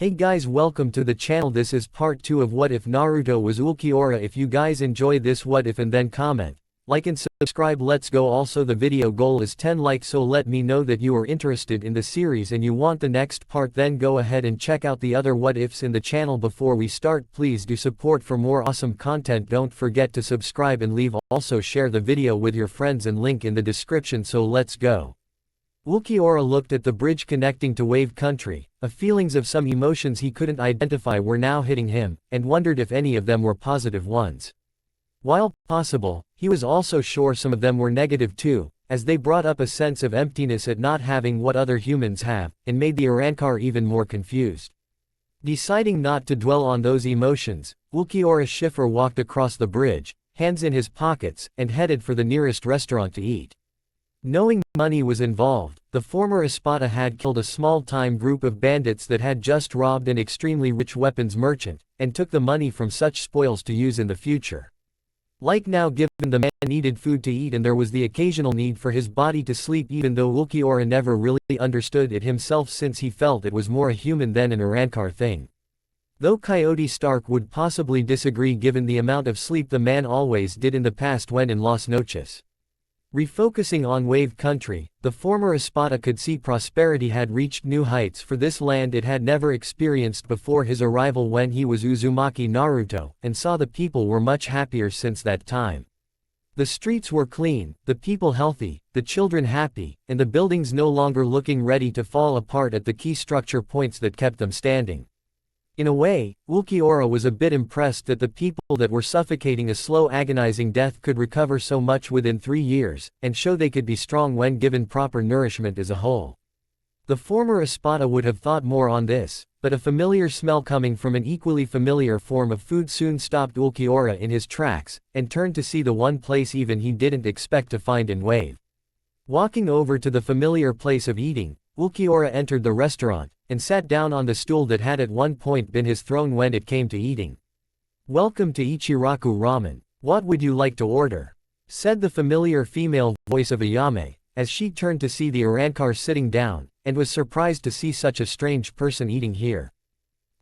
Hey guys, welcome to the channel. This is part 2 of What If Naruto was Ulquiorra. If you guys enjoy this what if, and then comment, like and subscribe. Let's go. Also the video goal is 10 likes, so let me know that you are interested in the series and you want the next part. Then go ahead and check out the other what ifs in the channel. Before we start, please do support for more awesome content. Don't forget to subscribe and leave. Also share the video with your friends and link in the description. So let's go. Ulquiorra looked at the bridge connecting to Wave Country. Feelings of some emotions he couldn't identify were now hitting him, and wondered if any of them were positive ones. While possible, he was also sure some of them were negative too, as they brought up a sense of emptiness at not having what other humans have, and made the Arrancar even more confused. Deciding not to dwell on those emotions, Ulquiorra Schiffer walked across the bridge, hands in his pockets, and headed for the nearest restaurant to eat. Knowing money was involved, the former Espada had killed a small-time group of bandits that had just robbed an extremely rich weapons merchant, and took the money from such spoils to use in the future. Like now, given the man needed food to eat and there was the occasional need for his body to sleep, even though Ulquiorra never really understood it himself since he felt it was more a human than an Arrancar thing. Though Coyote Stark would possibly disagree given the amount of sleep the man always did in the past when in Las Noches. Refocusing on Wave Country, the former Espada could see prosperity had reached new heights for this land it had never experienced before his arrival when he was Uzuamki Naruto, and saw the people were much happier since that time. The streets were clean, the people healthy, the children happy, and the buildings no longer looking ready to fall apart at the key structure points that kept them standing. In a way, Ulquiorra was a bit impressed that the people that were suffocating a slow agonizing death could recover so much within 3 years, and show they could be strong when given proper nourishment as a whole. The former Espada would have thought more on this, but a familiar smell coming from an equally familiar form of food soon stopped Ulquiorra in his tracks, and turned to see the one place even he didn't expect to find in Wave. Walking over to the familiar place of eating, Ulquiorra entered the restaurant, and sat down on the stool that had at one point been his throne when it came to eating. "Welcome to Ichiraku Ramen. What would you like to order?" said the familiar female voice of Ayame, as she turned to see the Arrancar sitting down, and was surprised to see such a strange person eating here.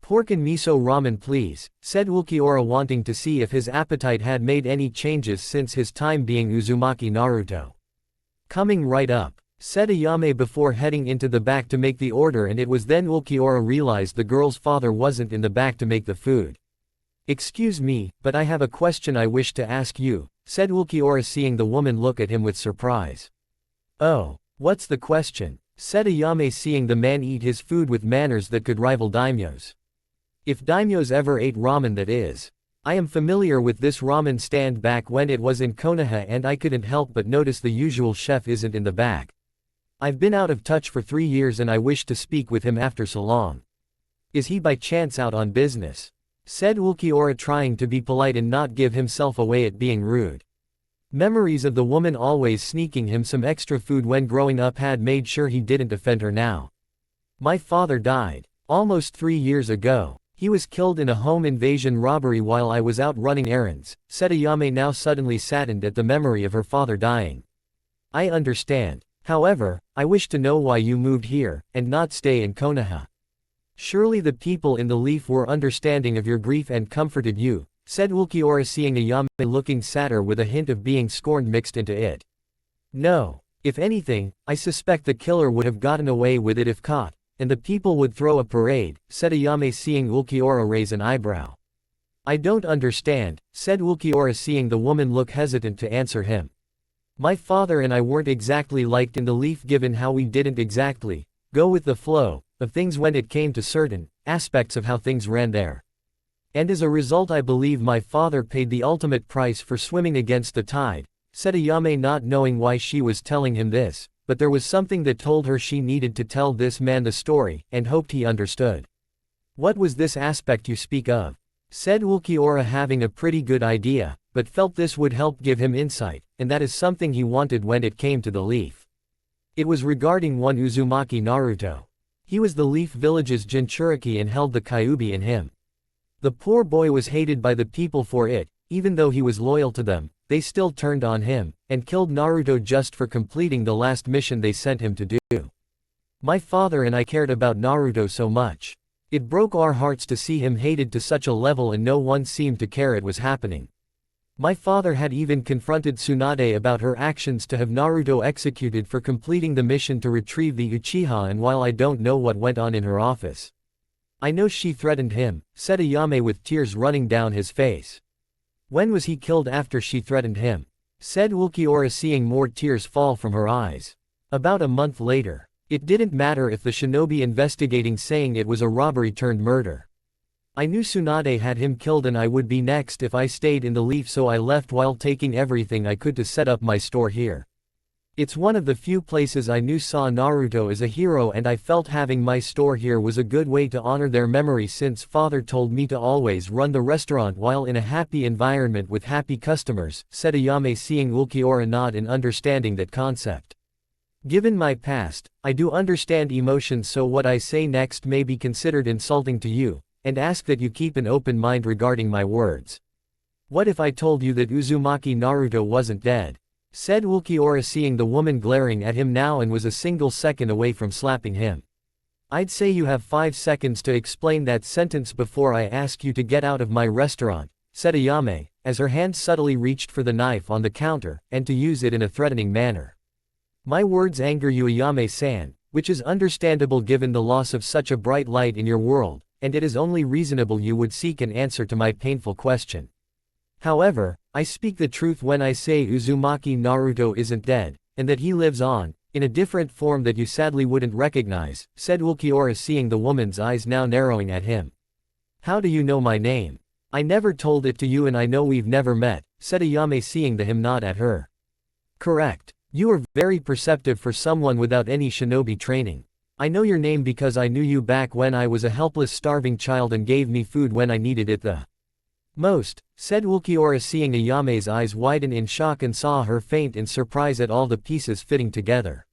"Pork and miso ramen please," said Ulquiorra, wanting to see if his appetite had made any changes since his time being Uzuamki Naruto. "Coming right up," said Ayame before heading into the back to make the order, and it was then Ulquiorra realized the girl's father wasn't in the back to make the food. "Excuse me, but I have a question I wish to ask you," said Ulquiorra, seeing the woman look at him with surprise. "Oh, what's the question?" said Ayame, seeing the man eat his food with manners that could rival daimyos. "If daimyos ever ate ramen, that is. I am familiar with this ramen stand back when it was in Konoha, and I couldn't help but notice the usual chef isn't in the back. I've been out of touch for 3 years and I wish to speak with him after so long. Is he by chance out on business?" said Ulquiorra, trying to be polite and not give himself away at being rude. Memories of the woman always sneaking him some extra food when growing up had made sure he didn't offend her now. "My father died almost 3 years ago. He was killed in a home invasion robbery while I was out running errands," said Ayame, now suddenly saddened at the memory of her father dying. "I understand. However, I wish to know why you moved here, and not stay in Konoha. Surely the people in the Leaf were understanding of your grief and comforted you," said Ulquiorra, seeing Ayame looking sadder with a hint of being scorned mixed into it. "No. If anything, I suspect the killer would have gotten away with it if caught, and the people would throw a parade," said Ayame, seeing Ulquiorra raise an eyebrow. "I don't understand," said Ulquiorra, seeing the woman look hesitant to answer him. "My father and I weren't exactly liked in the Leaf, given how we didn't exactly go with the flow of things when it came to certain aspects of how things ran there. And as a result I believe my father paid the ultimate price for swimming against the tide," said Ayame, not knowing why she was telling him this, but there was something that told her she needed to tell this man the story, and hoped he understood. "What was this aspect you speak of?" said Ulquiorra, having a pretty good idea, but felt this would help give him insight, and that is something he wanted when it came to the Leaf. It was regarding one Uzuamki Naruto. He was the Leaf village's Jinchuriki and held the Kyuubi in him. The poor boy was hated by the people for it, even though he was loyal to them. They still turned on him, and killed Naruto just for completing the last mission they sent him to do. My father and I cared about Naruto so much. It broke our hearts to see him hated to such a level and no one seemed to care it was happening. My father had even confronted Tsunade about her actions to have Naruto executed for completing the mission to retrieve the Uchiha, and while I don't know what went on in her office, I know she threatened him, said Ayame with tears running down his face. When was he killed after she threatened him? Said Ulquiorra, seeing more tears fall from her eyes. About a month later. It didn't matter if the shinobi investigating saying it was a robbery turned murder. I knew Tsunade had him killed and I would be next if I stayed in the leaf, so I left while taking everything I could to set up my store here. It's one of the few places I knew saw Naruto as a hero, and I felt having my store here was a good way to honor their memory, since father told me to always run the restaurant while in a happy environment with happy customers, said Ayame, seeing Ulquiorra nod in understanding that concept. Given my past, I do understand emotions, so what I say next may be considered insulting to you, and ask that you keep an open mind regarding my words. What if I told you that Uzumaki Naruto wasn't dead? Said Ulquiorra, seeing the woman glaring at him now and was a single second away from slapping him. I'd say you have 5 seconds to explain that sentence before I ask you to get out of my restaurant, said Ayame, as her hand subtly reached for the knife on the counter, and to use it in a threatening manner. My words anger you, Ayame-san, which is understandable given the loss of such a bright light in your world, and it is only reasonable you would seek an answer to my painful question. However, I speak the truth when I say Uzumaki Naruto isn't dead, and that he lives on, in a different form that you sadly wouldn't recognize, said Ulquiorra, seeing the woman's eyes now narrowing at him. How do you know my name? I never told it to you and I know we've never met, said Ayame, seeing the him nod at her. Correct. You are very perceptive for someone without any shinobi training. I know your name because I knew you back when I was a helpless starving child and gave me food when I needed it the most, said Ulquiorra, seeing Ayame's eyes widen in shock and saw her faint in surprise at all the pieces fitting together.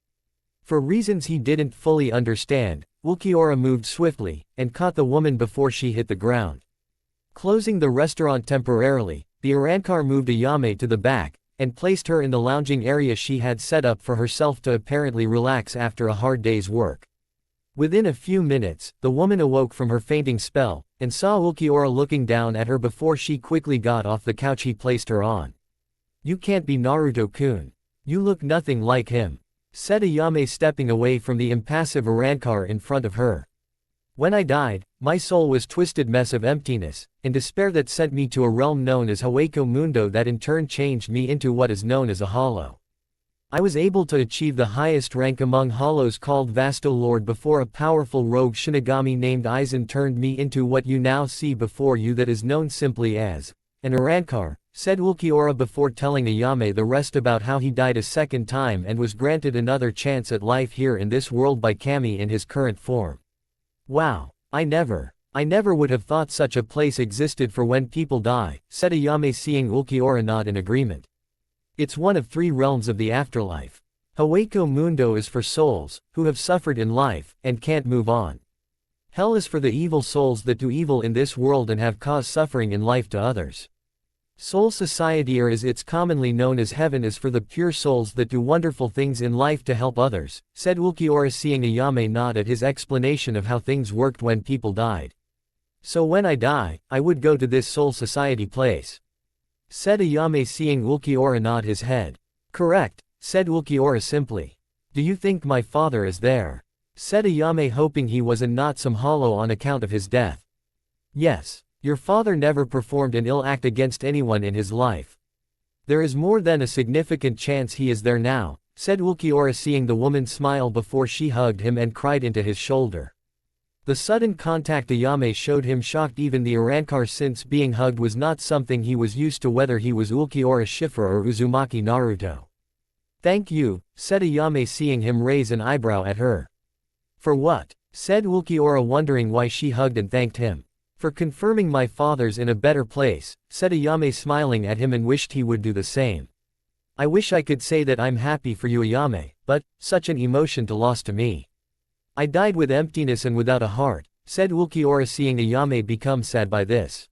For reasons he didn't fully understand, Ulquiorra moved swiftly, and caught the woman before she hit the ground. Closing the restaurant temporarily, the Arrancar moved Ayame to the back, and placed her in the lounging area she had set up for herself to apparently relax after a hard day's work. Within a few minutes, the woman awoke from her fainting spell, and saw Ulquiorra looking down at her before she quickly got off the couch he placed her on. You can't be Naruto-kun. You look nothing like him, said Ayame, stepping away from the impassive Arrancar in front of her. When I died, my soul was twisted mess of emptiness and despair that sent me to a realm known as Hueco Mundo, that in turn changed me into what is known as a hollow. I was able to achieve the highest rank among hollows called Vasto Lord before a powerful rogue Shinigami named Aizen turned me into what you now see before you, that is known simply as an Arrancar, said Ulquiorra before telling Ayame the rest about how he died a second time and was granted another chance at life here in this world by Kami in his current form. Wow, I never would have thought such a place existed for when people die, said Ayame, seeing Ulquiorra nod in agreement. It's one of 3 realms of the afterlife. Hueco Mundo is for souls who have suffered in life and can't move on. Hell is for the evil souls that do evil in this world and have caused suffering in life to others. Soul Society, or as it's commonly known as heaven, is for the pure souls that do wonderful things in life to help others, said Ulquiorra, seeing Ayame nod at his explanation of how things worked when people died. So when I die, I would go to this Soul Society place, said Ayame, seeing Ulquiorra nod his head. Correct, said Ulquiorra simply. Do you think my father is there? Said Ayame, hoping he wasn't not some hollow on account of his death. Yes. Your father never performed an ill act against anyone in his life. There is more than a significant chance he is there now, said Ulquiorra, seeing the woman smile before she hugged him and cried into his shoulder. The sudden contact Ayame showed him shocked even the Arrancar, since being hugged was not something he was used to, whether he was Ulquiorra Schiffer or Uzumaki Naruto. Thank you, said Ayame, seeing him raise an eyebrow at her. For what? Said Ulquiorra, wondering why she hugged and thanked him. For confirming my father's in a better place, said Ayame, smiling at him, and wished he would do the same. I wish I could say that I'm happy for you, Ayame, but such an emotion to loss to me. I died with emptiness and without a heart, said Ulquiorra, seeing Ayame become sad by this.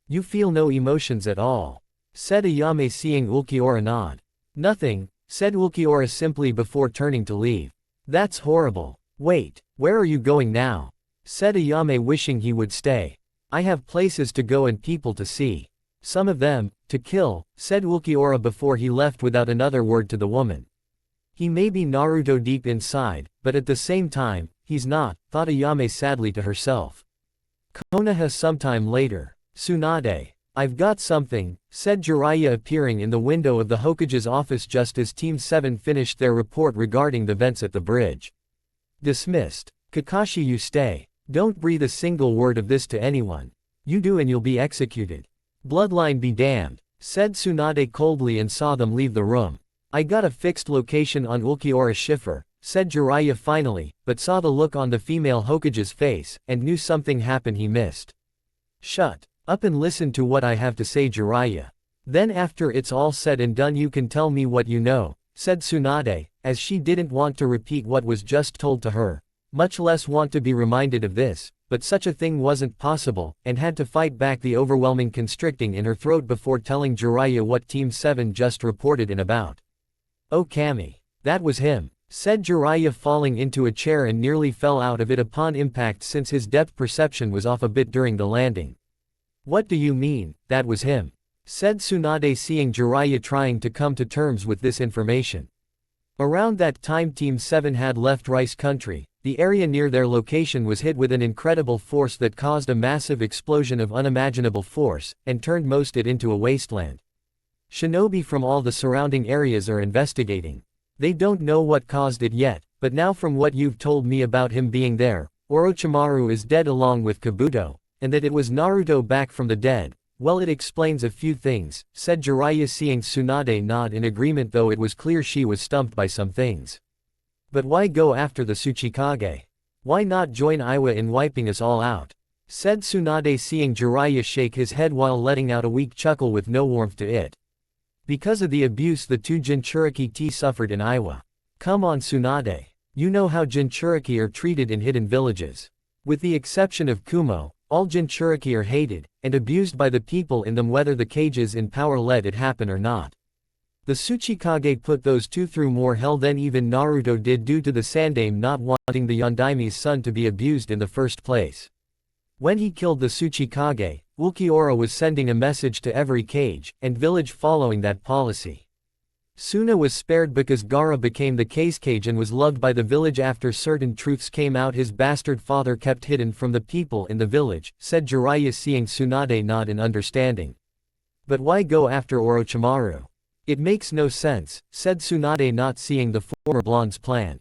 You feel no emotions at all, said Ayame, seeing Ulquiorra nod. Nothing, said Ulquiorra simply before turning to leave. That's horrible. Wait, where are you going now? said Ayame, wishing he would stay. I have places to go and people to see. Some of them, to kill, said Ulquiorra before he left without another word to the woman. He may be Naruto deep inside, but at the same time, he's not, thought Ayame sadly to herself. Konoha sometime later. Tsunade. I've got something, said Jiraiya, appearing in the window of the Hokage's office just as Team 7 finished their report regarding the vents at the bridge. Dismissed. Kakashi, you stay. Don't breathe a single word of this to anyone. You do and you'll be executed. Bloodline be damned, said Tsunade coldly and saw them leave the room. I got a fixed location on Ulquiorra Schiffer, said Jiraiya finally, but saw the look on the female Hokage's face, and knew something happened he missed. Shut up and listen to what I have to say, Jiraiya. Then after it's all said and done you can tell me what you know, said Tsunade, as she didn't want to repeat what was just told to her, much less want to be reminded of this, but such a thing wasn't possible, and had to fight back the overwhelming constricting in her throat before telling Jiraiya what Team 7 just reported in about. Oh Kami. That was him, said Jiraiya, falling into a chair and nearly fell out of it upon impact since his depth perception was off a bit during the landing. What do you mean, that was him? Said Tsunade, seeing Jiraiya trying to come to terms with this information. Around that time Team 7 had left Rice Country. The area near their location was hit with an incredible force that caused a massive explosion of unimaginable force, and turned most it into a wasteland. Shinobi from all the surrounding areas are investigating. They don't know what caused it yet, but now from what you've told me about him being there, Orochimaru is dead along with Kabuto, and that it was Naruto back from the dead, well it explains a few things, said Jiraiya, seeing Tsunade nod in agreement, though it was clear she was stumped by some things. But why go after the Tsuchikage? Why not join Iwa in wiping us all out? Said Tsunade, seeing Jiraiya shake his head while letting out a weak chuckle with no warmth to it. Because of the abuse the two Jinchuriki suffered in Iwa. Come on Tsunade. You know how Jinchuriki are treated in hidden villages. With the exception of Kumo, all Jinchuriki are hated, and abused by the people in them, whether the cages in power let it happen or not. The Tsuchikage put those two through more hell than even Naruto did due to the Sandaime not wanting the Yondaime's son to be abused in the first place. When he killed the Tsuchikage, Ulquiorra was sending a message to every cage and village following that policy. Suna was spared because Gaara became the case cage and was loved by the village after certain truths came out his bastard father kept hidden from the people in the village, said Jiraiya, seeing Tsunade nod in understanding. But why go after Orochimaru? It makes no sense, said Tsunade, not seeing the former blonde's plan.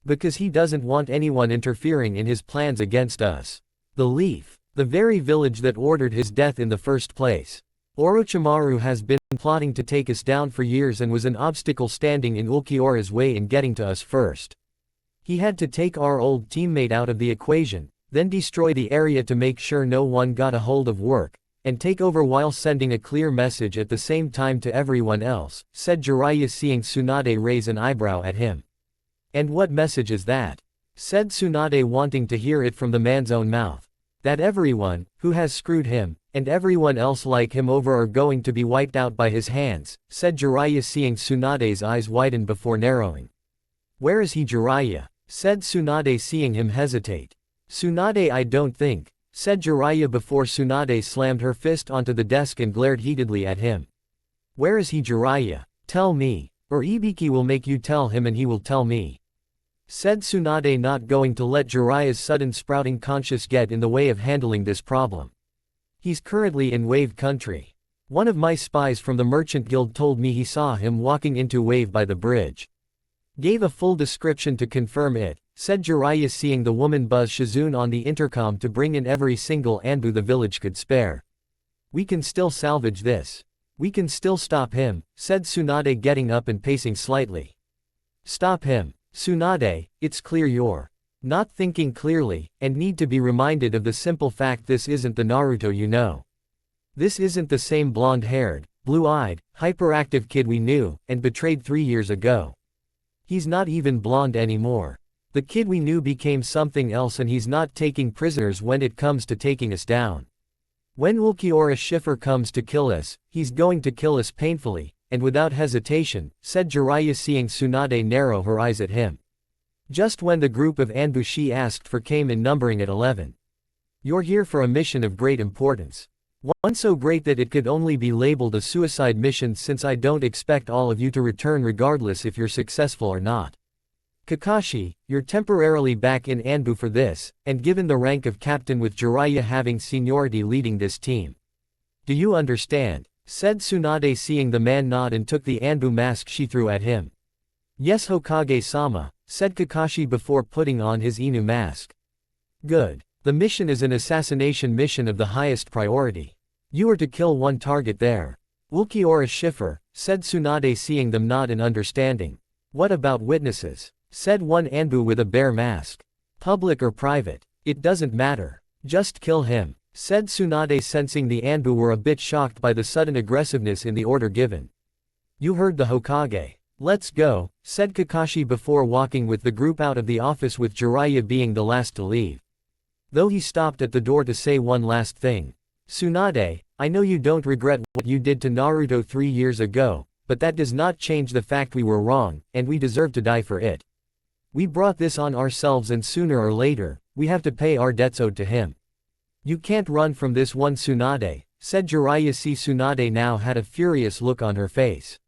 Because he doesn't want anyone interfering in his plans against us. The Leaf. The very village that ordered his death in the first place. Orochimaru has been plotting to take us down for years and was an obstacle standing in Ulquiorra's way in getting to us first. He had to take our old teammate out of the equation, then destroy the area to make sure no one got a hold of work, and take over while sending a clear message at the same time to everyone else, said Jiraiya, seeing Tsunade raise an eyebrow at him. And what message is that? Said Tsunade, wanting to hear it from the man's own mouth. That everyone, who has screwed him, and everyone else like him over are going to be wiped out by his hands, said Jiraiya, seeing Tsunade's eyes widen before narrowing. Where is he, Jiraiya? Said Tsunade, seeing him hesitate. Tsunade, I don't think, said Jiraiya before Tsunade slammed her fist onto the desk and glared heatedly at him. Where is he, Jiraiya? Tell me, or Ibiki will make you tell him and he will tell me. Said Tsunade, not going to let Jiraiya's sudden sprouting conscience get in the way of handling this problem. He's currently in Wave Country. One of my spies from the Merchant Guild told me he saw him walking into Wave by the bridge. Gave a full description to confirm it, said Jiraiya, seeing the woman buzz Shizune on the intercom to bring in every single Anbu the village could spare. We can still salvage this. We can still stop him, said Tsunade, getting up and pacing slightly. Stop him. Tsunade, it's clear you're not thinking clearly, and need to be reminded of the simple fact this isn't the Naruto you know. This isn't the same blonde-haired, blue-eyed, hyperactive kid we knew, and betrayed 3 years ago. He's not even blonde anymore. The kid we knew became something else, and he's not taking prisoners when it comes to taking us down. When Ulquiorra Schiffer comes to kill us, he's going to kill us painfully, and without hesitation, said Jiraiya, seeing Tsunade narrow her eyes at him. Just when the group of Anbu she asked for came in numbering at 11. You're here for a mission of great importance. One so great that it could only be labeled a suicide mission since I don't expect all of you to return regardless if you're successful or not. Kakashi, you're temporarily back in Anbu for this, and given the rank of captain with Jiraiya having seniority leading this team. Do you understand? Said Tsunade, seeing the man nod, and took the Anbu mask she threw at him. Yes, Hokage-sama, said Kakashi before putting on his Inu mask. Good. The mission is an assassination mission of the highest priority. You are to kill one target there. Ulquiorra Schiffer, said Tsunade, seeing them nod in understanding. What about witnesses? Said one Anbu with a bear mask. Public or private? It doesn't matter. Just kill him, said Tsunade, sensing the Anbu were a bit shocked by the sudden aggressiveness in the order given. You heard the Hokage. Let's go, said Kakashi before walking with the group out of the office, with Jiraiya being the last to leave. Though he stopped at the door to say one last thing. Tsunade, I know you don't regret what you did to Naruto 3 years ago, but that does not change the fact we were wrong, and we deserve to die for it. We brought this on ourselves, and sooner or later, we have to pay our debts owed to him. You can't run from this one, Tsunade, said Jiraiya. See, Tsunade now had a furious look on her face.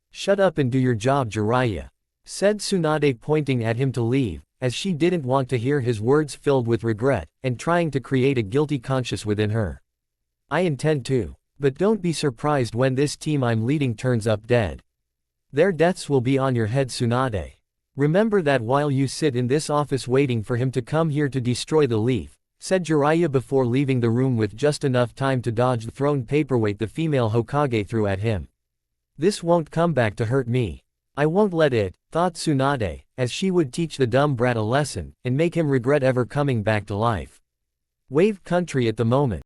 Shut up and do your job, Jiraiya, said Tsunade, pointing at him to leave, as she didn't want to hear his words filled with regret, and trying to create a guilty conscience within her. I intend to. But don't be surprised when this team I'm leading turns up dead. Their deaths will be on your head, Tsunade. Remember that while you sit in this office waiting for him to come here to destroy the leaf, said Jiraiya before leaving the room with just enough time to dodge the thrown paperweight the female Hokage threw at him. This won't come back to hurt me. I won't let it, thought Tsunade, as she would teach the dumb brat a lesson, and make him regret ever coming back to life. Wave country at the moment.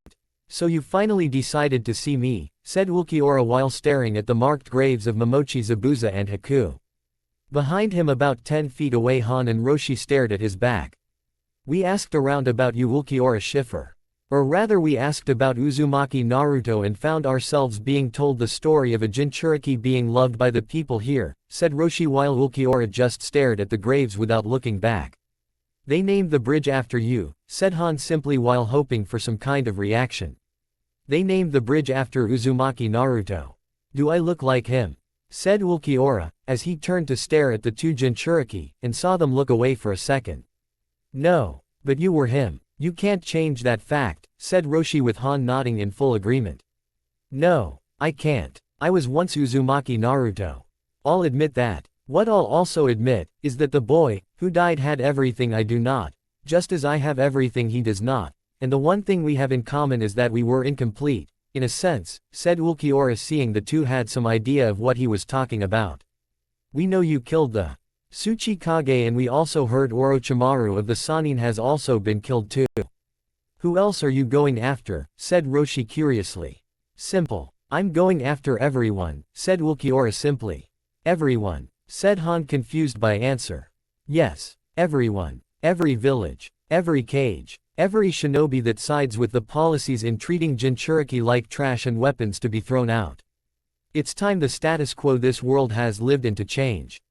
So you finally decided to see me, said Ulquiorra while staring at the marked graves of Momochi, Zabuza and Haku. Behind him, about 10 feet away, Han and Roshi stared at his back. We asked around about you, Ulquiorra Schiffer. Or rather, we asked about Uzuamki Naruto and found ourselves being told the story of a Jinchuriki being loved by the people here, said Roshi while Ulquiorra just stared at the graves without looking back. They named the bridge after you, said Han simply while hoping for some kind of reaction. They named the bridge after Uzuamki Naruto. Do I look like him? Said Ulquiorra, as he turned to stare at the two Jinchuriki, and saw them look away for a second. No. But you were him. You can't change that fact, said Roshi with Han nodding in full agreement. No, I can't. I was once Uzuamki Naruto. I'll admit that. What I'll also admit, is that the boy, who died had everything I do not, just as I have everything he does not, and the one thing we have in common is that we were incomplete, in a sense, said Ulquiorra, seeing the two had some idea of what he was talking about. We know you killed the Tsuchikage, and we also heard Orochimaru of the Sannin has also been killed too. Who else are you going after? Said Roshi curiously. Simple. I'm going after everyone, said Ulquiorra simply. Everyone, said Han, confused by answer. Yes, everyone. Every village. Every cage. Every shinobi that sides with the policies in treating Jinchuriki like trash and weapons to be thrown out. It's time the status quo this world has lived in to change.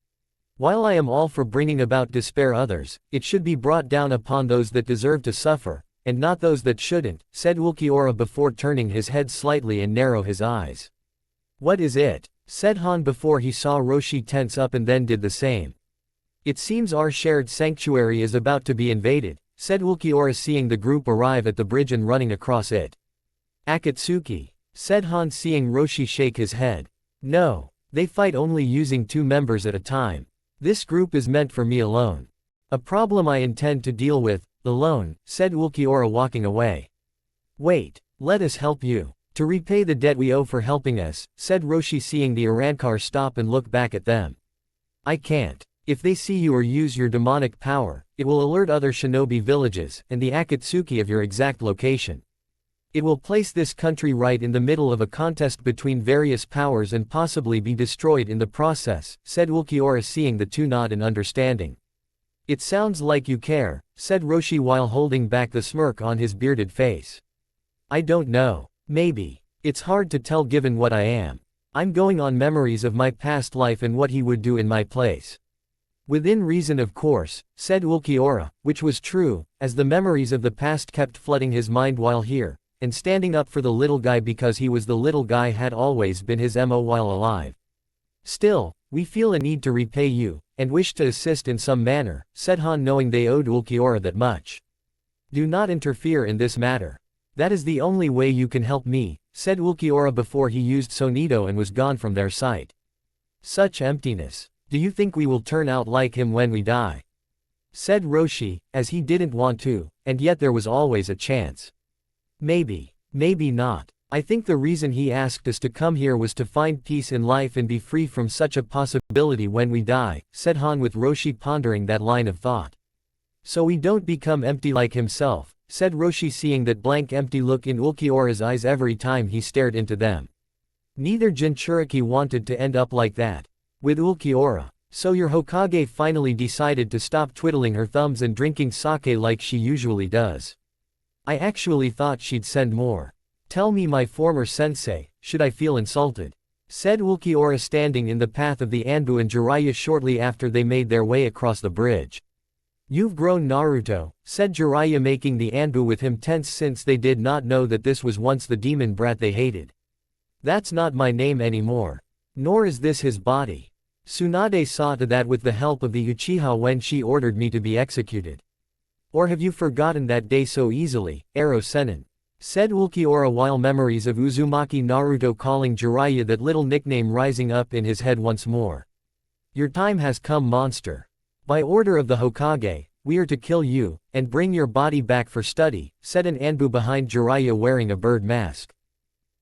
While I am all for bringing about despair others, it should be brought down upon those that deserve to suffer, and not those that shouldn't, said Ulquiorra before turning his head slightly and narrow his eyes. What is it? Said Han before he saw Roshi tense up and then did the same. It seems our shared sanctuary is about to be invaded, said Ulquiorra, seeing the group arrive at the bridge and running across it. Akatsuki, said Han, seeing Roshi shake his head. No, they fight only using 2 members at a time. This group is meant for me alone. A problem I intend to deal with, alone, said Ulquiorra walking away. Wait, let us help you. To repay the debt we owe for helping us, said Roshi, seeing the Arrancar stop and look back at them. I can't. If they see you or use your demonic power, it will alert other shinobi villages, and the Akatsuki of your exact location. It will place this country right in the middle of a contest between various powers and possibly be destroyed in the process, said Ulquiorra, seeing the two nod in understanding. It sounds like you care, said Roshi while holding back the smirk on his bearded face. I don't know. Maybe. It's hard to tell given what I am. I'm going on memories of my past life and what he would do in my place. Within reason of course, said Ulquiorra, which was true, as the memories of the past kept flooding his mind while here, and standing up for the little guy because he was the little guy had always been his MO while alive. Still, we feel a need to repay you, and wish to assist in some manner, said Han, knowing they owed Ulquiorra that much. Do not interfere in this matter. That is the only way you can help me, said Ulquiorra before he used Sonido and was gone from their sight. Such emptiness. Do you think we will turn out like him when we die? Said Roshi, as he didn't want to, and yet there was always a chance. Maybe. Maybe not. I think the reason he asked us to come here was to find peace in life and be free from such a possibility when we die, said Han with Roshi pondering that line of thought. So we don't become empty like himself, said Roshi, seeing that blank empty look in Ulquiorra's eyes every time he stared into them. Neither Jinchuriki wanted to end up like that. With Ulquiorra. So your Hokage finally decided to stop twiddling her thumbs and drinking sake like she usually does. I actually thought she'd send more. Tell me, my former sensei, should I feel insulted? Said Ulquiorra, standing in the path of the Anbu and Jiraiya shortly after they made their way across the bridge. You've grown, Naruto, said Jiraiya, making the Anbu with him tense since they did not know that this was once the demon brat they hated. That's not my name anymore. Nor is this his body. Tsunade saw to that with the help of the Uchiha when she ordered me to be executed. Or have you forgotten that day so easily, Arrow Sennin? Said Ulquiorra, while memories of Uzumaki Naruto calling Jiraiya that little nickname rising up in his head once more. Your time has come, monster. By order of the Hokage, we are to kill you, and bring your body back for study, said an Anbu behind Jiraiya wearing a bird mask.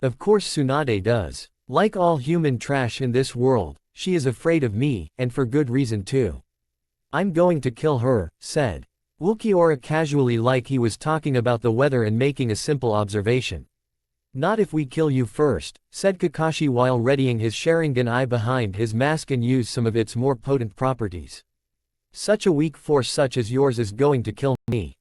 Of course Tsunade does. Like all human trash in this world, she is afraid of me, and for good reason too. I'm going to kill her, said Ulquiorra casually, like he was talking about the weather and making a simple observation. Not if we kill you first, said Kakashi while readying his Sharingan eye behind his mask and use some of its more potent properties. Such a weak force such as yours is going to kill me.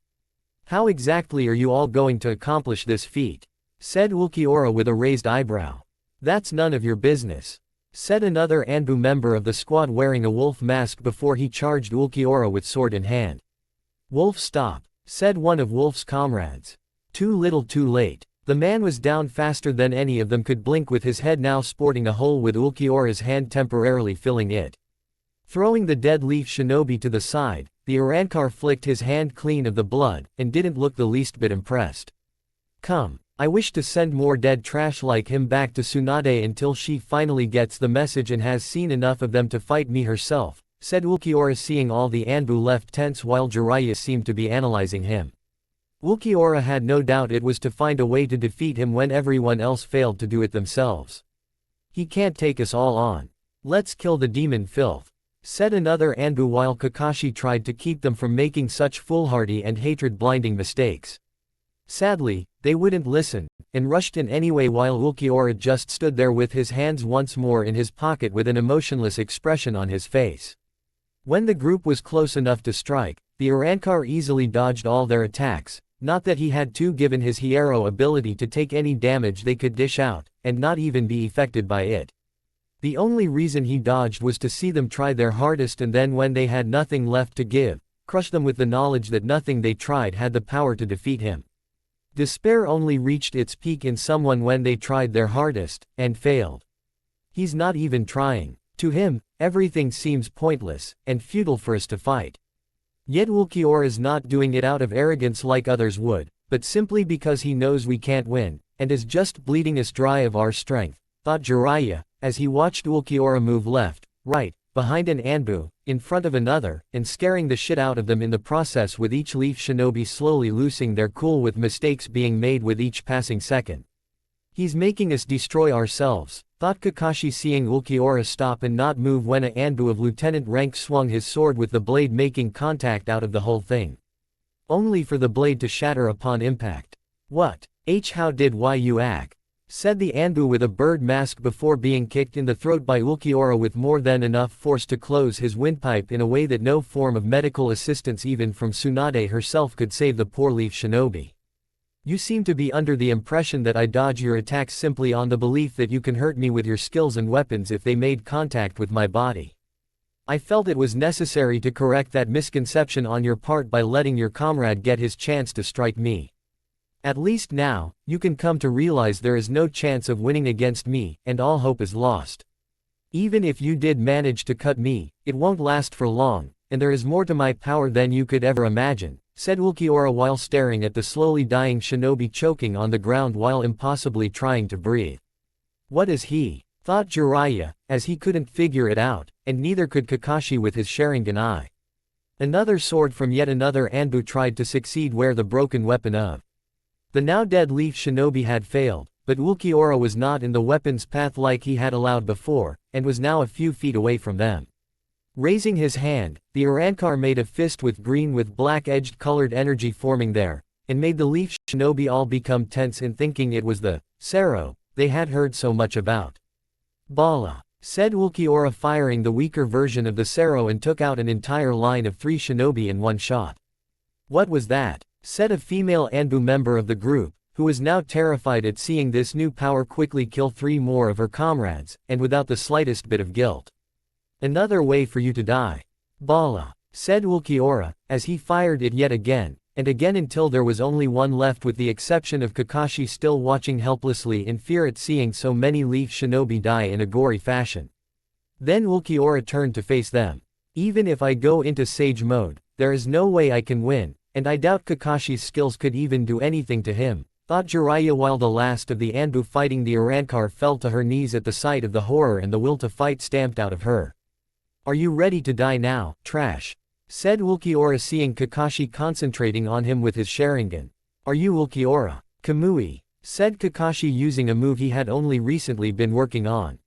How exactly are you all going to accomplish this feat? Said Ulquiorra with a raised eyebrow. That's none of your business, said another Anbu member of the squad wearing a wolf mask before he charged Ulquiorra with sword in hand. Wolf, stop, said one of Wolf's comrades. Too little too late. The man was down faster than any of them could blink, with his head now sporting a hole with Ulquiorra's hand temporarily filling it. Throwing the dead leaf shinobi to the side, the Arrancar flicked his hand clean of the blood, and didn't look the least bit impressed. Come, I wish to send more dead trash like him back to Tsunade until she finally gets the message and has seen enough of them to fight me herself, said Ulquiorra, seeing all the Anbu left tense while Jiraiya seemed to be analyzing him. Ulquiorra had no doubt it was to find a way to defeat him when everyone else failed to do it themselves. He can't take us all on. Let's kill the demon filth, said another Anbu while Kakashi tried to keep them from making such foolhardy and hatred-blinding mistakes. Sadly, they wouldn't listen, and rushed in anyway while Ulquiorra just stood there with his hands once more in his pocket with an emotionless expression on his face. When the group was close enough to strike, the Arrancar easily dodged all their attacks, not that he had to given his Hierro ability to take any damage they could dish out, and not even be affected by it. The only reason he dodged was to see them try their hardest, and then when they had nothing left to give, crush them with the knowledge that nothing they tried had the power to defeat him. Despair only reached its peak in someone when they tried their hardest, and failed. He's not even trying. To him, everything seems pointless, and futile for us to fight. Yet Ulquiorra's not doing it out of arrogance like others would, but simply because he knows we can't win, and is just bleeding us dry of our strength, thought Jiraiya, as he watched Ulquiorra move left, right, behind an Anbu, in front of another, and scaring the shit out of them in the process, with each leaf shinobi slowly losing their cool with mistakes being made with each passing second. He's making us destroy ourselves, thought Kakashi, seeing Ulquiorra stop and not move when a Anbu of lieutenant rank swung his sword with the blade making contact out of the whole thing. Only for the blade to shatter upon impact. What? How did you act? Said the Anbu with a bird mask before being kicked in the throat by Ulquiorra with more than enough force to close his windpipe in a way that no form of medical assistance even from Tsunade herself could save the poor leaf shinobi. You seem to be under the impression that I dodge your attacks simply on the belief that you can hurt me with your skills and weapons if they made contact with my body. I felt it was necessary to correct that misconception on your part by letting your comrade get his chance to strike me. At least now, you can come to realize there is no chance of winning against me, and all hope is lost. Even if you did manage to cut me, it won't last for long, and there is more to my power than you could ever imagine, said Ulquiorra while staring at the slowly dying shinobi choking on the ground while impossibly trying to breathe. What is he? Thought Jiraiya, as he couldn't figure it out, and neither could Kakashi with his Sharingan eye. Another sword from yet another Anbu tried to succeed where the broken weapon of the now dead Leaf Shinobi had failed, but Ulquiorra was not in the weapon's path like he had allowed before, and was now a few feet away from them. Raising his hand, the Arrancar made a fist with green with black-edged colored energy forming there, and made the Leaf Shinobi all become tense in thinking it was the Sero they had heard so much about. Bala, said Ulquiorra firing the weaker version of the Sero and took out an entire line of 3 shinobi in one shot. What was that? Said a female Anbu member of the group, who was now terrified at seeing this new power quickly kill 3 more of her comrades, and without the slightest bit of guilt. Another way for you to die. Bala, said Ulquiorra, as he fired it yet again, and again until there was only one left with the exception of Kakashi still watching helplessly in fear at seeing so many Leaf Shinobi die in a gory fashion. Then Ulquiorra turned to face them. Even if I go into Sage mode, there is no way I can win, and I doubt Kakashi's skills could even do anything to him, thought Jiraiya while the last of the Anbu fighting the Arrancar fell to her knees at the sight of the horror and the will to fight stamped out of her. Are you ready to die now, trash? Said Ulquiorra seeing Kakashi concentrating on him with his Sharingan. Are you Ulquiorra? Kamui, said Kakashi using a move he had only recently been working on.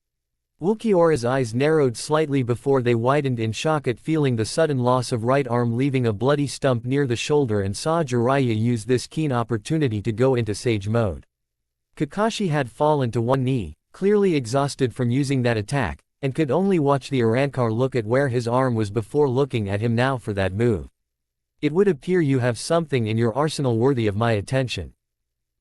Ulquiorra's eyes narrowed slightly before they widened in shock at feeling the sudden loss of right arm leaving a bloody stump near the shoulder and saw Jiraiya use this keen opportunity to go into Sage mode. Kakashi had fallen to one knee, clearly exhausted from using that attack, and could only watch the Arrancar look at where his arm was before looking at him now for that move. It would appear you have something in your arsenal worthy of my attention.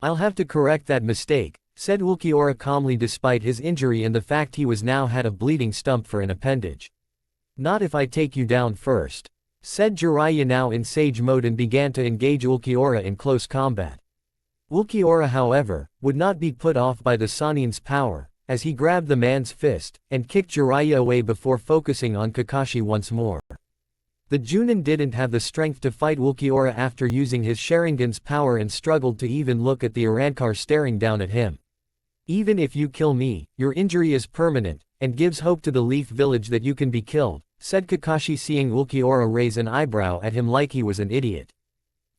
I'll have to correct that mistake, said Ulquiorra calmly despite his injury and the fact he was now had a bleeding stump for an appendage. Not if I take you down first, said Jiraiya now in Sage mode and began to engage Ulquiorra in close combat. Ulquiorra however, would not be put off by the Sannin's power, as he grabbed the man's fist, and kicked Jiraiya away before focusing on Kakashi once more. The Junin didn't have the strength to fight Ulquiorra after using his Sharingan's power and struggled to even look at the Arrancar staring down at him. Even if you kill me, your injury is permanent, and gives hope to the Leaf Village that you can be killed, said Kakashi seeing Ulquiorra raise an eyebrow at him like he was an idiot.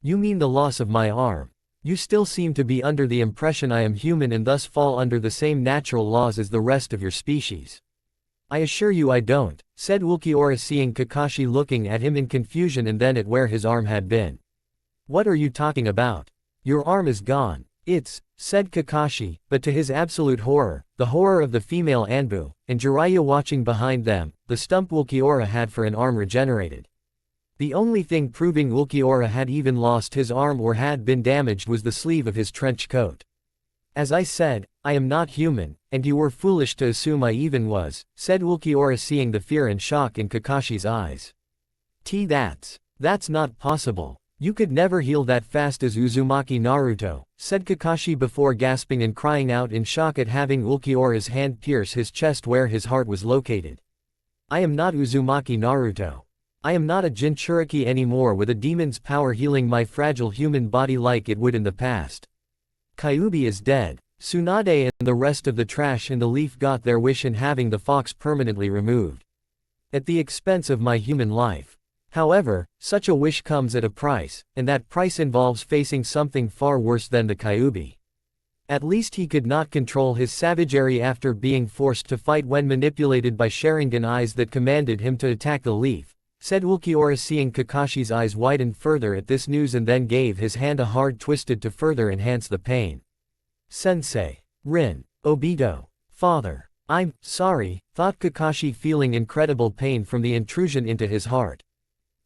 You mean the loss of my arm? You still seem to be under the impression I am human and thus fall under the same natural laws as the rest of your species. I assure you I don't, said Ulquiorra seeing Kakashi looking at him in confusion and then at where his arm had been. What are you talking about? Your arm is gone. It's, said Kakashi, but to his absolute horror, the horror of the female Anbu, and Jiraiya watching behind them, the stump Ulquiorra had for an arm regenerated. The only thing proving Ulquiorra had even lost his arm or had been damaged was the sleeve of his trench coat. As I said, I am not human, and you were foolish to assume I even was, said Ulquiorra seeing the fear and shock in Kakashi's eyes. That's not possible. You could never heal that fast as Uzuamki Naruto, said Kakashi before gasping and crying out in shock at having Ulquiorra's hand pierce his chest where his heart was located. I am not Uzuamki Naruto. I am not a Jinchuriki anymore with a demon's power healing my fragile human body like it would in the past. Kyuubi is dead. Tsunade and the rest of the trash in the leaf got their wish in having the fox permanently removed. At the expense of my human life. However, such a wish comes at a price, and that price involves facing something far worse than the Kyuubi. At least he could not control his savagery after being forced to fight when manipulated by Sharingan eyes that commanded him to attack the leaf, said Ulquiorra seeing Kakashi's eyes widen further at this news and then gave his hand a hard twisted to further enhance the pain. Sensei. Rin. Obito. Father. I'm sorry, thought Kakashi feeling incredible pain from the intrusion into his heart.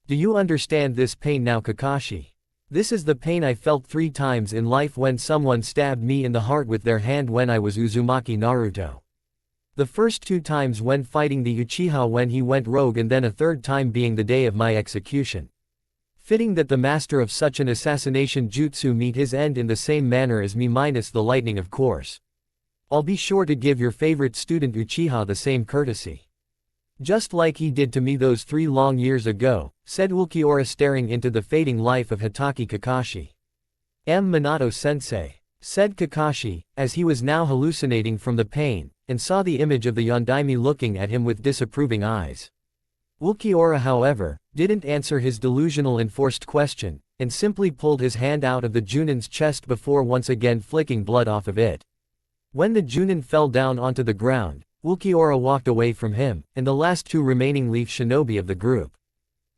Do you understand this pain now, Kakashi? This is the pain I felt 3 times in life when someone stabbed me in the heart with their hand when I was Uzuamki Naruto. The first 2 times when fighting the Uchiha when he went rogue, and then a 3rd time being the day of my execution. Fitting that the master of such an assassination jutsu meet his end in the same manner as me, minus the lightning, of course. I'll be sure to give your favorite student Uchiha the same courtesy. Just like he did to me those 3 long years ago, said Ulquiorra, staring into the fading life of Hitaki Kakashi. Minato-sensei, said Kakashi, as he was now hallucinating from the pain, and saw the image of the Yondaime looking at him with disapproving eyes. Ulquiorra, however, didn't answer his delusional enforced question, and simply pulled his hand out of the Junin's chest before once again flicking blood off of it. When the Junin fell down onto the ground, Ulquiorra walked away from him, and the last 2 remaining leaf shinobi of the group.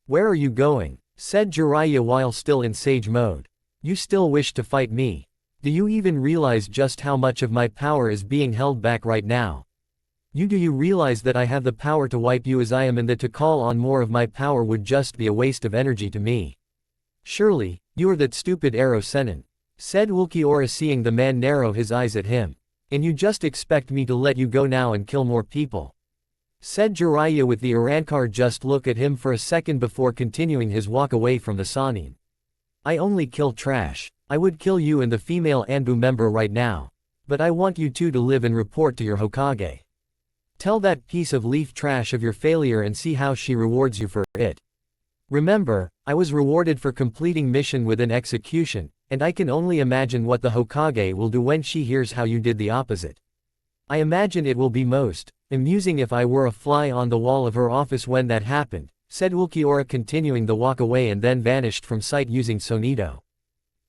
"Where are you going?" said Jiraiya while still in sage mode. "You still wish to fight me? Do you even realize just how much of my power is being held back right now? Do you realize that I have the power to wipe you as I am, and that to call on more of my power would just be a waste of energy to me? Surely, you are that stupid arrow Sennin," said Ulquiorra, seeing the man narrow his eyes at him. "And you just expect me to let you go now and kill more people?" said Jiraiya with the Arrancar just look at him for a second before continuing his walk away from the Sannin. "I only kill trash. I would kill you and the female Anbu member right now. But I want you two to live and report to your Hokage. Tell that piece of leaf trash of your failure and see how she rewards you for it. Remember, I was rewarded for completing mission with an execution, and I can only imagine what the Hokage will do when she hears how you did the opposite. I imagine it will be most amusing if I were a fly on the wall of her office when that happened," said Ulquiorra, continuing the walk away, and then vanished from sight using Sonido.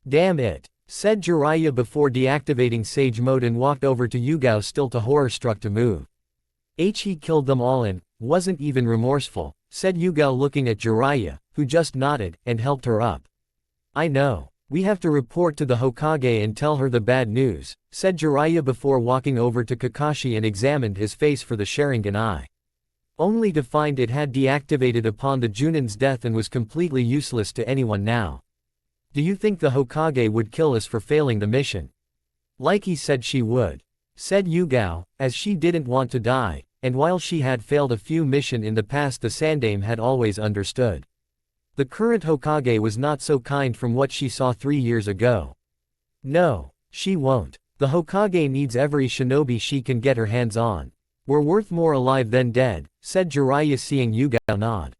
"Damn it," said Jiraiya before deactivating Sage Mode and walked over to Yugao, still too horror-struck to move. He killed them all and wasn't even remorseful," said Yugao, looking at Jiraiya, who just nodded and helped her up. "I know. We have to report to the Hokage and tell her the bad news," said Jiraiya before walking over to Kakashi and examined his face for the Sharingan eye. Only to find it had deactivated upon the Junin's death and was completely useless to anyone now. "Do you think the Hokage would kill us for failing the mission?" "Like he said she would," said Yugao, as she didn't want to die, and while she had failed a few missions in the past, the Sandaime had always understood. The current Hokage was not so kind from what she saw 3 years ago. "No, she won't. The Hokage needs every shinobi she can get her hands on. We're worth more alive than dead," said Jiraiya, seeing Yugao nod.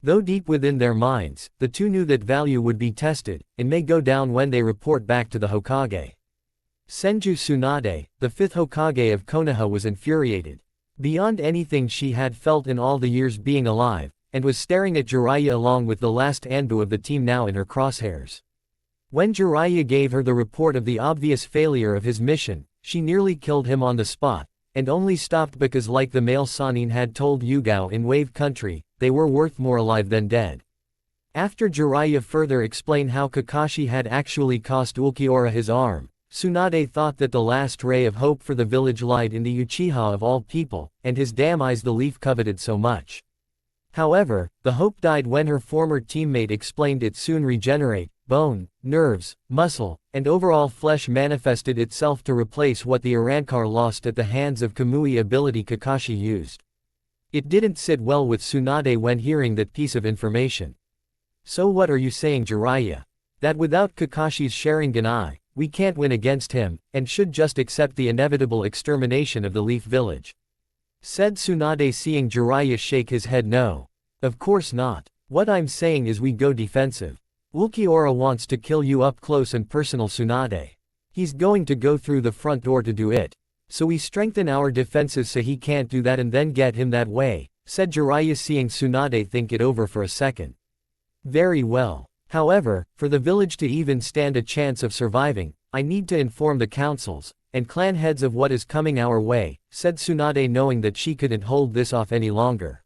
Though deep within their minds, the two knew that value would be tested, and may go down when they report back to the Hokage. Senju Tsunade, the 5th Hokage of Konoha, was infuriated beyond anything she had felt in all the years being alive, and was staring at Jiraiya along with the last Anbu of the team now in her crosshairs. When Jiraiya gave her the report of the obvious failure of his mission, she nearly killed him on the spot, and only stopped because, like the male Sannin had told Yugao in Wave Country, they were worth more alive than dead. After Jiraiya further explained how Kakashi had actually cost Ulquiorra his arm, Tsunade thought that the last ray of hope for the village lied in the Uchiha of all people, and his damn eyes the leaf coveted so much. However, the hope died when her former teammate explained it soon regenerate, bone, nerves, muscle, and overall flesh manifested itself to replace what the Arrancar lost at the hands of Kamui ability Kakashi used. It didn't sit well with Tsunade when hearing that piece of information. "So what are you saying, Jiraiya? That without Kakashi's Sharingan eye, we can't win against him, and should just accept the inevitable extermination of the Leaf Village?" said Tsunade, seeing Jiraiya shake his head. "No. Of course not. What I'm saying is we go defensive. Ulquiorra wants to kill you up close and personal, Tsunade. He's going to go through the front door to do it. So we strengthen our defenses so he can't do that and then get him that way," said Jiraiya, seeing Tsunade think it over for a second. "Very well. However, for the village to even stand a chance of surviving, I need to inform the councils and clan heads of what is coming our way," said Tsunade, knowing that she couldn't hold this off any longer.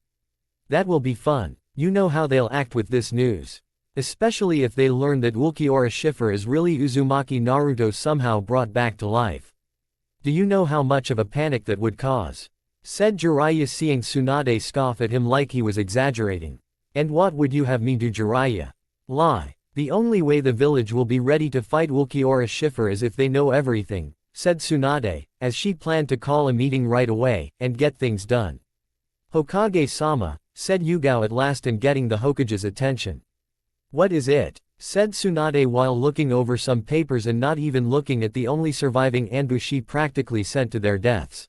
"That will be fun. You know how they'll act with this news. Especially if they learn that Ulquiorra Schiffer is really Uzuamki Naruto somehow brought back to life. Do you know how much of a panic that would cause?" said Jiraiya, seeing Tsunade scoff at him like he was exaggerating. "And what would you have me do, Jiraiya? Lie. The only way the village will be ready to fight Ulquiorra Schiffer is if they know everything," said Tsunade, as she planned to call a meeting right away, and get things done. Hokage-sama, said Yugao at last and getting the Hokage's attention. What is it? Said Tsunade while looking over some papers and not even looking at the only surviving Anbu she practically sent to their deaths.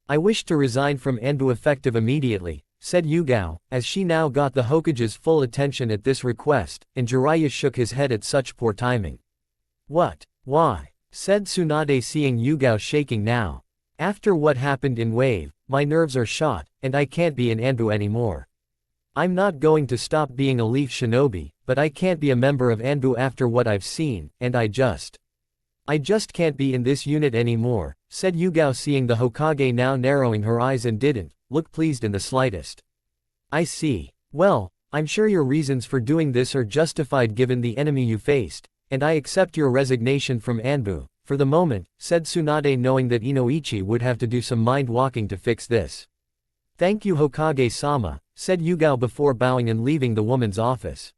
I wish to resign from Anbu effective immediately, said Yugao, as she now got the Hokage's full attention at this request, and Jiraiya shook his head at such poor timing. What? Why? Said Tsunade seeing Yugao shaking now. After what happened in Wave, my nerves are shot, and I can't be in Anbu anymore. I'm not going to stop being a Leaf Shinobi, but I can't be a member of Anbu after what I've seen, and I just can't be in this unit anymore, said Yugao seeing the Hokage now narrowing her eyes and didn't look pleased in the slightest. I see. Well, I'm sure your reasons for doing this are justified given the enemy you faced, and I accept your resignation from Anbu, for the moment, said Tsunade knowing that Inoichi would have to do some mind-walking to fix this. Thank you Hokage-sama, said Yugao before bowing and leaving the woman's office.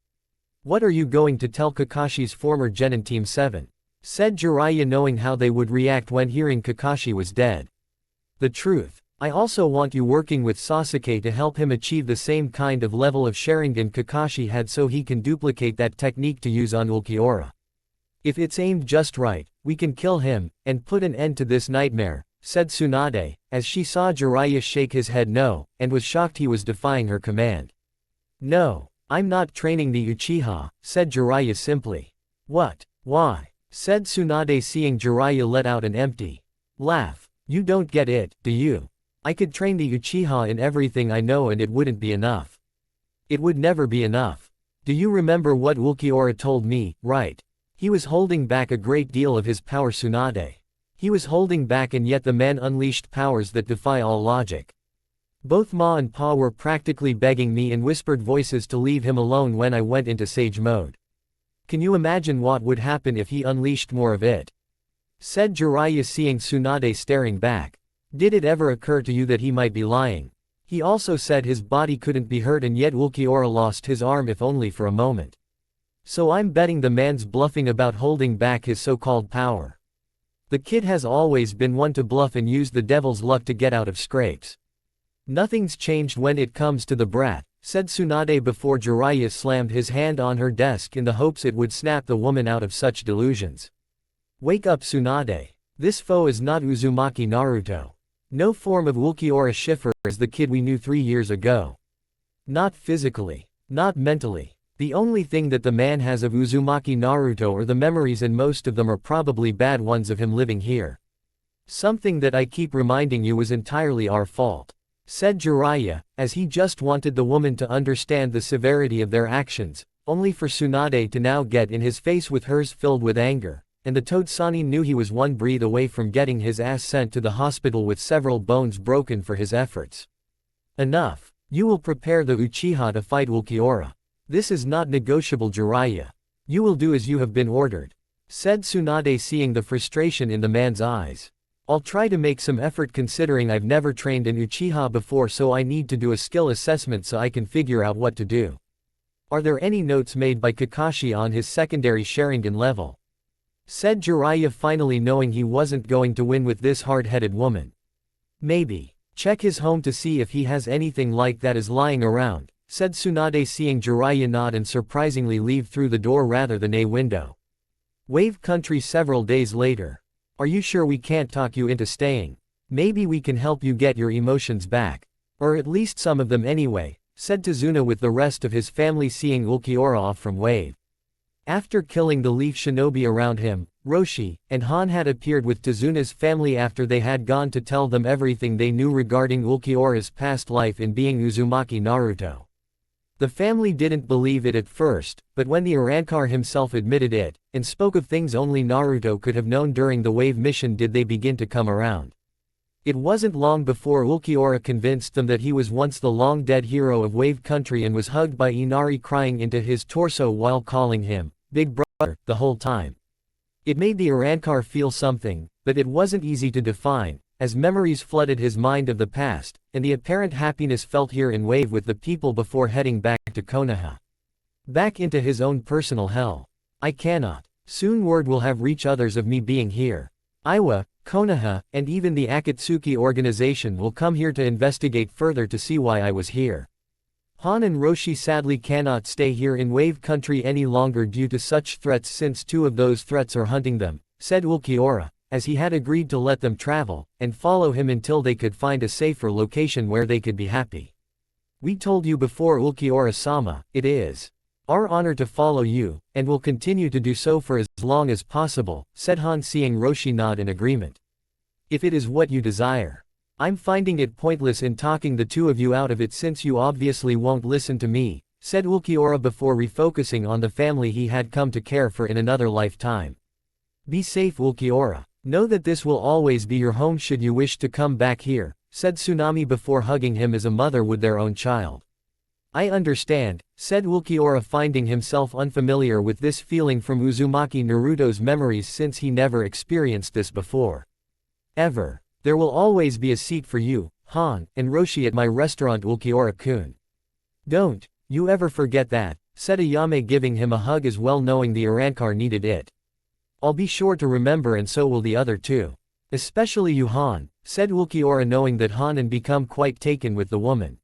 What are you going to tell Kakashi's former genin Team 7? Said Jiraiya knowing how they would react when hearing Kakashi was dead. The truth. I also want you working with Sasuke to help him achieve the same kind of level of Sharingan Kakashi had so he can duplicate that technique to use on Ulquiorra. If it's aimed just right, we can kill him, and put an end to this nightmare, said Tsunade, as she saw Jiraiya shake his head no, and was shocked he was defying her command. No, I'm not training the Uchiha, said Jiraiya simply. What? Why? Said Tsunade seeing Jiraiya let out an empty laugh. You don't get it, do you? I could train the Uchiha in everything I know and it wouldn't be enough. It would never be enough. Do you remember what Ulquiorra told me, right? He was holding back a great deal of his power Tsunade. He was holding back and yet the man unleashed powers that defy all logic. Both Ma and Pa were practically begging me in whispered voices to leave him alone when I went into sage mode. Can you imagine what would happen if he unleashed more of it? Said Jiraiya seeing Tsunade staring back. Did it ever occur to you that he might be lying? He also said his body couldn't be hurt and yet Ulquiorra lost his arm if only for a moment. So I'm betting the man's bluffing about holding back his so-called power. The kid has always been one to bluff and use the devil's luck to get out of scrapes. Nothing's changed when it comes to the brat, said Tsunade before Jiraiya slammed his hand on her desk in the hopes it would snap the woman out of such delusions. Wake up Tsunade. This foe is not Uzuamki Naruto. No form of Ulquiorra Schiffer is the kid we knew 3 years ago. Not physically. Not mentally. The only thing that the man has of Uzuamki Naruto are the memories and most of them are probably bad ones of him living here. Something that I keep reminding you was entirely our fault. Said Jiraiya, as he just wanted the woman to understand the severity of their actions, only for Tsunade to now get in his face with hers filled with anger, and the Todesani knew he was one breath away from getting his ass sent to the hospital with several bones broken for his efforts. Enough. You will prepare the Uchiha to fight Ulquiorra. This is not negotiable Jiraiya. You will do as you have been ordered. Said Tsunade seeing the frustration in the man's eyes. I'll try to make some effort considering I've never trained an Uchiha before so I need to do a skill assessment so I can figure out what to do. Are there any notes made by Kakashi on his secondary Sharingan level? Said Jiraiya finally knowing he wasn't going to win with this hard-headed woman. Maybe. Check his home to see if he has anything like that is lying around, said Tsunade seeing Jiraiya nod and surprisingly leave through the door rather than a window. Wave Country several days later. Are you sure we can't talk you into staying? Maybe we can help you get your emotions back. Or at least some of them anyway, said Tazuna with the rest of his family seeing Ulquiorra off from Wave. After killing the Leaf Shinobi around him, Roshi and Han had appeared with Tazuna's family after they had gone to tell them everything they knew regarding Ulquiorra's past life in being Uzuamki Naruto. The family didn't believe it at first, but when the Arrancar himself admitted it, and spoke of things only Naruto could have known during the Wave mission did they begin to come around. It wasn't long before Ulquiorra convinced them that he was once the long-dead hero of Wave Country and was hugged by Inari crying into his torso while calling him, Big Brother, the whole time. It made the Arrancar feel something, but it wasn't easy to define, as memories flooded his mind of the past, and the apparent happiness felt here in Wave with the people before heading back to Konoha. Back into his own personal hell. I cannot. Soon word will have reached others of me being here. Iwa, Konoha, and even the Akatsuki organization will come here to investigate further to see why I was here. Han and Roshi sadly cannot stay here in Wave Country any longer due to such threats since two of those threats are hunting them, said Ulquiorra, as he had agreed to let them travel, and follow him until they could find a safer location where they could be happy. We told you before, Ulquiorra-sama, it is our honor to follow you, and will continue to do so for as long as possible, said Han, seeing Roshi nod in agreement. If it is what you desire. I'm finding it pointless in talking the two of you out of it since you obviously won't listen to me, said Ulquiorra before refocusing on the family he had come to care for in another lifetime. Be safe, Ulquiorra. Know that this will always be your home should you wish to come back here, said Tsunami before hugging him as a mother would their own child. I understand, said Ulquiorra, finding himself unfamiliar with this feeling from Uzumaki Naruto's memories since he never experienced this before. Ever. There will always be a seat for you, Han, and Roshi at my restaurant, Ulquiorra-kun. Don't you ever forget that, said Ayame, giving him a hug as well, knowing the Arrancar needed it. I'll be sure to remember, and so will the other two. Especially you, Han, said Ulquiorra, knowing that Han had become quite taken with the woman.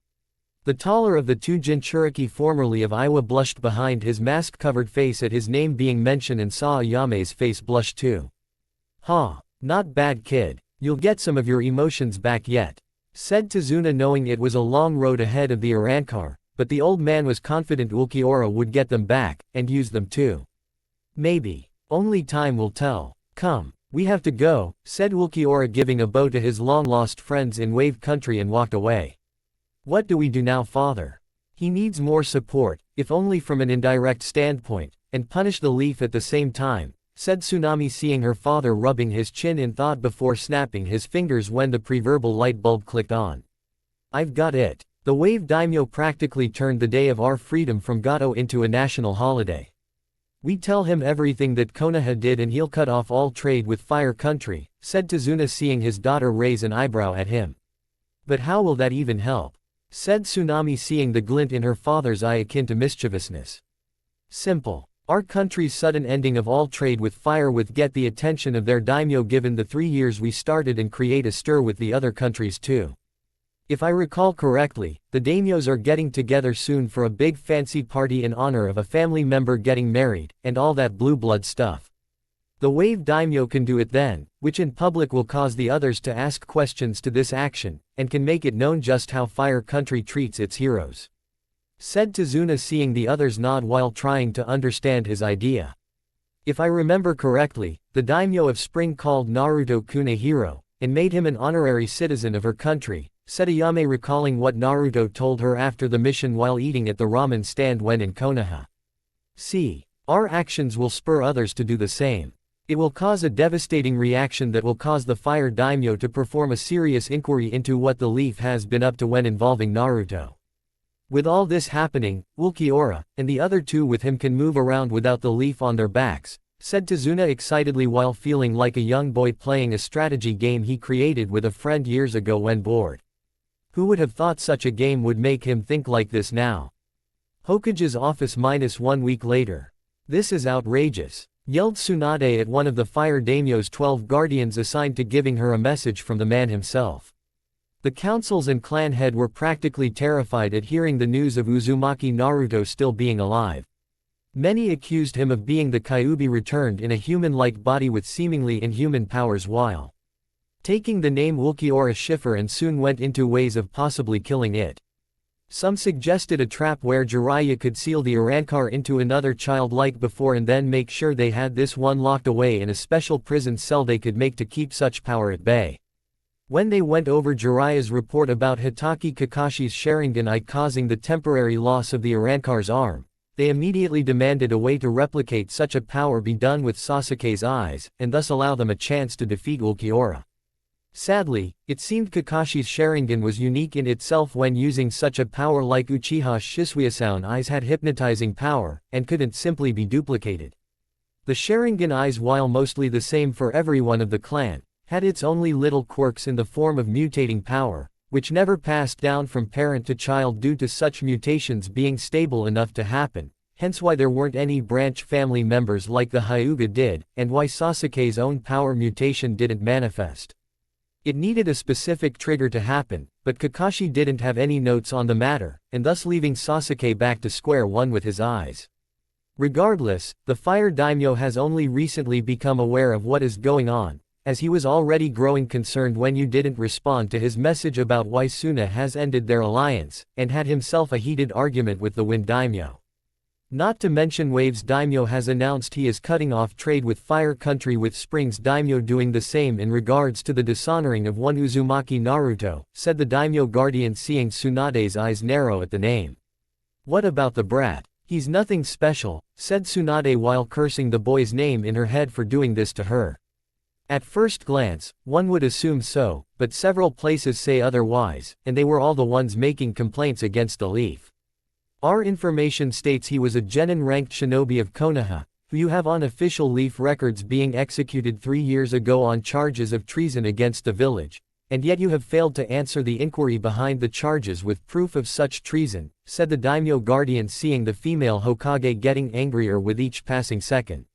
The taller of the two Jinchuriki, formerly of Iwa, blushed behind his mask-covered face at his name being mentioned and saw Ayame's face blush too. Ha, not bad, kid. You'll get some of your emotions back yet, said Tazuna, knowing it was a long road ahead of the Arrancar, but the old man was confident Ulquiorra would get them back, and use them too. Maybe. Only time will tell. Come, we have to go, said Ulquiorra, giving a bow to his long-lost friends in Wave Country and walked away. What do we do now, father? He needs more support, if only from an indirect standpoint, and punish the leaf at the same time, said Tsunami, seeing her father rubbing his chin in thought before snapping his fingers when the preverbal light bulb clicked on. I've got it. The Wave Daimyo practically turned the day of our freedom from Gato into a national holiday. We tell him everything that Konoha did and he'll cut off all trade with Fire Country, said Tazuna, seeing his daughter raise an eyebrow at him. But how will that even help? Said Tsunami, seeing the glint in her father's eye akin to mischievousness. Simple. Our country's sudden ending of all trade with fire would get the attention of their daimyo, given the 3 years we started, and create a stir with the other countries too. If I recall correctly, the daimyos are getting together soon for a big fancy party in honor of a family member getting married, and all that blue blood stuff. The Wave Daimyo can do it then, which in public will cause the others to ask questions to this action, and can make it known just how Fire Country treats its heroes. Said Tazuna, seeing the others nod while trying to understand his idea. If I remember correctly, the daimyo of Spring called Naruto-kun a hero, and made him an honorary citizen of her country, said Ayame, recalling what Naruto told her after the mission while eating at the ramen stand when in Konoha. See, our actions will spur others to do the same. It will cause a devastating reaction that will cause the Fire Daimyo to perform a serious inquiry into what the leaf has been up to when involving Naruto. With all this happening, Ulquiorra, and the other two with him, can move around without the leaf on their backs, said Tazuna excitedly while feeling like a young boy playing a strategy game he created with a friend years ago when bored. Who would have thought such a game would make him think like this now? Hokage's office -1 week later. This is outrageous, yelled Tsunade at one of the Fire Daimyo's 12 guardians assigned to giving her a message from the man himself. The councils and clan head were practically terrified at hearing the news of Uzumaki Naruto still being alive. Many accused him of being the Kyuubi returned in a human-like body with seemingly inhuman powers while taking the name Ulquiorra Schiffer, and soon went into ways of possibly killing it. Some suggested a trap where Jiraiya could seal the Arrancar into another child like before and then make sure they had this one locked away in a special prison cell they could make to keep such power at bay. When they went over Jiraiya's report about Hitaki Kakashi's Sharingan eye causing the temporary loss of the Arrancar's arm, they immediately demanded a way to replicate such a power be done with Sasuke's eyes, and thus allow them a chance to defeat Ulquiorra. Sadly, it seemed Kakashi's Sharingan was unique in itself when using such a power, like Uchiha Shisuia's eyes had hypnotizing power, and couldn't simply be duplicated. The Sharingan eyes, while mostly the same for everyone of the clan, had its only little quirks in the form of mutating power, which never passed down from parent to child due to such mutations being stable enough to happen, hence why there weren't any branch family members like the Hyuga did, and why Sasuke's own power mutation didn't manifest. It needed a specific trigger to happen, but Kakashi didn't have any notes on the matter, and thus leaving Sasuke back to square one with his eyes. Regardless, the Fire Daimyo has only recently become aware of what is going on, as he was already growing concerned when you didn't respond to his message about why Suna has ended their alliance, and had himself a heated argument with the Wind Daimyo. Not to mention Waves Daimyo has announced he is cutting off trade with Fire Country, with Springs Daimyo doing the same in regards to the dishonoring of one Uzuamki Naruto, said the Daimyo Guardian, seeing Tsunade's eyes narrow at the name. What about the brat? He's nothing special, said Tsunade while cursing the boy's name in her head for doing this to her. At first glance, one would assume so, but several places say otherwise, and they were all the ones making complaints against the Leaf. Our information states he was a genin-ranked shinobi of Konoha, who you have on official Leaf records being executed 3 years ago on charges of treason against the village, and yet you have failed to answer the inquiry behind the charges with proof of such treason, said the Daimyo Guardian, seeing the female Hokage getting angrier with each passing second.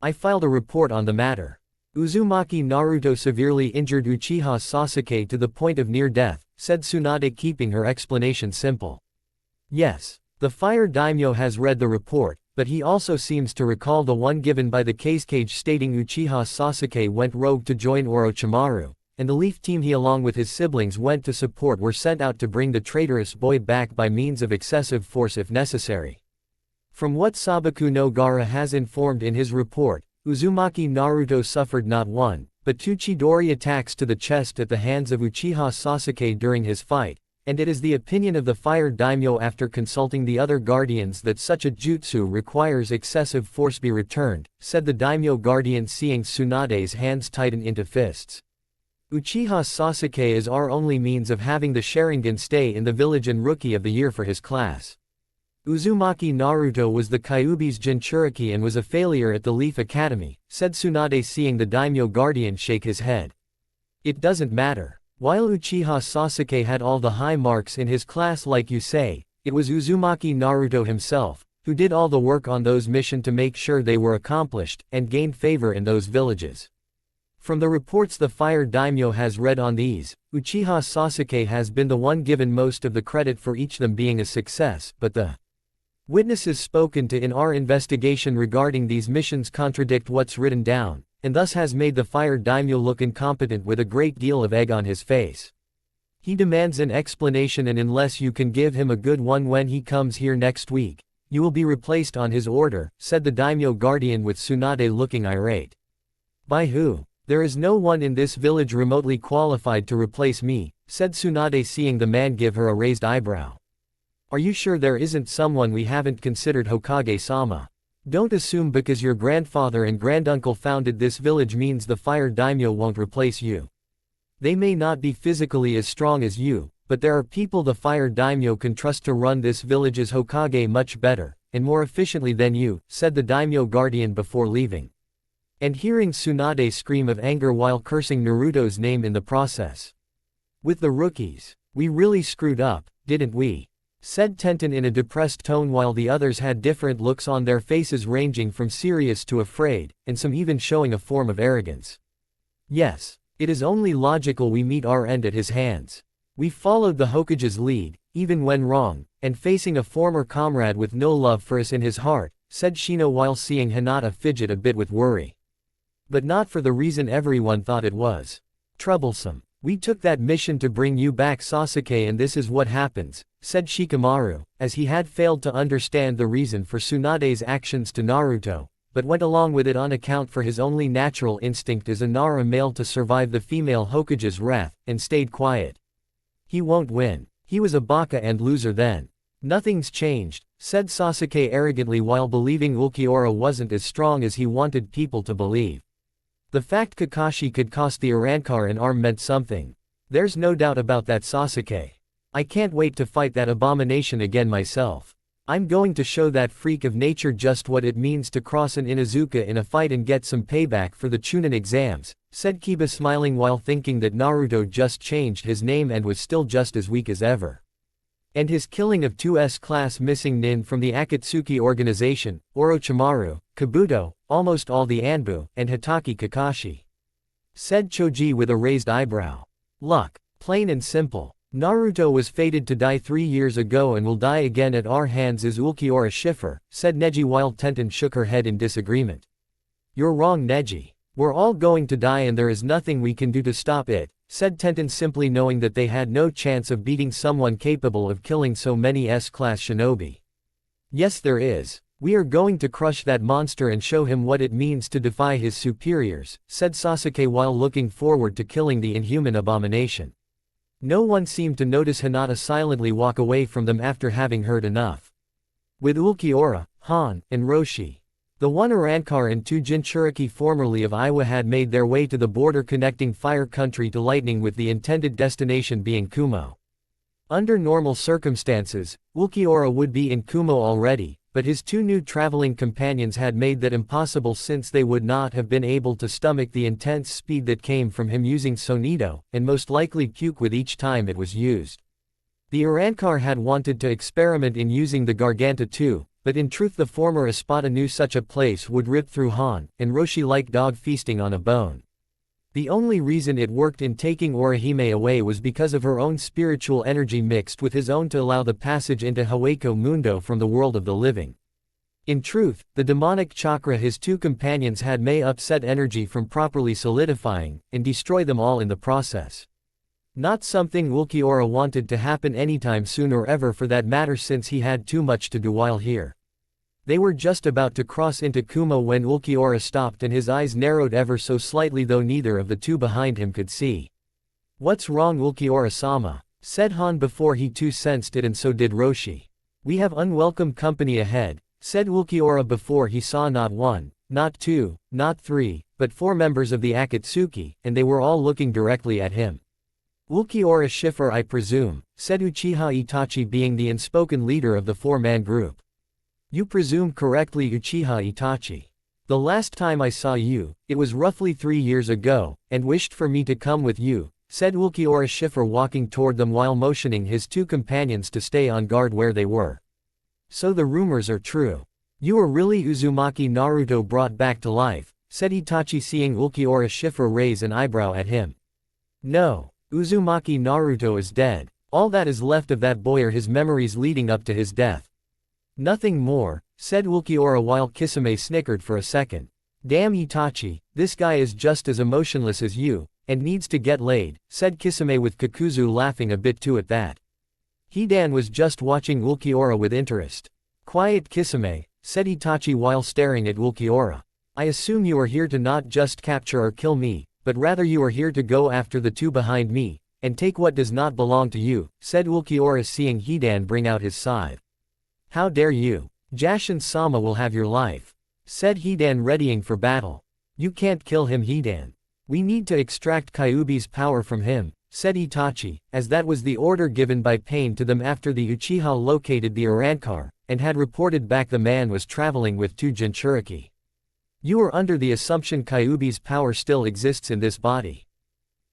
I filed a report on the matter. Uzumaki Naruto severely injured Uchiha Sasuke to the point of near death, said Tsunade, keeping her explanation simple. Yes, the Fire Daimyo has read the report, but he also seems to recall the one given by the Kazekage stating Uchiha Sasuke went rogue to join Orochimaru, and the Leaf team he along with his siblings went to support were sent out to bring the traitorous boy back by means of excessive force if necessary. From what Sabaku no Gaara has informed in his report, Uzumaki Naruto suffered not one, but 2 Chidori attacks to the chest at the hands of Uchiha Sasuke during his fight, and it is the opinion of the Fire Daimyo after consulting the other guardians that such a jutsu requires excessive force be returned, said the Daimyo Guardian, seeing Tsunade's hands tighten into fists. Uchiha Sasuke is our only means of having the Sharingan stay in the village and Rookie of the Year for his class. Uzumaki Naruto was the Kyuubi's Jinchuriki and was a failure at the Leaf Academy, said Tsunade, seeing the Daimyo Guardian shake his head. It doesn't matter. While Uchiha Sasuke had all the high marks in his class like you say, it was Uzumaki Naruto himself, who did all the work on those missions to make sure they were accomplished, and gained favor in those villages. From the reports the Fire Daimyo has read on these, Uchiha Sasuke has been the one given most of the credit for each them being a success, but the witnesses spoken to in our investigation regarding these missions contradict what's written down, and thus has made the Fire Daimyo look incompetent with a great deal of egg on his face. He demands an explanation, and unless you can give him a good one when he comes here next week, you will be replaced on his order, said the Daimyo Guardian, with Tsunade looking irate. By who? There is no one in this village remotely qualified to replace me, said Tsunade, seeing the man give her a raised eyebrow. Are you sure there isn't someone we haven't considered, Hokage-sama? Don't assume because your grandfather and granduncle founded this village means the Fire Daimyo won't replace you. They may not be physically as strong as you, but there are people the Fire Daimyo can trust to run this village as Hokage much better, and more efficiently than you, said the Daimyo Guardian before leaving. And hearing Tsunade scream of anger while cursing Naruto's name in the process. With the rookies, we really screwed up, didn't we? Said Tenten in a depressed tone, while the others had different looks on their faces ranging from serious to afraid, and some even showing a form of arrogance. Yes, it is only logical we meet our end at his hands. We followed the Hokage's lead, even when wrong, and facing a former comrade with no love for us in his heart, said Shino while seeing Hinata fidget a bit with worry. But not for the reason everyone thought it was. Troublesome. We took that mission to bring you back, Sasuke, and this is what happens, said Shikamaru, as he had failed to understand the reason for Tsunade's actions to Naruto, but went along with it on account for his only natural instinct as a Nara male to survive the female Hokage's wrath, and stayed quiet. He won't win. He was a baka and loser then. Nothing's changed, said Sasuke arrogantly while believing Ulquiorra wasn't as strong as he wanted people to believe. The fact Kakashi could cost the Arrancar an arm meant something. There's no doubt about that, Sasuke. I can't wait to fight that abomination again myself. I'm going to show that freak of nature just what it means to cross an Inuzuka in a fight and get some payback for the Chunin exams, said Kiba, smiling while thinking that Naruto just changed his name and was still just as weak as ever. And his killing of two S-class missing nin from the Akatsuki organization, Orochimaru, Kabuto, almost all the Anbu, and Hitaki Kakashi. Said Choji with a raised eyebrow. Luck. Plain and simple. Naruto was fated to die 3 years ago and will die again at our hands as Ulquiorra Schiffer, said Neji while Tenten shook her head in disagreement. You're wrong, Neji. We're all going to die and there is nothing we can do to stop it, said Tenten, simply knowing that they had no chance of beating someone capable of killing so many S-class shinobi. Yes, there is. We are going to crush that monster and show him what it means to defy his superiors, said Sasuke while looking forward to killing the inhuman abomination. No one seemed to notice Hinata silently walk away from them after having heard enough. With Ulquiorra, Han, and Roshi, the one Arrancar and two Jinchuriki formerly of Iwa had made their way to the border connecting Fire Country to Lightning, with the intended destination being Kumo. Under normal circumstances, Ulquiorra would be in Kumo already, but his two new traveling companions had made that impossible since they would not have been able to stomach the intense speed that came from him using Sonido, and most likely puke with each time it was used. The Arrancar had wanted to experiment in using the Garganta too, but in truth the former Espada knew such a place would rip through Han, and Roshi like dog feasting on a bone. The only reason it worked in taking Orihime away was because of her own spiritual energy mixed with his own to allow the passage into Hueco Mundo from the world of the living. In truth, the demonic chakra his two companions had may upset energy from properly solidifying, and destroy them all in the process. Not something Ulquiorra wanted to happen anytime soon or ever for that matter, since he had too much to do while here. They were just about to cross into Kumo when Ulquiorra stopped and his eyes narrowed ever so slightly, though neither of the two behind him could see. What's wrong, Ulquiorra-sama? Said Han before he too sensed it, and so did Roshi. We have unwelcome company ahead, said Ulquiorra before he saw not one, not two, not three, but 4 members of the Akatsuki, and they were all looking directly at him. Ulquiorra Schiffer, I presume, said Uchiha Itachi, being the unspoken leader of the 4-man group. You presume correctly, Uchiha Itachi. The last time I saw you, it was roughly 3 years ago, and wished for me to come with you, said Ulquiorra Schiffer walking toward them while motioning his two companions to stay on guard where they were. So the rumors are true. You are really Uzuamki Naruto brought back to life, said Itachi, seeing Ulquiorra Schiffer raise an eyebrow at him. No, Uzuamki Naruto is dead. All that is left of that boy are his memories leading up to his death. Nothing more, said Ulquiorra while Kisame snickered for a second. Damn Itachi, this guy is just as emotionless as you, and needs to get laid, said Kisame with Kakuzu laughing a bit too at that. Hidan was just watching Ulquiorra with interest. Quiet, Kisame, said Itachi while staring at Ulquiorra. I assume you are here to not just capture or kill me, but rather you are here to go after the two behind me, and take what does not belong to you, said Ulquiorra, seeing Hidan bring out his scythe. How dare you? Jashin-sama will have your life, said Hidan, readying for battle. You can't kill him, Hidan. We need to extract Kyuubi's power from him, said Itachi, as that was the order given by Pain to them after the Uchiha located the Arrancar, and had reported back the man was traveling with 2 Jinchuriki. You are under the assumption Kyuubi's power still exists in this body.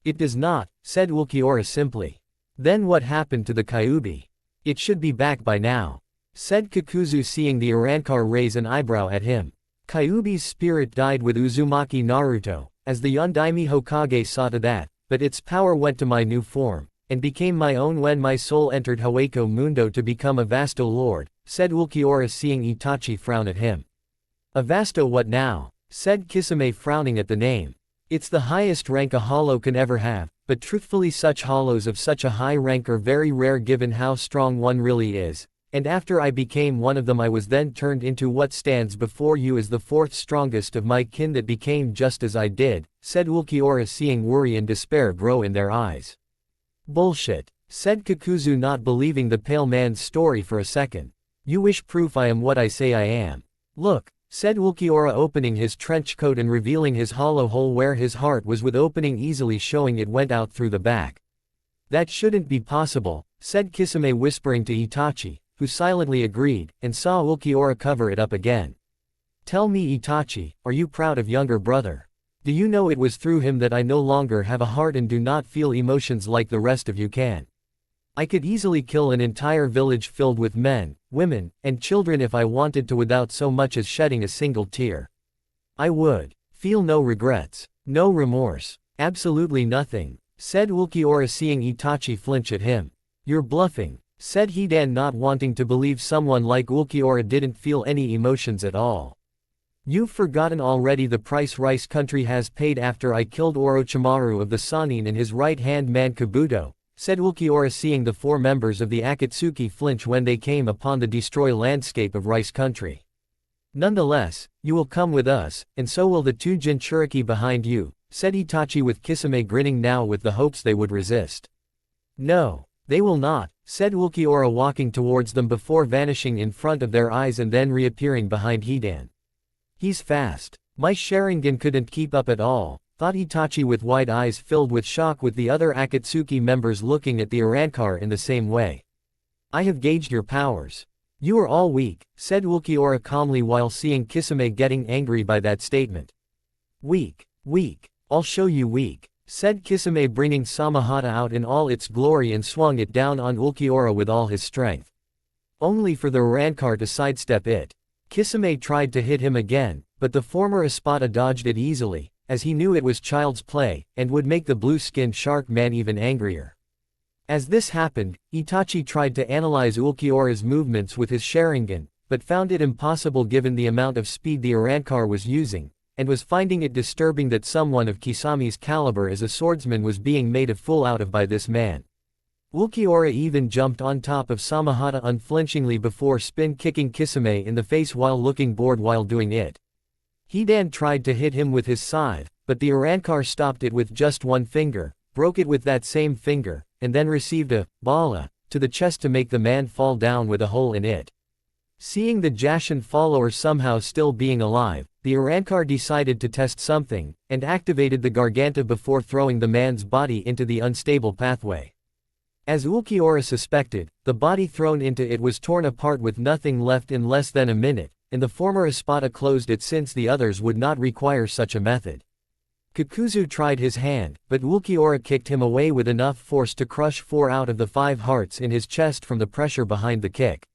It does not, said Ulquiorra simply. Then what happened to the Kyuubi? It should be back by now, said Kakuzu, seeing the Arrancar raise an eyebrow at him. Kyuubi's spirit died with Uzumaki Naruto, as the Yondaime Hokage saw to that, but its power went to my new form, and became my own when my soul entered Hueco Mundo to become a Vasto Lord, said Ulquiorra, seeing Itachi frown at him. A Vasto what now? Said Kisame, frowning at the name. It's the highest rank a hollow can ever have, but truthfully such hollows of such a high rank are very rare given how strong one really is. And after I became one of them I was then turned into what stands before you as the 4th strongest of my kin that became just as I did, said Ulquiorra, seeing worry and despair grow in their eyes. Bullshit, said Kakuzu, not believing the pale man's story for a second. You wish proof I am what I say I am. Look, said Ulquiorra, opening his trench coat and revealing his hollow hole where his heart was, with opening easily showing it went out through the back. That shouldn't be possible, said Kisame, whispering to Itachi, who silently agreed, and saw Ulquiorra cover it up again. Tell me, Itachi, are you proud of younger brother? Do you know it was through him that I no longer have a heart and do not feel emotions like the rest of you can? I could easily kill an entire village filled with men, women, and children if I wanted to without so much as shedding a single tear. I would feel no regrets, no remorse, absolutely nothing, said Ulquiorra, seeing Itachi flinch at him. You're bluffing, said Hidan, not wanting to believe someone like Ulquiorra didn't feel any emotions at all. You've forgotten already the price Rice Country has paid after I killed Orochimaru of the Sannin and his right-hand man Kabuto, said Ulquiorra, seeing the 4 members of the Akatsuki flinch when they came upon the destroyed landscape of Rice Country. Nonetheless, you will come with us, and so will the 2 Jinchuriki behind you, said Itachi, with Kisame grinning now with the hopes they would resist. No, they will not, said Ulquiorra, walking towards them before vanishing in front of their eyes and then reappearing behind Hidan. He's fast. My Sharingan couldn't keep up at all, thought Itachi, with wide eyes filled with shock, with the other Akatsuki members looking at the Arrancar in the same way. I have gauged your powers. You are all weak, said Ulquiorra calmly while seeing Kisame getting angry by that statement. Weak, weak, I'll show you weak, said Kisame, bringing Samahata out in all its glory and swung it down on Ulquiorra with all his strength. Only for the Arrancar to sidestep it. Kisame tried to hit him again, but the former Espada dodged it easily, as he knew it was child's play, and would make the blue-skinned shark man even angrier. As this happened, Itachi tried to analyze Ulquiorra's movements with his Sharingan, but found it impossible given the amount of speed the Arrancar was using, and was finding it disturbing that someone of Kisame's caliber as a swordsman was being made a fool out of by this man. Ulquiorra even jumped on top of Samahata unflinchingly before spin-kicking Kisame in the face while looking bored while doing it. Hidan tried to hit him with his scythe, but the Arrancar stopped it with just one finger, broke it with that same finger, and then received a bala to the chest to make the man fall down with a hole in it. Seeing the Jashin follower somehow still being alive, the Arrancar decided to test something, and activated the Garganta before throwing the man's body into the unstable pathway. As Ulquiorra suspected, the body thrown into it was torn apart with nothing left in less than a minute, and the former Espada closed it since the others would not require such a method. Kakuzu tried his hand, but Ulquiorra kicked him away with enough force to crush 4 out of the 5 hearts in his chest from the pressure behind the kick.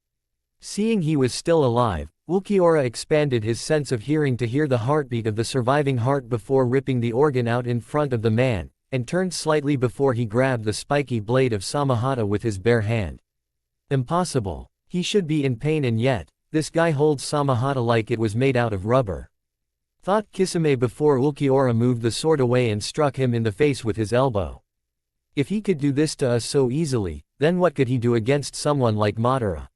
Seeing he was still alive, Ulquiorra expanded his sense of hearing to hear the heartbeat of the surviving heart before ripping the organ out in front of the man, and turned slightly before he grabbed the spiky blade of Samahata with his bare hand. Impossible. He should be in pain, and yet, this guy holds Samahata like it was made out of rubber. Thought Kisame before Ulquiorra moved the sword away and struck him in the face with his elbow. If he could do this to us so easily, then what could he do against someone like Madara?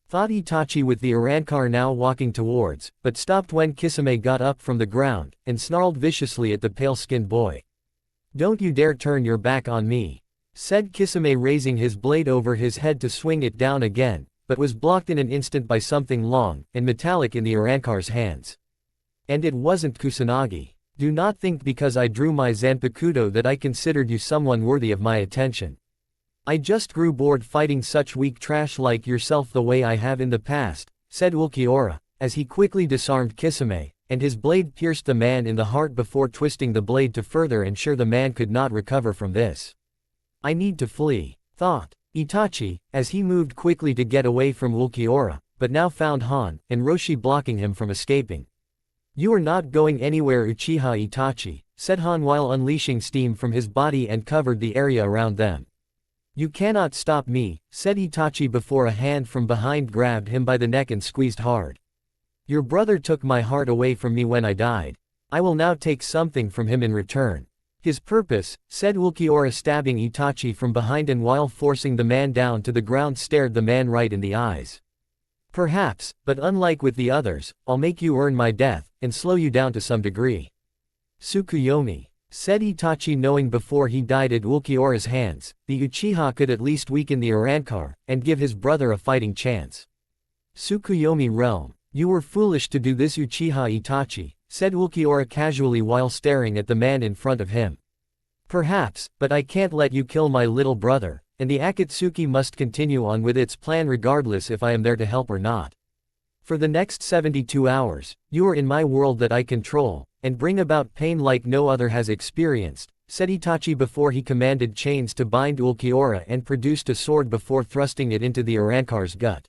Thought Itachi, with the Arrancar now walking towards, but stopped when Kisame got up from the ground, and snarled viciously at the pale-skinned boy. Don't you dare turn your back on me, said Kisame, raising his blade over his head to swing it down again, but was blocked in an instant by something long and metallic in the Arrancar's hands. And it wasn't Kusanagi. Do not think because I drew my Zanpakuto that I considered you someone worthy of my attention. I just grew bored fighting such weak trash like yourself the way I have in the past, said Ulquiorra, as he quickly disarmed Kisame, and his blade pierced the man in the heart before twisting the blade to further ensure the man could not recover from this. I need to flee, thought Itachi, as he moved quickly to get away from Ulquiorra, but now found Han and Roshi blocking him from escaping. You are not going anywhere, Uchiha Itachi, said Han while unleashing steam from his body and covered the area around them. You cannot stop me, said Itachi before a hand from behind grabbed him by the neck and squeezed hard. Your brother took my heart away from me when I died. I will now take something from him in return. His purpose, said Ulquiorra, stabbing Itachi from behind and while forcing the man down to the ground stared the man right in the eyes. Perhaps, but unlike with the others, I'll make you earn my death, and slow you down to some degree. Tsukuyomi, said Itachi, knowing before he died at Ulquiorra's hands, the Uchiha could at least weaken the Arrancar, and give his brother a fighting chance. Tsukuyomi realm. You were foolish to do this, Uchiha Itachi, said Ulquiorra casually while staring at the man in front of him. Perhaps, but I can't let you kill my little brother, and the Akatsuki must continue on with its plan regardless if I am there to help or not. For the next 72 hours, you are in my world that I control, and bring about pain like no other has experienced, said Itachi before he commanded chains to bind Ulquiorra and produced a sword before thrusting it into the Arrancar's gut.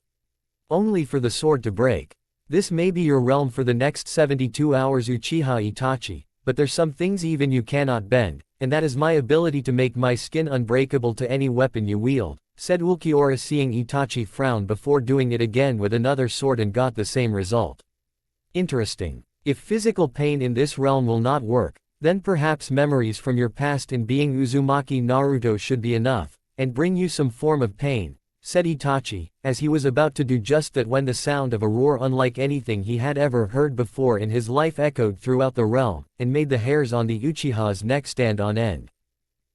Only for the sword to break. This may be your realm for the next 72 hours, Uchiha Itachi, but there's some things even you cannot bend, and that is my ability to make my skin unbreakable to any weapon you wield, said Ulquiorra, seeing Itachi frown before doing it again with another sword and got the same result. Interesting. If physical pain in this realm will not work, then perhaps memories from your past in being Uzumaki Naruto should be enough, and bring you some form of pain, said Itachi, as he was about to do just that when the sound of a roar unlike anything he had ever heard before in his life echoed throughout the realm, and made the hairs on the Uchiha's neck stand on end.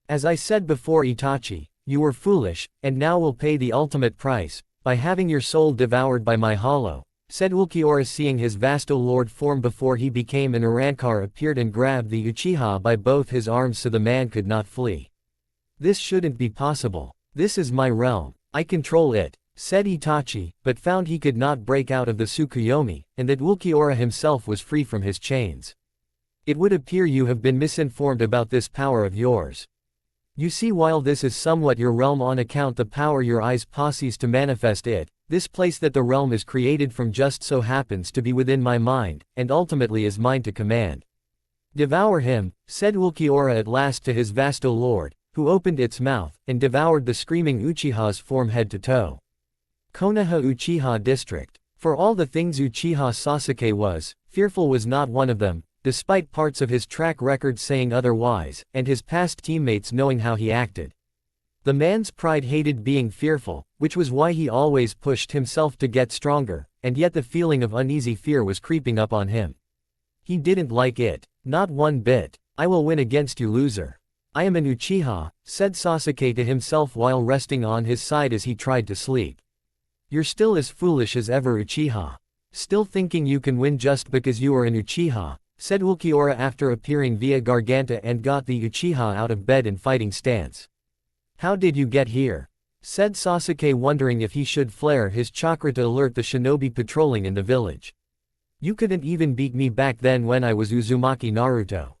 As I said before, Itachi, you were foolish, and now will pay the ultimate price, by having your soul devoured by my hollow, said Ulquiorra, seeing his vasto lord form before he became an Arrancar appeared and grabbed the Uchiha by both his arms so the man could not flee. This shouldn't be possible. This is my realm. I control it, said Itachi, but found he could not break out of the Tsukuyomi, and that Ulquiorra himself was free from his chains. It would appear you have been misinformed about this power of yours. You see, while this is somewhat your realm on account the power your eyes possess to manifest it, this place that the realm is created from just so happens to be within my mind, and ultimately is mine to command. Devour him, said Ulquiorra at last to his vasto lord, who opened its mouth, and devoured the screaming Uchiha's form head to toe. Konoha Uchiha District. For all the things Uchiha Sasuke was, fearful was not one of them, despite parts of his track record saying otherwise, and his past teammates knowing how he acted. The man's pride hated being fearful, which was why he always pushed himself to get stronger, and yet the feeling of uneasy fear was creeping up on him. He didn't like it. Not one bit. I will win against you, loser. I am an Uchiha, said Sasuke to himself while resting on his side as he tried to sleep. You're still as foolish as ever, Uchiha. Still thinking you can win just because you are an Uchiha, said Ulquiorra after appearing via Garganta and got the Uchiha out of bed in fighting stance. How did you get here? Said Sasuke, wondering if he should flare his chakra to alert the shinobi patrolling in the village. You couldn't even beat me back then when I was Uzumaki Naruto.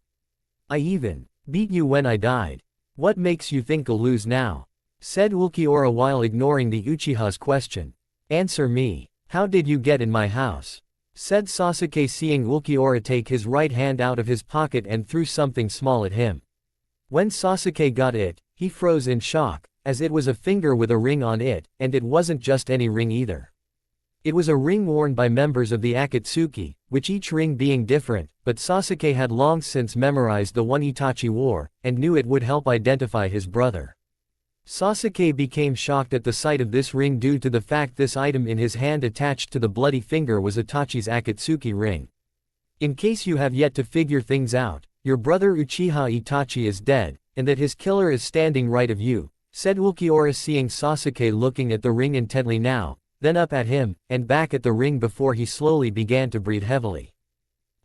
I even beat you when I died. What makes you think I'll lose now? Said Ulquiorra while ignoring the Uchiha's question. Answer me. How did you get in my house? Said Sasuke, seeing Ulquiorra take his right hand out of his pocket and threw something small at him. When Sasuke got it, he froze in shock, as it was a finger with a ring on it, and it wasn't just any ring either. It was a ring worn by members of the Akatsuki, which each ring being different, but Sasuke had long since memorized the one Itachi wore, and knew it would help identify his brother. Sasuke became shocked at the sight of this ring due to the fact this item in his hand attached to the bloody finger was Itachi's Akatsuki ring. In case you have yet to figure things out, your brother Uchiha Itachi is dead, and that his killer is standing right of you, said Ulquiorra, seeing Sasuke looking at the ring intently now, then up at him, and back at the ring before he slowly began to breathe heavily.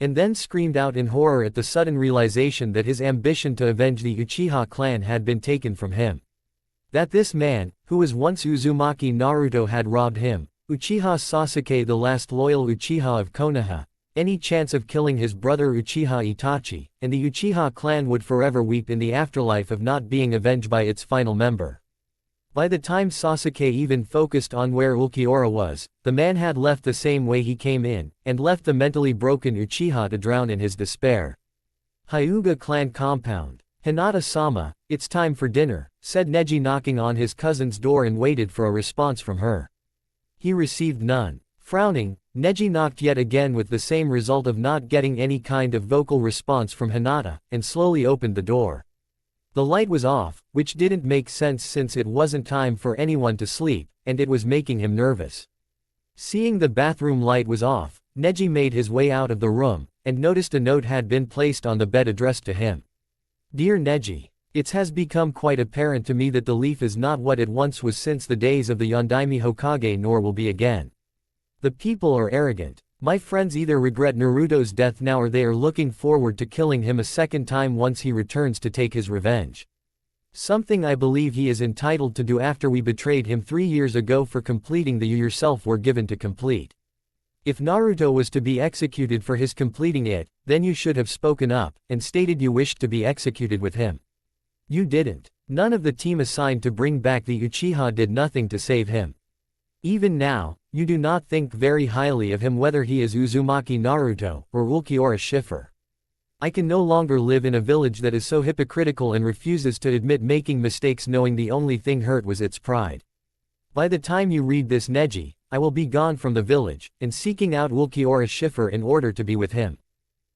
And then screamed out in horror at the sudden realization that his ambition to avenge the Uchiha clan had been taken from him. That this man, who was once Uzumaki Naruto, had robbed him, Uchiha Sasuke, the last loyal Uchiha of Konoha, any chance of killing his brother Uchiha Itachi, and the Uchiha clan would forever weep in the afterlife of not being avenged by its final member. By the time Sasuke even focused on where Ulquiorra was, the man had left the same way he came in, and left the mentally broken Uchiha to drown in his despair. Hyuga clan compound. Hinata-sama, it's time for dinner, said Neji, knocking on his cousin's door, and waited for a response from her. He received none. Frowning, Neji knocked yet again with the same result of not getting any kind of vocal response from Hinata, and slowly opened the door. The light was off, which didn't make sense since it wasn't time for anyone to sleep, and it was making him nervous. Seeing the bathroom light was off, Neji made his way out of the room, and noticed a note had been placed on the bed addressed to him. Dear Neji, it has become quite apparent to me that the leaf is not what it once was since the days of the Yondaime Hokage, nor will be again. The people are arrogant. My friends either regret Naruto's death now or they are looking forward to killing him a second time once he returns to take his revenge. Something I believe he is entitled to do after we betrayed him 3 years ago for completing the you yourself were given to complete. If Naruto was to be executed for his completing it, then you should have spoken up, and stated you wished to be executed with him. You didn't. None of the team assigned to bring back the Uchiha did nothing to save him. Even now, you do not think very highly of him whether he is Uzumaki Naruto, or Ulquiorra Schiffer. I can no longer live in a village that is so hypocritical and refuses to admit making mistakes knowing the only thing hurt was its pride. By the time you read this Neji, I will be gone from the village, and seeking out Ulquiorra Schiffer in order to be with him.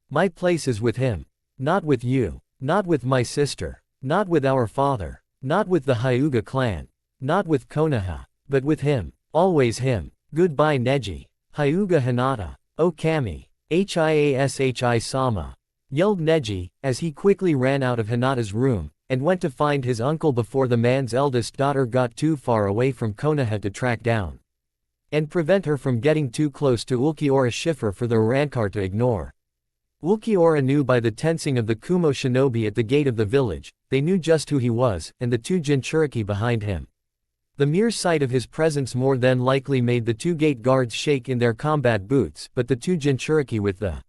My place is with him. Not with you. Not with my sister. Not with our father. Not with the Hyuga clan. Not with Konoha. But with him. Always him. Goodbye Neji. Hyuga Hinata. O Kami. Hiashi-sama. Yelled Neji, as he quickly ran out of Hinata's room, and went to find his uncle before the man's eldest daughter got too far away from Konoha to track down. And prevent her from getting too close to Ulquiorra Schiffer for the Arrancar to ignore. Ulquiorra knew by the tensing of the Kumo shinobi at the gate of the village, they knew just who he was, and the two Jinchuriki behind him. The mere sight of his presence more than likely made the two gate guards shake in their combat boots, but the two Jinchuriki with the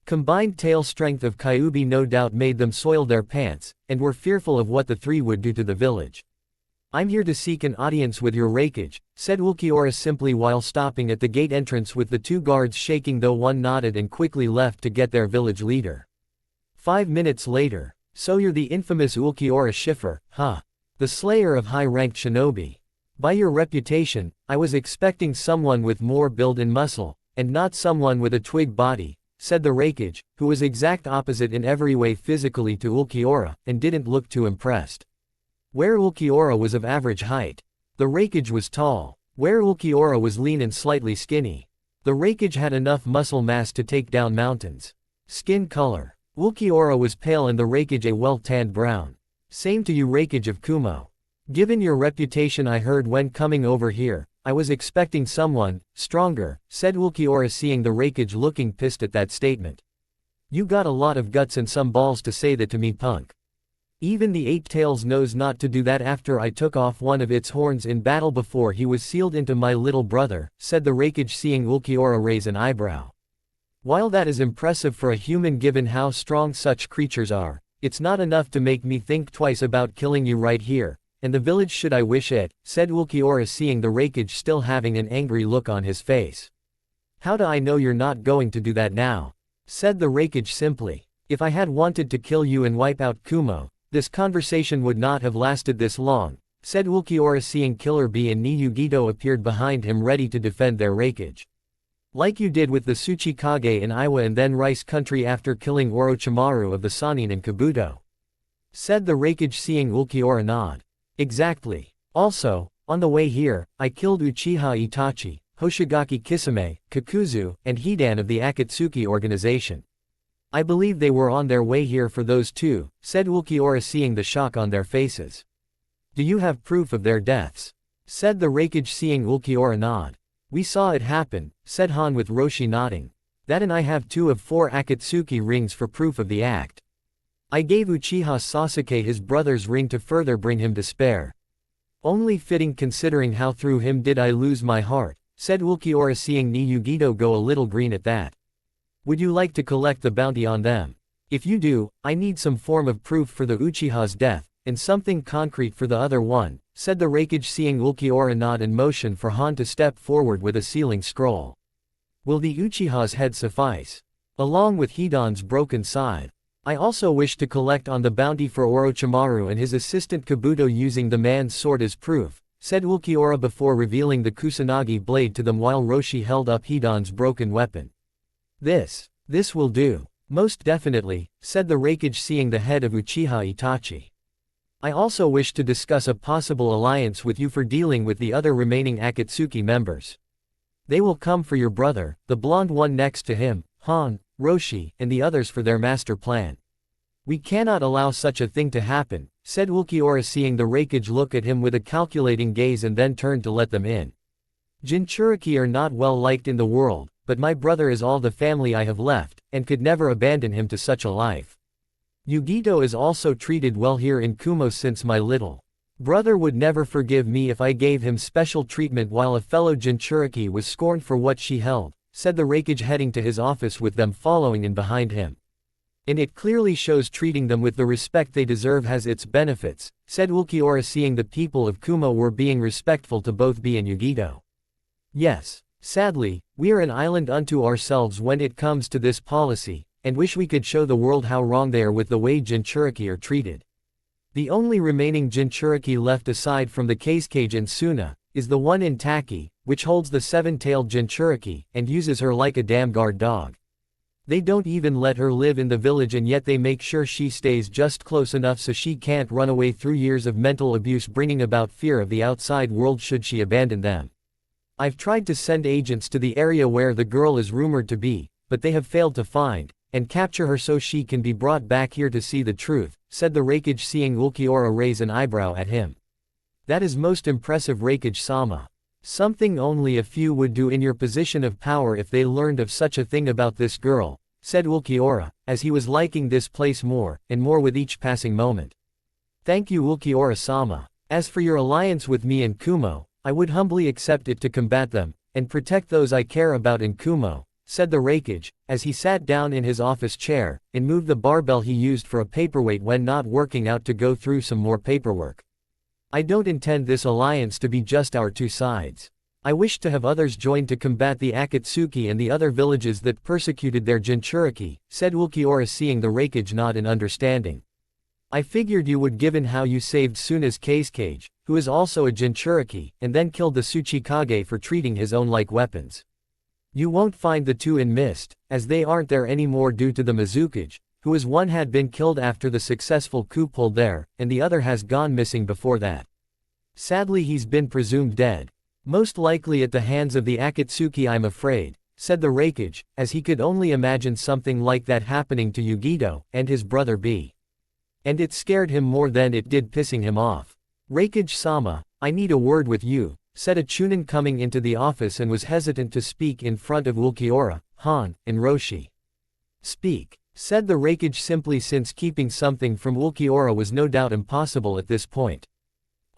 combined tail strength of Kyuubi no doubt made them soil their pants, and were fearful of what the three would do to the village. I'm here to seek an audience with your Raikage, said Ulquiorra simply while stopping at the gate entrance with the two guards shaking though one nodded and quickly left to get their village leader. 5 minutes later. So you're the infamous Ulquiorra Schiffer, huh? The slayer of high-ranked shinobi. By your reputation, I was expecting someone with more build and muscle, and not someone with a twig body, said the Raikage, who was exact opposite in every way physically to Ulquiorra, and didn't look too impressed. Where Ulquiorra was of average height. The Raikage was tall. Where Ulquiorra was lean and slightly skinny. The Raikage had enough muscle mass to take down mountains. Skin color. Ulquiorra was pale and the Raikage a well-tanned brown. Same to you Raikage of Kumo. Given your reputation I heard when coming over here, I was expecting someone stronger, said Ulquiorra seeing the Raikage looking pissed at that statement. You got a lot of guts and some balls to say that to me punk. Even the Eight Tails knows not to do that after I took off one of its horns in battle before he was sealed into my little brother, said the Raikage seeing Ulquiorra raise an eyebrow. While that is impressive for a human given how strong such creatures are, it's not enough to make me think twice about killing you right here, and the village should I wish it, said Ulquiorra seeing the Raikage still having an angry look on his face. How do I know you're not going to do that now? Said the Raikage simply. If I had wanted to kill you and wipe out Kumo, this conversation would not have lasted this long, said Ulquiorra seeing Killer Bee and Niyugido appeared behind him ready to defend their Raikage. Like you did with the Tsuchikage in Iwa and then Rice Country after killing Orochimaru of the Sannin and Kabuto. Said the Raikage seeing Ulquiorra nod. Exactly. Also, on the way here, I killed Uchiha Itachi, Hoshigaki Kisame, Kakuzu, and Hidan of the Akatsuki organization. I believe they were on their way here for those two, said Ulquiorra seeing the shock on their faces. Do you have proof of their deaths? Said the Raikage seeing Ulquiorra nod. We saw it happen, said Han with Roshi nodding. That and I have 2 of 4 Akatsuki rings for proof of the act. I gave Uchiha Sasuke his brother's ring to further bring him to spare. Only fitting considering how through him did I lose my heart, said Ulquiorra seeing Niyugido go a little green at that. Would you like to collect the bounty on them? If you do, I need some form of proof for the Uchiha's death, and something concrete for the other one, said the Raikage seeing Ulquiorra nod and motion for Han to step forward with a sealing scroll. Will the Uchiha's head suffice? Along with Hidan's broken side. I also wish to collect on the bounty for Orochimaru and his assistant Kabuto using the man's sword as proof, said Ulquiorra before revealing the Kusanagi blade to them while Roshi held up Hidan's broken weapon. This will do. Most definitely, said the Raikage seeing the head of Uchiha Itachi. I also wish to discuss a possible alliance with you for dealing with the other remaining Akatsuki members. They will come for your brother, the blonde one next to him, Han, Roshi, and the others for their master plan. We cannot allow such a thing to happen, said Ulquiorra seeing the Raikage look at him with a calculating gaze and then turned to let them in. Jinchuriki are not well liked in the world, but my brother is all the family I have left, and could never abandon him to such a life. Yugito is also treated well here in Kumo since my little brother would never forgive me if I gave him special treatment while a fellow Jinchuriki was scorned for what she held, said the Raikage heading to his office with them following in behind him. And it clearly shows treating them with the respect they deserve has its benefits, said Ulquiorra, seeing the people of Kumo were being respectful to both B and Yugito. Yes. Sadly, we are an island unto ourselves when it comes to this policy, and wish we could show the world how wrong they are with the way Jinchuriki are treated. The only remaining Jinchuriki left aside from the Kazekage and Suna, is the one in Taki, which holds the seven-tailed Jinchuriki, and uses her like a damn guard dog. They don't even let her live in the village, and yet they make sure she stays just close enough so she can't run away through years of mental abuse, bringing about fear of the outside world should she abandon them. I've tried to send agents to the area where the girl is rumored to be, but they have failed to find and capture her so she can be brought back here to see the truth, said the Raikage, seeing Ulquiorra raise an eyebrow at him. That is most impressive, Raikage-sama. Something only a few would do in your position of power if they learned of such a thing about this girl, said Ulquiorra, as he was liking this place more and more with each passing moment. Thank you, Ulquiorra-sama. As for your alliance with me and Kumo, I would humbly accept it to combat them, and protect those I care about in Kumo, said the Raikage, as he sat down in his office chair, and moved the barbell he used for a paperweight when not working out to go through some more paperwork. I don't intend this alliance to be just our two sides. I wish to have others join to combat the Akatsuki and the other villages that persecuted their Jinchuriki, said Ulquiorra, seeing the Raikage nod in understanding. I figured you would, given how you saved Suna's Kazekage, who is also a Jinchuriki, and then killed the Tsuchikage for treating his own like weapons. You won't find the two in Mist, as they aren't there anymore due to the Mizukage, who is one had been killed after the successful coup pulled there, and the other has gone missing before that. Sadly, he's been presumed dead. Most likely at the hands of the Akatsuki, I'm afraid, said the Raikage, as he could only imagine something like that happening to Yugito and his brother B. And it scared him more than it did pissing him off. Raikage-sama, I need a word with you, said a Chunin coming into the office and was hesitant to speak in front of Ulquiorra, Han, and Roshi. Speak, said the Raikage simply, since keeping something from Ulquiorra was no doubt impossible at this point.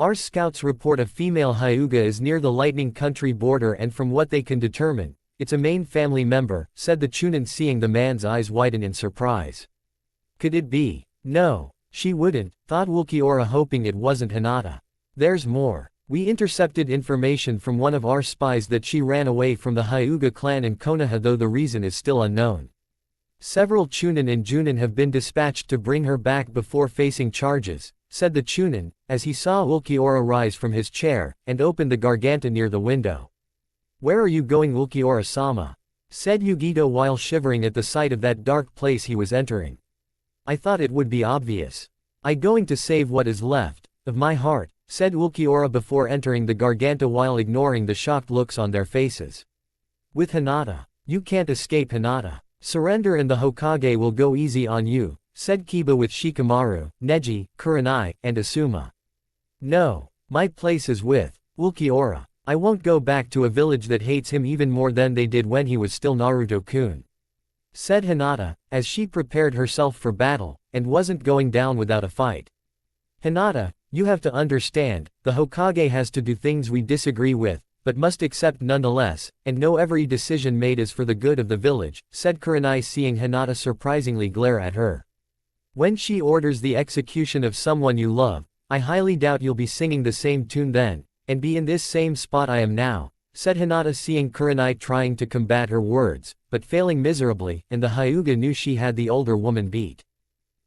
Our scouts report a female Hyuga is near the Lightning Country border, and from what they can determine, it's a main family member, said the Chunin, seeing the man's eyes widen in surprise. Could it be? No. She wouldn't, thought Ulquiorra, hoping it wasn't Hinata. There's more. We intercepted information from one of our spies that she ran away from the Hyuga clan in Konoha, though the reason is still unknown. Several Chunin and Junin have been dispatched to bring her back before facing charges, said the Chunin, as he saw Ulquiorra rise from his chair and open the garganta near the window. Where are you going, Ulquiorra-sama? Said Yugito while shivering at the sight of that dark place he was entering. I thought it would be obvious. I going to save what is left of my heart, said Ulquiorra before entering the garganta while ignoring the shocked looks on their faces. With Hinata. You can't escape Hinata. Surrender and the Hokage will go easy on you, said Kiba with Shikamaru, Neji, Kurenai, and Asuma. No. My place is with Ulquiorra. I won't go back to a village that hates him even more than they did when he was still Naruto-kun, said Hinata, as she prepared herself for battle, and wasn't going down without a fight. Hinata, you have to understand, the Hokage has to do things we disagree with, but must accept nonetheless, and know every decision made is for the good of the village, said Kurenai, seeing Hinata surprisingly glare at her. When she orders the execution of someone you love, I highly doubt you'll be singing the same tune then, and be in this same spot I am now, said Hinata, seeing Kurenai trying to combat her words, but failing miserably, and the Hyuga knew she had the older woman beat.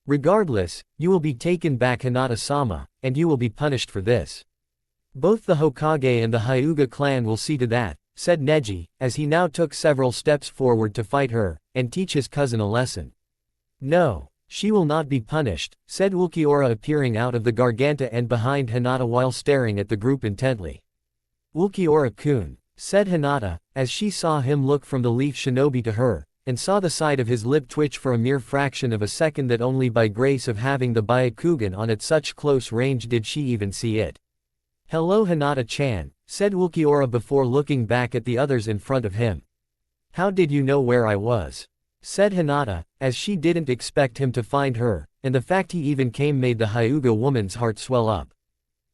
Regardless, you will be taken back, Hinata-sama, and you will be punished for this. Both the Hokage and the Hyuga clan will see to that, said Neji, as he now took several steps forward to fight her, and teach his cousin a lesson. No, she will not be punished, said Ulquiorra, appearing out of the garganta and behind Hinata while staring at the group intently. Ulquiorra-kun, said Hinata, as she saw him look from the leaf shinobi to her, and saw the side of his lip twitch for a mere fraction of a second, that only by grace of having the Byakugan on at such close range did she even see it. Hello, Hinata-chan, said Ulquiorra before looking back at the others in front of him. How did you know where I was? Said Hinata, as she didn't expect him to find her, and the fact he even came made the Hyuga woman's heart swell up.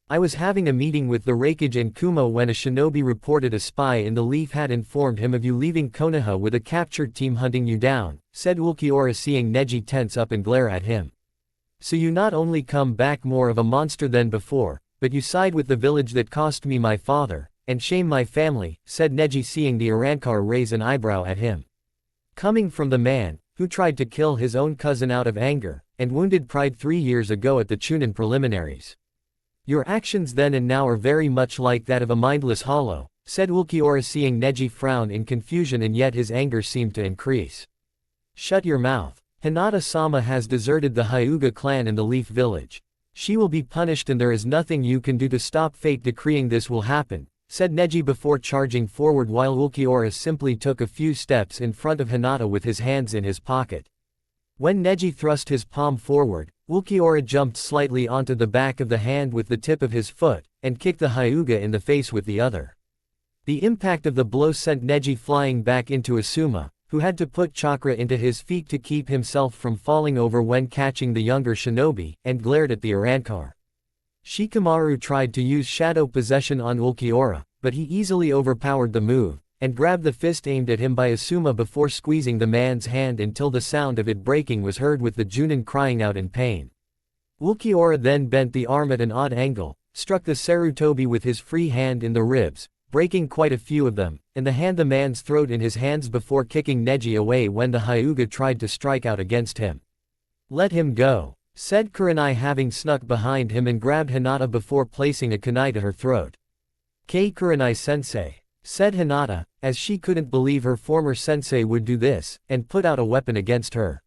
I was having a meeting with the Raikage and Kumo when a shinobi reported a spy in the leaf had informed him of you leaving Konoha with a captured team hunting you down, said Ulquiorra, seeing Neji tense up and glare at him. So you not only come back more of a monster than before, but you side with the village that cost me my father, and shame my family, said Neji, seeing the Arrancar raise an eyebrow at him. Coming from the man who tried to kill his own cousin out of anger, and wounded pride 3 years ago at the Chunin preliminaries. Your actions then and now are very much like that of a mindless hollow, said Ulquiorra, seeing Neji frown in confusion, and yet his anger seemed to increase. Shut your mouth. Hinata-sama has deserted the Hyuga clan in the Leaf Village. She will be punished and there is nothing you can do to stop fate decreeing this will happen, said Neji before charging forward, while Ulquiorra simply took a few steps in front of Hinata with his hands in his pocket. When Neji thrust his palm forward, Ulquiorra jumped slightly onto the back of the hand with the tip of his foot, and kicked the Hyuga in the face with the other. The impact of the blow sent Neji flying back into Asuma, who had to put chakra into his feet to keep himself from falling over when catching the younger shinobi, and glared at the Arrancar. Shikamaru tried to use shadow possession on Ulquiorra, but he easily overpowered the move, and grabbed the fist aimed at him by Asuma before squeezing the man's hand until the sound of it breaking was heard, with the Junin crying out in pain. Ulquiorra then bent the arm at an odd angle, struck the Sarutobi with his free hand in the ribs, breaking quite a few of them, and the man's throat in his hands before kicking Neji away when the Hyuga tried to strike out against him. Let him go, said Kurenai, having snuck behind him and grabbed Hinata before placing a kunai to her throat. Kei Kurenai-sensei, said Hinata, as she couldn't believe her former sensei would do this, and put out a weapon against her.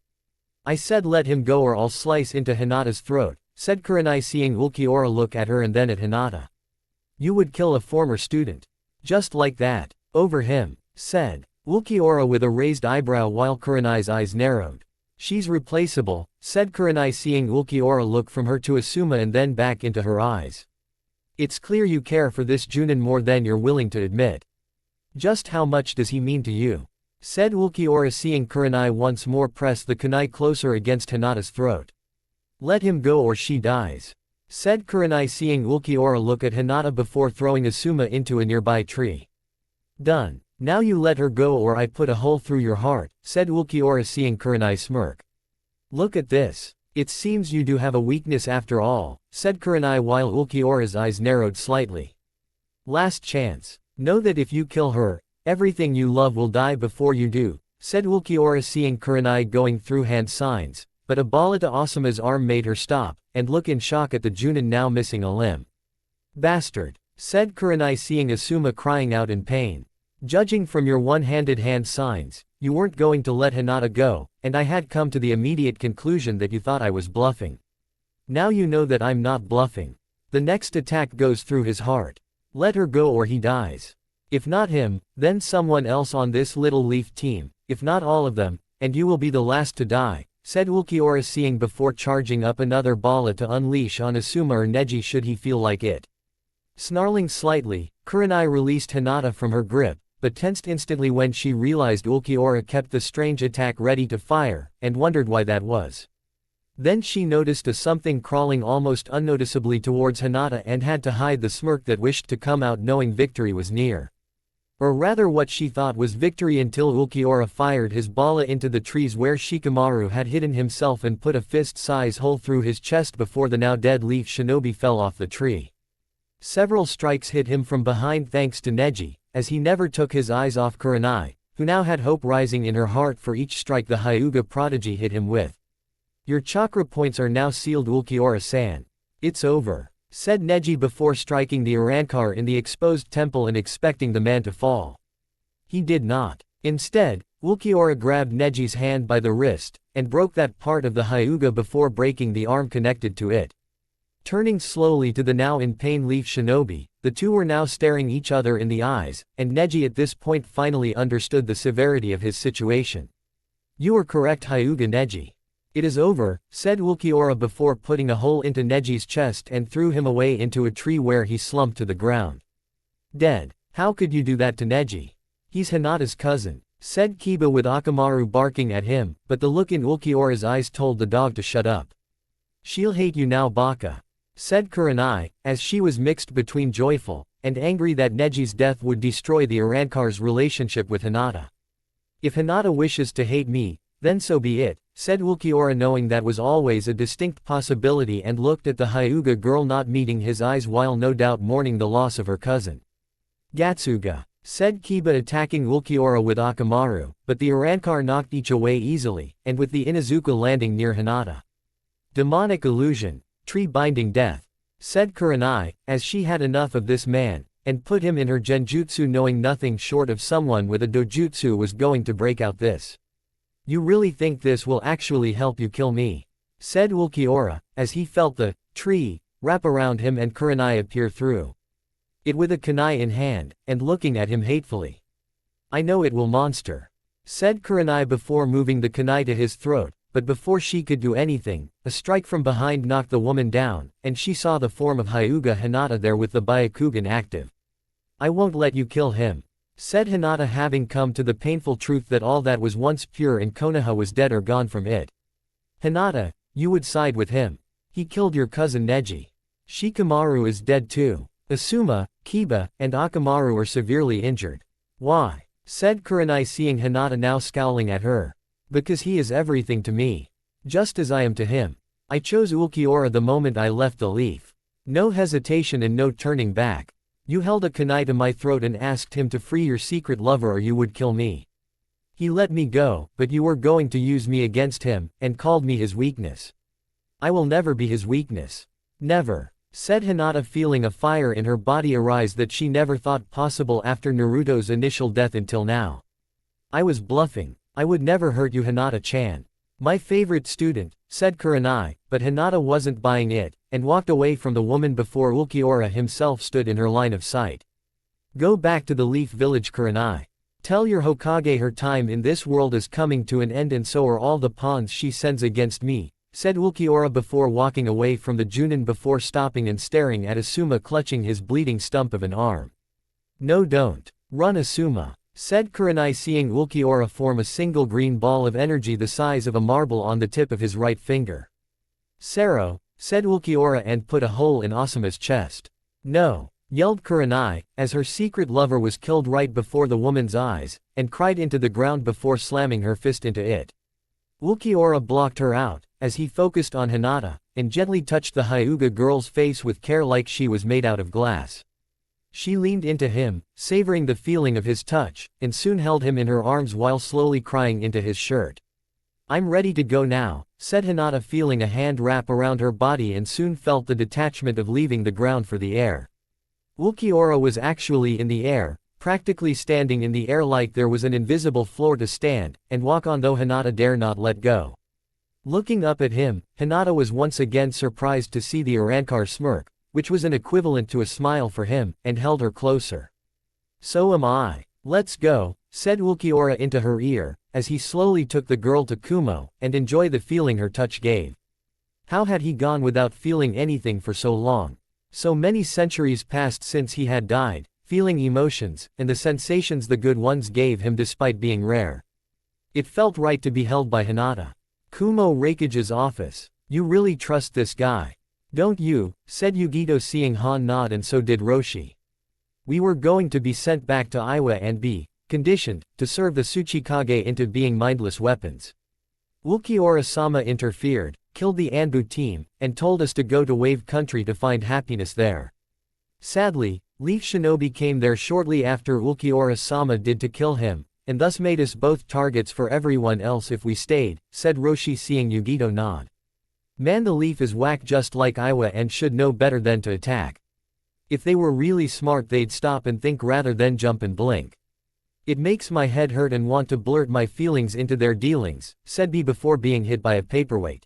I said let him go or I'll slice into Hinata's throat, said Kurenai, seeing Ulquiorra look at her and then at Hinata. You would kill a former student. Just like that. Over him, said Ulquiorra with a raised eyebrow while Kurenai's eyes narrowed. She's replaceable, said Kurenai, seeing Ulquiorra look from her to Asuma and then back into her eyes. It's clear you care for this Junin more than you're willing to admit. Just how much does he mean to you? Said Ulquiorra, seeing Kurenai once more press the kunai closer against Hinata's throat. Let him go or she dies, said Kurenai, seeing Ulquiorra look at Hinata before throwing Asuma into a nearby tree. Done. Now you let her go or I put a hole through your heart, said Ulquiorra, seeing Kurenai smirk. Look at this. It seems you do have a weakness after all, said Kurenai while Ulquiorra's eyes narrowed slightly. Last chance. Know that if you kill her, everything you love will die before you do, said Ulquiorra, seeing Kurenai going through hand signs, but a bala to Asuma's arm made her stop, and look in shock at the Junin now missing a limb. Bastard, said Kurenai, seeing Asuma crying out in pain. Judging from your one-handed hand signs, you weren't going to let Hinata go, and I had come to the immediate conclusion that you thought I was bluffing. Now you know that I'm not bluffing. The next attack goes through his heart. Let her go or he dies. If not him, then someone else on this little leaf team, if not all of them, and you will be the last to die, said Ulquiorra, seeing before charging up another bala to unleash on Asuma or Neji should he feel like it. Snarling slightly, Kurenai released Hinata from her grip, but tensed instantly when she realized Ulquiorra kept the strange attack ready to fire, and wondered why that was. Then she noticed a something crawling almost unnoticeably towards Hinata and had to hide the smirk that wished to come out, knowing victory was near. Or rather what she thought was victory, until Ulquiorra fired his bala into the trees where Shikamaru had hidden himself and put a fist-size hole through his chest before the now dead leaf shinobi fell off the tree. Several strikes hit him from behind thanks to Neji, as he never took his eyes off Kurenai, who now had hope rising in her heart for each strike the Hyuga prodigy hit him with. Your chakra points are now sealed, Ulquiorra-san. It's over, said Neji before striking the Arrancar in the exposed temple and expecting the man to fall. He did not. Instead, Ulquiorra grabbed Neji's hand by the wrist, and broke that part of the Hyuga before breaking the arm connected to it. Turning slowly to the now in pain leaf shinobi, the two were now staring each other in the eyes, and Neji at this point finally understood the severity of his situation. You are correct, Hyuga Neji. It is over, said Ulquiorra before putting a hole into Neji's chest and threw him away into a tree where he slumped to the ground. Dead. How could you do that to Neji? He's Hinata's cousin, said Kiba with Akamaru barking at him, but the look in Ulquiorra's eyes told the dog to shut up. She'll hate you now, Baka, said Kurenai, as she was mixed between joyful and angry that Neji's death would destroy the Arrancar's relationship with Hinata. If Hinata wishes to hate me, then so be it, said Ulquiorra, knowing that was always a distinct possibility, and looked at the Hyuga girl, not meeting his eyes while no doubt mourning the loss of her cousin. Gatsuga, said Kiba, attacking Ulquiorra with Akamaru, but the Arrancar knocked each away easily, and with the Inuzuka landing near Hinata. Demonic illusion, tree-binding death, said Kurenai, as she had enough of this man, and put him in her genjutsu, knowing nothing short of someone with a dojutsu was going to break out this. You really think this will actually help you kill me? Said Ulquiorra, as he felt the tree wrap around him and Kurenai appear through it with a kunai in hand, and looking at him hatefully. I know it will, monster, said Kurenai before moving the kunai to his throat, but before she could do anything, a strike from behind knocked the woman down, and she saw the form of Hyuga Hinata there with the Byakugan active. I won't let you kill him, said Hinata, having come to the painful truth that all that was once pure in Konoha was dead or gone from it. Hinata, you would side with him. He killed your cousin Neji. Shikamaru is dead too. Asuma, Kiba, and Akamaru are severely injured. Why? Said Kurenai, seeing Hinata now scowling at her. Because he is everything to me. Just as I am to him. I chose Ulquiorra the moment I left the leaf. No hesitation and no turning back. You held a kunai to my throat and asked him to free your secret lover or you would kill me. He let me go, but you were going to use me against him, and called me his weakness. I will never be his weakness. Never, said Hinata, feeling a fire in her body arise that she never thought possible after Naruto's initial death until now. I was bluffing. I would never hurt you, Hinata-chan. My favorite student, said Kurenai, but Hinata wasn't buying it, and walked away from the woman before Ulquiorra himself stood in her line of sight. Go back to the Leaf Village, Kurenai. Tell your Hokage her time in this world is coming to an end, and so are all the pawns she sends against me, said Ulquiorra before walking away from the Junin, before stopping and staring at Asuma clutching his bleeding stump of an arm. No, don't. Run, Asuma, said Kurenai, seeing Ulquiorra form a single green ball of energy the size of a marble on the tip of his right finger. Sero, said Ulquiorra, and put a hole in Asuma's chest. No, yelled Kurenai, as her secret lover was killed right before the woman's eyes, and cried into the ground before slamming her fist into it. Ulquiorra blocked her out, as he focused on Hinata, and gently touched the Hyuga girl's face with care like she was made out of glass. She leaned into him, savoring the feeling of his touch, and soon held him in her arms while slowly crying into his shirt. I'm ready to go now, said Hinata, feeling a hand wrap around her body, and soon felt the detachment of leaving the ground for the air. Ulquiorra was actually in the air, practically standing in the air like there was an invisible floor to stand and walk on, though Hinata dare not let go. Looking up at him, Hinata was once again surprised to see the Arrancar smirk, which was an equivalent to a smile for him, and held her closer. So am I. Let's go, said Ulquiorra into her ear, as he slowly took the girl to Kumo, and enjoy the feeling her touch gave. How had he gone without feeling anything for so long? So many centuries passed since he had died, feeling emotions, and the sensations the good ones gave him despite being rare. It felt right to be held by Hinata. Kumo Raikage's office. You really trust this guy? Don't you? Said Yugito, seeing Han nod, and so did Roshi. We were going to be sent back to Iwa and be conditioned to serve the Tsuchikage into being mindless weapons. Ulquiorra-sama interfered, killed the Anbu team, and told us to go to Wave Country to find happiness there. Sadly, Leaf Shinobi came there shortly after Ulquiorra-sama did to kill him, and thus made us both targets for everyone else if we stayed, said Roshi, seeing Yugito nod. Man, the Leaf is whack just like Iwa and should know better than to attack. If they were really smart they'd stop and think rather than jump and blink. It makes my head hurt and want to blurt my feelings into their dealings, said B before being hit by a paperweight.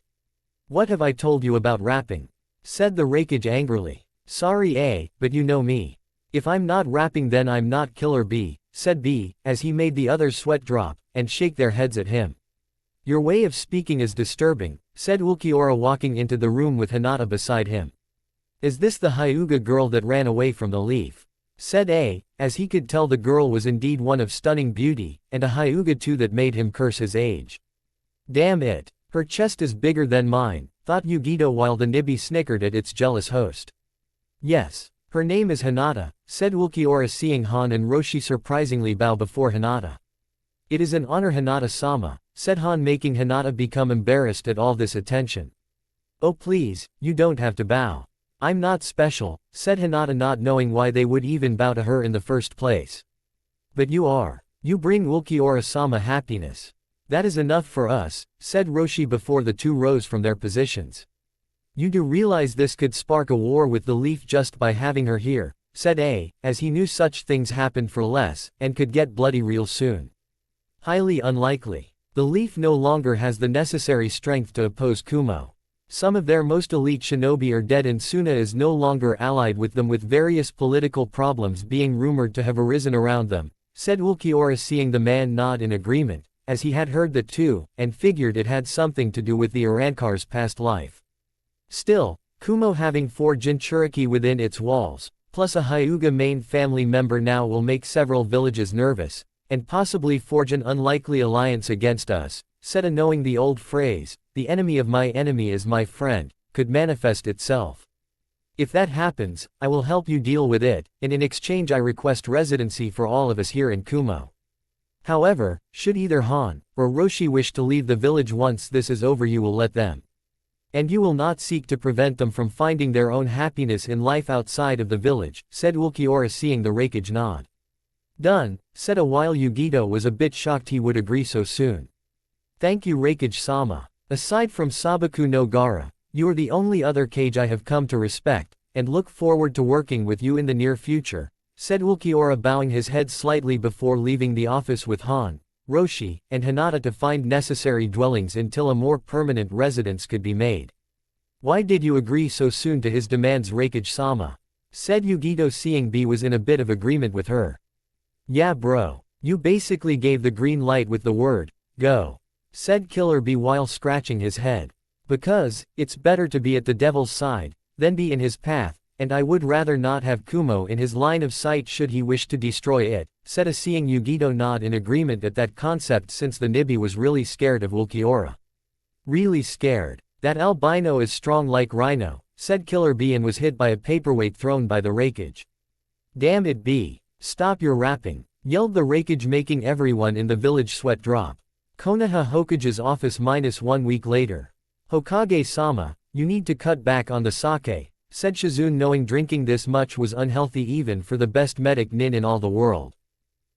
What have I told you about rapping? Said the Raikage angrily. Sorry A, but you know me. If I'm not rapping then I'm not Killer B, said B, as he made the others sweat drop, and shake their heads at him. Your way of speaking is disturbing, said Ulquiorra, walking into the room with Hinata beside him. Is this the Hyuga girl that ran away from the Leaf? Said A, as he could tell the girl was indeed one of stunning beauty, and a Hyuga too that made him curse his age. Damn it, her chest is bigger than mine, thought Yugito while the Nibi snickered at its jealous host. Yes. Her name is Hinata, said Ulquiorra, seeing Han and Roshi surprisingly bow before Hinata. It is an honor, Hinata-sama, said Han, making Hinata become embarrassed at all this attention. Oh please, you don't have to bow. I'm not special, said Hinata, not knowing why they would even bow to her in the first place. But you are. You bring Ulquiorra-sama happiness. That is enough for us, said Roshi before the two rose from their positions. You do realize this could spark a war with the Leaf just by having her here, said A, as he knew such things happened for less, and could get bloody real soon. Highly unlikely. The Leaf no longer has the necessary strength to oppose Kumo. Some of their most elite shinobi are dead and Suna is no longer allied with them, with various political problems being rumored to have arisen around them, said Ulquiorra, seeing the man nod in agreement, as he had heard that too, and figured it had something to do with the Arrancar's past life. Still, Kumo having 4 Jinchuriki within its walls, plus a Hyuga main family member now will make several villages nervous, and possibly forge an unlikely alliance against us, said a, knowing the old phrase, the enemy of my enemy is my friend, could manifest itself. If that happens, I will help you deal with it, and in exchange I request residency for all of us here in Kumo. However, should either Han or Roshi wish to leave the village once this is over, you will let them. And you will not seek to prevent them from finding their own happiness in life outside of the village, said Ulquiorra, seeing the Raikage nod. Done, said a, while Yugito was a bit shocked he would agree so soon. Thank you, Raikage-sama. Aside from Sabaku no Gara, you are the only other Kage I have come to respect, and look forward to working with you in the near future, said Ulquiorra, bowing his head slightly before leaving the office with Han, Roshi, and Hinata to find necessary dwellings until a more permanent residence could be made. Why did you agree so soon to his demands, Raikage-sama? Said Yugito, seeing B was in a bit of agreement with her. Yeah bro. You basically gave the green light with the word, go. Said Killer B while scratching his head. Because, it's better to be at the devil's side, than be in his path, and I would rather not have Kumo in his line of sight should he wish to destroy it, said a, seeing Yugito nod in agreement at that concept, since the Nibi was really scared of Ulquiorra. Really scared. That albino is strong like Rhino, said Killer B, and was hit by a paperweight thrown by the Raikage. Damn it B. Stop your rapping, yelled the Raikage, making everyone in the village sweat drop. Konoha Hokage's office -1 week later. Hokage-sama, you need to cut back on the sake, said Shizune, knowing drinking this much was unhealthy even for the best medic nin in all the world.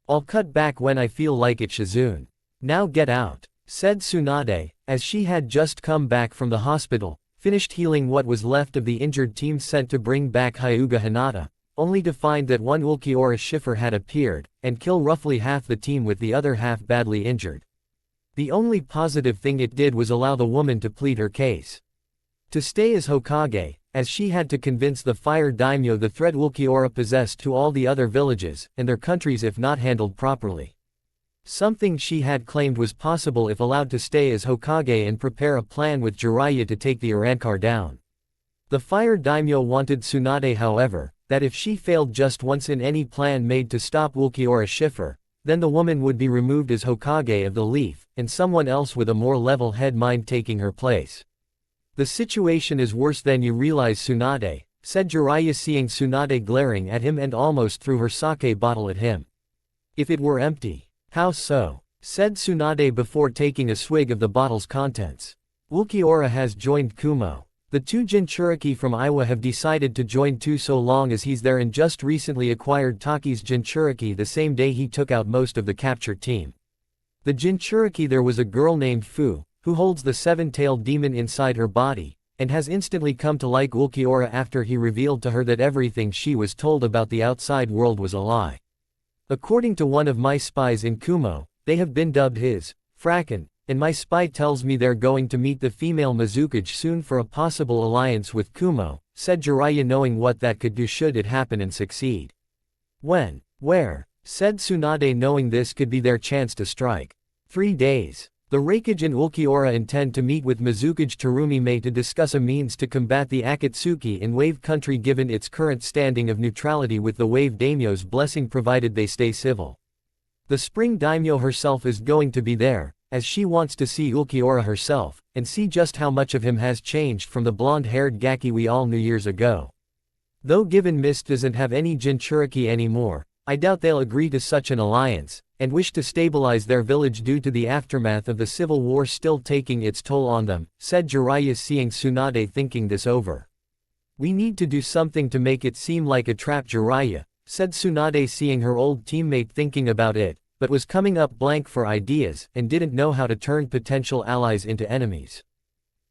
I'll cut back when I feel like it, Shizune. Now get out, said Tsunade, as she had just come back from the hospital, finished healing what was left of the injured team sent to bring back Hyuga Hinata, only to find that one Ulquiorra Schiffer had appeared, and kill roughly half the team with the other half badly injured. The only positive thing it did was allow the woman to plead her case. To stay as Hokage, as she had to convince the Fire Daimyo the threat Ulquiorra possessed to all the other villages, and their countries if not handled properly. Something she had claimed was possible if allowed to stay as Hokage and prepare a plan with Jiraiya to take the Arrancar down. The Fire Daimyo wanted Tsunade, however, that if she failed just once in any plan made to stop Ulquiorra Schiffer, then the woman would be removed as Hokage of the Leaf, and someone else with a more level-head mind taking her place. The situation is worse than you realize, Tsunade, said Jiraiya, seeing Tsunade glaring at him and almost threw her sake bottle at him. If it were empty. How so? Said Tsunade before taking a swig of the bottle's contents. Ulquiorra has joined Kumo. The 2 Jinchuriki from Iowa have decided to join too, so long as he's there, and just recently acquired Taki's Jinchuriki the same day he took out most of the captured team. The Jinchuriki, there was a girl named Fu, who holds the 7-tailed demon inside her body, and has instantly come to like Ulquiorra after he revealed to her that everything she was told about the outside world was a lie. According to one of my spies in Kumo, they have been dubbed his Fracken, and my spy tells me they're going to meet the female Mizukage soon for a possible alliance with Kumo, said Jiraiya, knowing what that could do should it happen and succeed. When? Where? Said Tsunade, knowing this could be their chance to strike. 3 days. The Raikage and Ulquiorra intend to meet with Mizukage Terumi to discuss a means to combat the Akatsuki in Wave Country given its current standing of neutrality with the Wave Daimyo's blessing provided they stay civil. The Spring Daimyo herself is going to be there, as she wants to see Ulquiorra herself, and see just how much of him has changed from the blonde-haired Gaki we all knew years ago. Though given Mist doesn't have any Jinchuriki anymore, I doubt they'll agree to such an alliance, and wish to stabilize their village due to the aftermath of the civil war still taking its toll on them, said Jiraiya seeing Tsunade thinking this over. We need to do something to make it seem like a trap, Jiraiya, said Tsunade seeing her old teammate thinking about it, but was coming up blank for ideas and didn't know how to turn potential allies into enemies.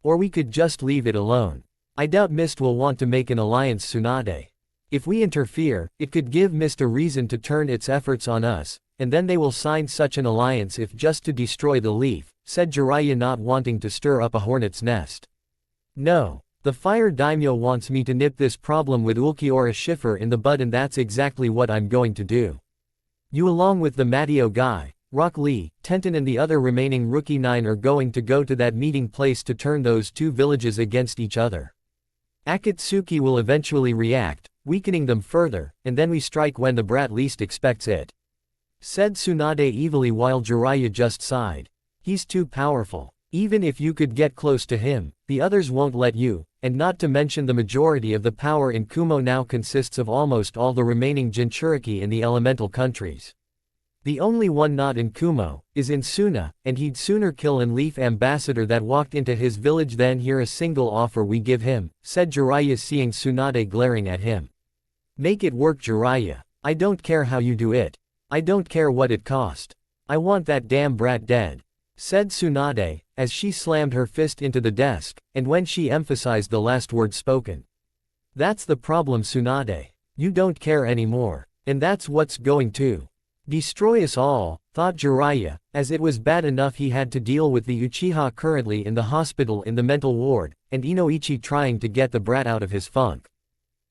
Or we could just leave it alone. I doubt Mist will want to make an alliance, Tsunade. If we interfere, it could give Mist a reason to turn its efforts on us, and then they will sign such an alliance if just to destroy the leaf, said Jiraiya not wanting to stir up a hornet's nest. No. The Fire Daimyo wants me to nip this problem with Ulquiorra Schiffer in the bud, and that's exactly what I'm going to do. You along with the Mateo guy, Rock Lee, Tenten and the other remaining Rookie 9 are going to go to that meeting place to turn those two villages against each other. Akatsuki will eventually react, weakening them further, and then we strike when the brat least expects it. Said Tsunade evilly while Jiraiya just sighed. He's too powerful. Even if you could get close to him, the others won't let you, and not to mention the majority of the power in Kumo now consists of almost all the remaining Jinchuriki in the elemental countries. The only one not in Kumo is in Suna, and he'd sooner kill an Leaf ambassador that walked into his village than hear a single offer we give him, said Jiraiya seeing Tsunade glaring at him. Make it work, Jiraiya. I don't care how you do it. I don't care what it cost. I want that damn brat dead, said Tsunade, as she slammed her fist into the desk, and when she emphasized the last word spoken. That's the problem, Tsunade. You don't care anymore. And that's what's going to destroy us all, thought Jiraiya, as it was bad enough he had to deal with the Uchiha currently in the hospital in the mental ward, and Inoichi trying to get the brat out of his funk.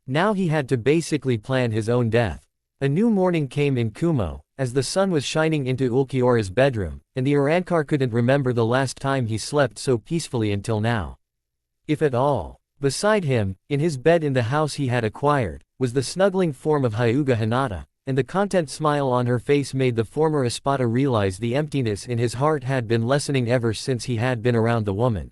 Now he had to basically plan his own death. A new morning came in Kumo, as the sun was shining into Ulquiorra's bedroom, and the Arrancar couldn't remember the last time he slept so peacefully until now. If at all. Beside him, in his bed in the house he had acquired, was the snuggling form of Hyuga Hinata, and the content smile on her face made the former Espada realize the emptiness in his heart had been lessening ever since he had been around the woman.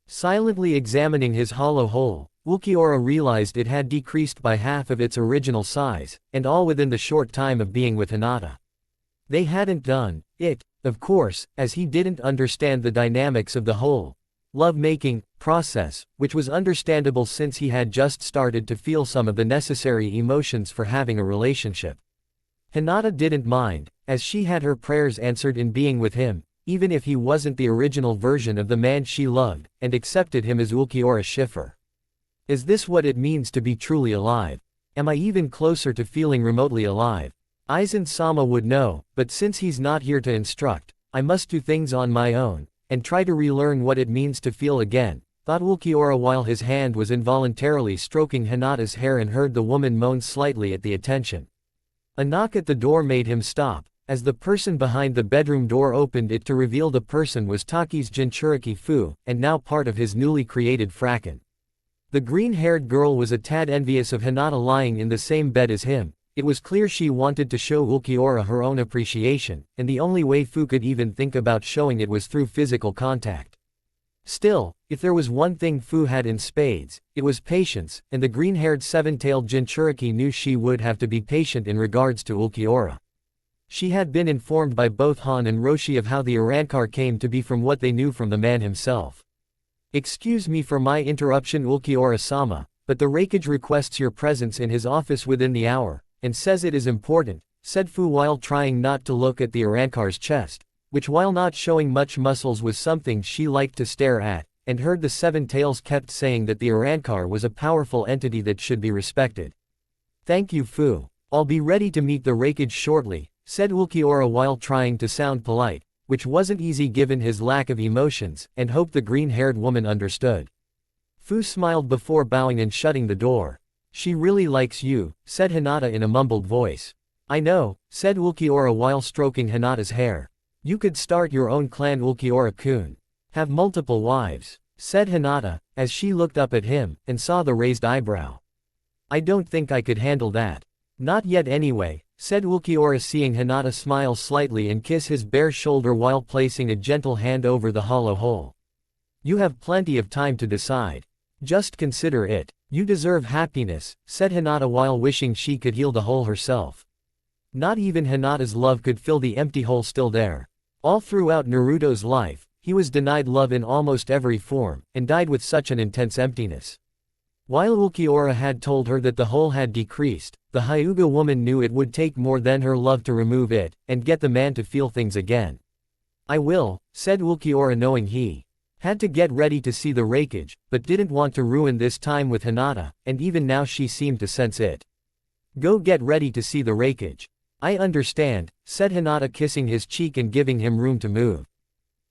Silently examining his hollow hole, Ulquiorra realized it had decreased by half of its original size, and all within the short time of being with Hinata. They hadn't done it, of course, as he didn't understand the dynamics of the whole love-making process, which was understandable since he had just started to feel some of the necessary emotions for having a relationship. Hinata didn't mind, as she had her prayers answered in being with him, even if he wasn't the original version of the man she loved, and accepted him as Ulquiorra Schiffer. Is this what it means to be truly alive? Am I even closer to feeling remotely alive? Aizen-sama would know, but since he's not here to instruct, I must do things on my own, and try to relearn what it means to feel again, thought Ulquiorra while his hand was involuntarily stroking Hinata's hair and heard the woman moan slightly at the attention. A knock at the door made him stop, as the person behind the bedroom door opened it to reveal the person was Taki's Jinchuriki Fu, and now part of his newly created Frakken. The green-haired girl was a tad envious of Hinata lying in the same bed as him. It was clear she wanted to show Ulquiorra her own appreciation, and the only way Fu could even think about showing it was through physical contact. Still, if there was one thing Fu had in spades, it was patience, and the green-haired seven-tailed Jinchuriki knew she would have to be patient in regards to Ulquiorra. She had been informed by both Han and Roshi of how the Arrancar came to be from what they knew from the man himself. Excuse me for my interruption, Ulquiorra-sama, but the Raikage requests your presence in his office within the hour, and says it is important, said Fu while trying not to look at the Arrancar's chest, which while not showing much muscles was something she liked to stare at, and heard the Seven Tails kept saying that the Arrancar was a powerful entity that should be respected. Thank you, Fu. I'll be ready to meet the Raikage shortly, said Ulquiorra while trying to sound polite, which wasn't easy given his lack of emotions, and hoped the green-haired woman understood. Fu smiled before bowing and shutting the door. She really likes you, said Hinata in a mumbled voice. I know, said Ulquiorra while stroking Hinata's hair. You could start your own clan, Ulquiorra-kun. Have multiple wives, said Hinata, as she looked up at him, and saw the raised eyebrow. I don't think I could handle that. Not yet anyway, said Ulquiorra, seeing Hinata smile slightly and kiss his bare shoulder while placing a gentle hand over the hollow hole. You have plenty of time to decide. Just consider it. You deserve happiness, said Hinata while wishing she could heal the hole herself. Not even Hinata's love could fill the empty hole still there. All throughout Naruto's life, he was denied love in almost every form, and died with such an intense emptiness. While Ulquiorra had told her that the hole had decreased, the Hyuga woman knew it would take more than her love to remove it, and get the man to feel things again. I will, said Ulquiorra, knowing he had to get ready to see the Raikage, but didn't want to ruin this time with Hinata, and even now she seemed to sense it. Go get ready to see the Raikage. I understand, said Hinata, kissing his cheek and giving him room to move.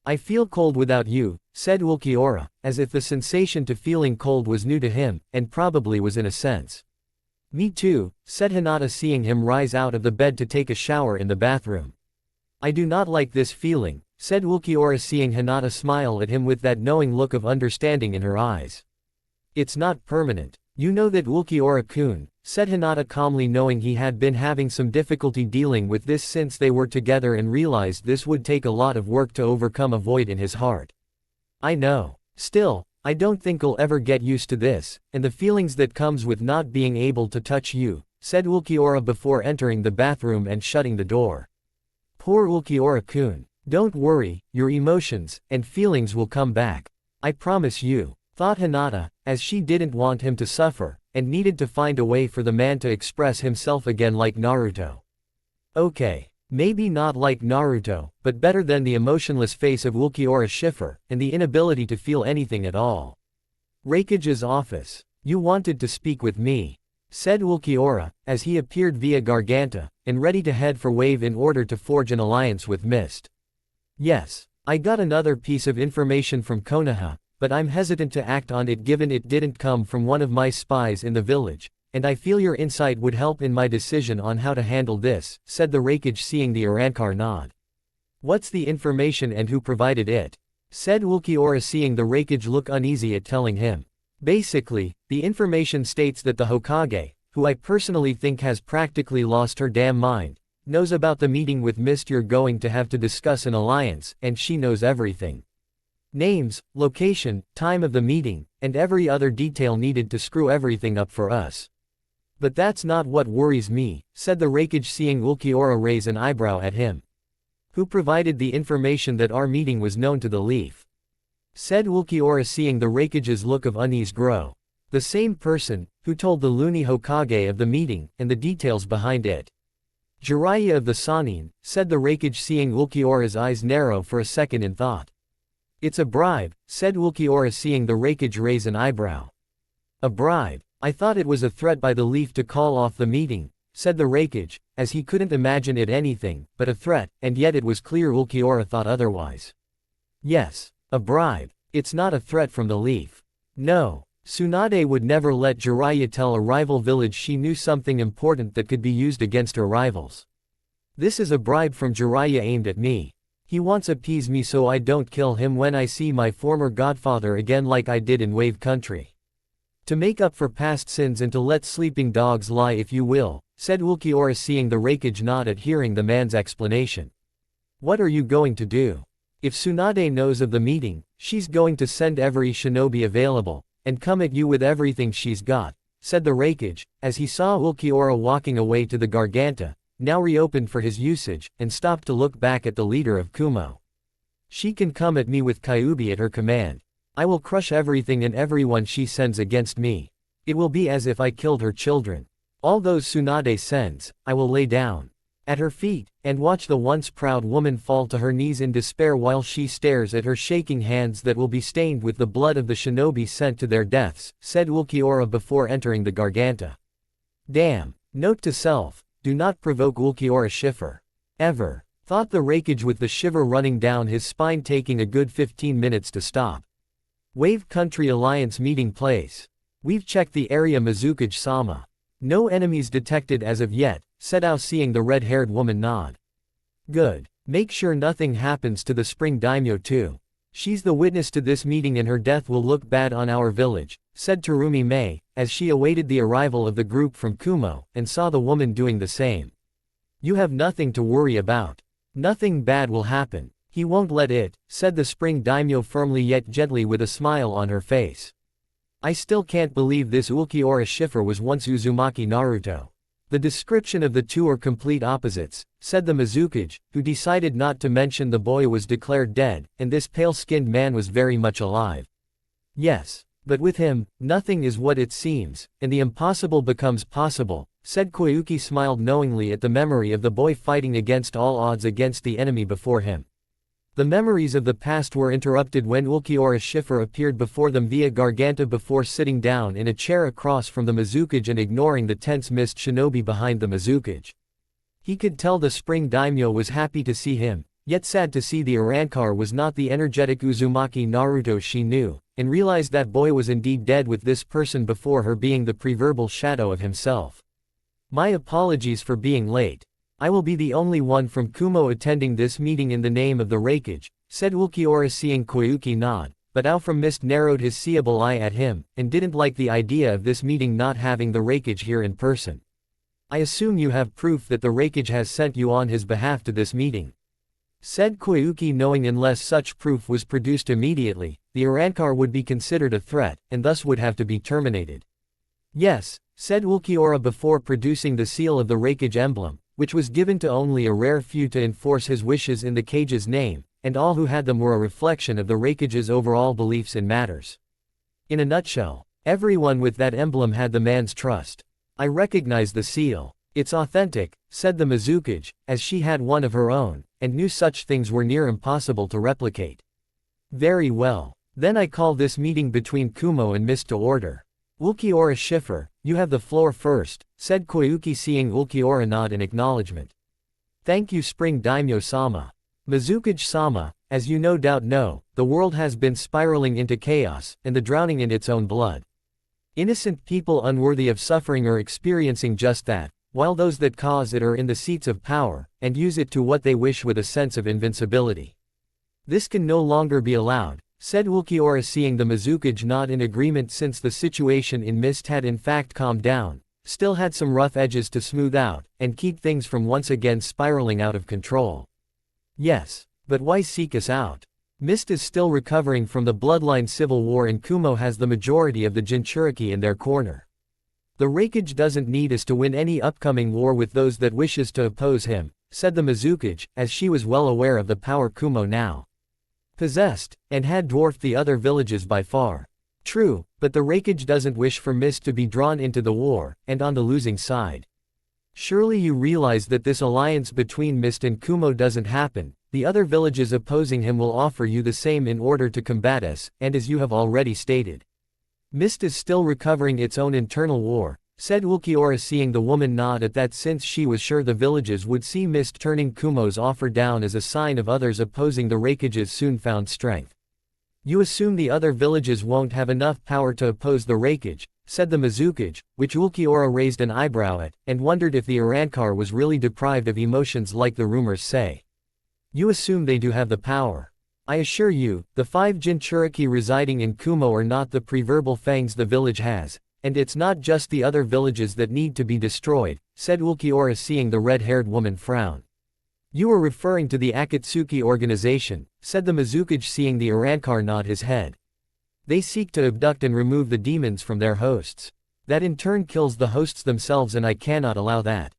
I feel cold without you, said Ulquiorra, as if the sensation to feeling cold was new to him, and probably was in a sense. Me too, said Hinata, seeing him rise out of the bed to take a shower in the bathroom. I do not like this feeling, said Ulquiorra, seeing Hinata smile at him with that knowing look of understanding in her eyes. It's not permanent. You know that, Ulquiorra-kun, said Hinata calmly, knowing he had been having some difficulty dealing with this since they were together and realized this would take a lot of work to overcome a void in his heart. I know. Still, I don't think I'll ever get used to this, and the feelings that comes with not being able to touch you, said Ulquiorra before entering the bathroom and shutting the door. Poor Ulquiorra-kun. Don't worry, your emotions and feelings will come back. I promise you, thought Hinata, as she didn't want him to suffer, and needed to find a way for the man to express himself again like Naruto. Okay, maybe not like Naruto, but better than the emotionless face of Ulquiorra Schiffer, and the inability to feel anything at all. Raikage's office. You wanted to speak with me, said Ulquiorra, as he appeared via Garganta, and ready to head for Wave in order to forge an alliance with Mist. Yes, I got another piece of information from Konoha, but I'm hesitant to act on it given it didn't come from one of my spies in the village, and I feel your insight would help in my decision on how to handle this, said the Raikage, seeing the Arrancar nod. What's the information and who provided it? Said Ulquiorra, seeing the Raikage look uneasy at telling him. Basically, the information states that the Hokage, who I personally think has practically lost her damn mind, knows about the meeting with Mist you're going to have to discuss an alliance, and she knows everything. Names, location, time of the meeting, and every other detail needed to screw everything up for us. But that's not what worries me, said the Raikage, seeing Ulquiorra raise an eyebrow at him. Who provided the information that our meeting was known to the Leaf? Said Ulquiorra, seeing the Raikage's look of unease grow. The same person, who told the loony Hokage of the meeting, and the details behind it. Jiraiya of the Sannin, said the Raikage, seeing Ulquiorra's eyes narrow for a second in thought. It's a bribe, said Ulquiorra, seeing the Raikage raise an eyebrow. A bribe? I thought it was a threat by the Leaf to call off the meeting, said the Raikage, as he couldn't imagine it anything but a threat, and yet it was clear Ulquiorra thought otherwise. Yes, a bribe. It's not a threat from the Leaf. No. Tsunade would never let Jiraiya tell a rival village she knew something important that could be used against her rivals. This is a bribe from Jiraiya aimed at me. He wants to appease me so I don't kill him when I see my former godfather again like I did in Wave Country. To make up for past sins and to let sleeping dogs lie, if you will, said Ulquiorra, seeing the Raikage nod at hearing the man's explanation. What are you going to do? If Tsunade knows of the meeting, she's going to send every shinobi available, and come at you with everything she's got, said the Raikage, as he saw Ulquiorra walking away to the Garganta, now reopened for his usage, and stopped to look back at the leader of Kumo. She can come at me with Kyuubi at her command. I will crush everything and everyone she sends against me. It will be as if I killed her children. All those Tsunade sends, I will lay down at her feet, and watch the once proud woman fall to her knees in despair while she stares at her shaking hands that will be stained with the blood of the shinobi sent to their deaths, said Ulquiorra before entering the Garganta. Damn. Note to self, do not provoke Ulquiorra Schiffer. Ever. Thought the Raikage, with the shiver running down his spine, taking a good 15 minutes to stop. Wave Country Alliance meeting place. We've checked the area, Mizukage-sama. No enemies detected as of yet, said Ao, seeing the red-haired woman nod. Good. Make sure nothing happens to the Spring Daimyo too. She's the witness to this meeting and her death will look bad on our village, said Terumi Mei, as she awaited the arrival of the group from Kumo, and saw the woman doing the same. You have nothing to worry about. Nothing bad will happen. He won't let it, said the spring daimyo firmly yet gently with a smile on her face. I still can't believe this Ulquiorra Schiffer was once Uzuamki Naruto. The description of the two are complete opposites, said the Mizukage, who decided not to mention the boy was declared dead, and this pale-skinned man was very much alive. Yes. But with him, nothing is what it seems, and the impossible becomes possible, said Koyuki smiled knowingly at the memory of the boy fighting against all odds against the enemy before him. The memories of the past were interrupted when Ulquiorra Schiffer appeared before them via Garganta before sitting down in a chair across from the Mizukage and ignoring the tense mist shinobi behind the Mizukage. He could tell the spring daimyo was happy to see him, yet sad to see the Arrancar was not the energetic Uzuamki Naruto she knew, and realized that boy was indeed dead with this person before her being the proverbial shadow of himself. My apologies for being late. I will be the only one from Kumo attending this meeting in the name of the Raikage, said Ulquiorra seeing Koyuki nod, but From Mist narrowed his seeable eye at him, and didn't like the idea of this meeting not having the Raikage here in person. I assume you have proof that the Raikage has sent you on his behalf to this meeting, said Koyuki knowing unless such proof was produced immediately, the Arrancar would be considered a threat, and thus would have to be terminated. Yes, said Ulquiorra before producing the seal of the Raikage emblem, which was given to only a rare few to enforce his wishes in the Kage's name, and all who had them were a reflection of the Raikage's overall beliefs in matters. In a nutshell, everyone with that emblem had the man's trust. I recognize the seal. It's authentic, said the Mizukage, as she had one of her own, and knew such things were near impossible to replicate. Very well. Then I call this meeting between Kumo and Mist to order. Ulquiorra Schiffer, you have the floor first, said Koyuki seeing Ulquiorra nod in acknowledgement. Thank you Spring Daimyo-sama. Mizukage-sama, as you no doubt know, the world has been spiraling into chaos, and the drowning in its own blood. Innocent people unworthy of suffering are experiencing just that, while those that cause it are in the seats of power, and use it to what they wish with a sense of invincibility. This can no longer be allowed, said Ulquiorra seeing the Mizukage nod in agreement since the situation in Mist had in fact calmed down, still had some rough edges to smooth out, and keep things from once again spiraling out of control. Yes. But why seek us out? Mist is still recovering from the bloodline civil war and Kumo has the majority of the Jinchuriki in their corner. The Raikage doesn't need us to win any upcoming war with those that wishes to oppose him, said the Mizukage, as she was well aware of the power Kumo now possessed, and had dwarfed the other villages by far. True, but the Raikage doesn't wish for Mist to be drawn into the war, and on the losing side. Surely you realize that this alliance between Mist and Kumo doesn't happen, the other villages opposing him will offer you the same in order to combat us, and as you have already stated. Mist is still recovering its own internal war, said Ulquiorra seeing the woman nod at that since she was sure the villages would see Mist turning Kumo's offer down as a sign of others opposing the Raikage's soon found strength. You assume the other villages won't have enough power to oppose the Raikage, said the Mizukage, which Ulquiorra raised an eyebrow at, and wondered if the Arrancar was really deprived of emotions like the rumors say. You assume they do have the power. I assure you, the 5 Jinchuriki residing in Kumo are not the proverbial fangs the village has, and it's not just the other villages that need to be destroyed, said Ulquiorra seeing the red-haired woman frown. You are referring to the Akatsuki organization, said the Mizukage seeing the Arrancar nod his head. They seek to abduct and remove the demons from their hosts. That in turn kills the hosts themselves and I cannot allow that.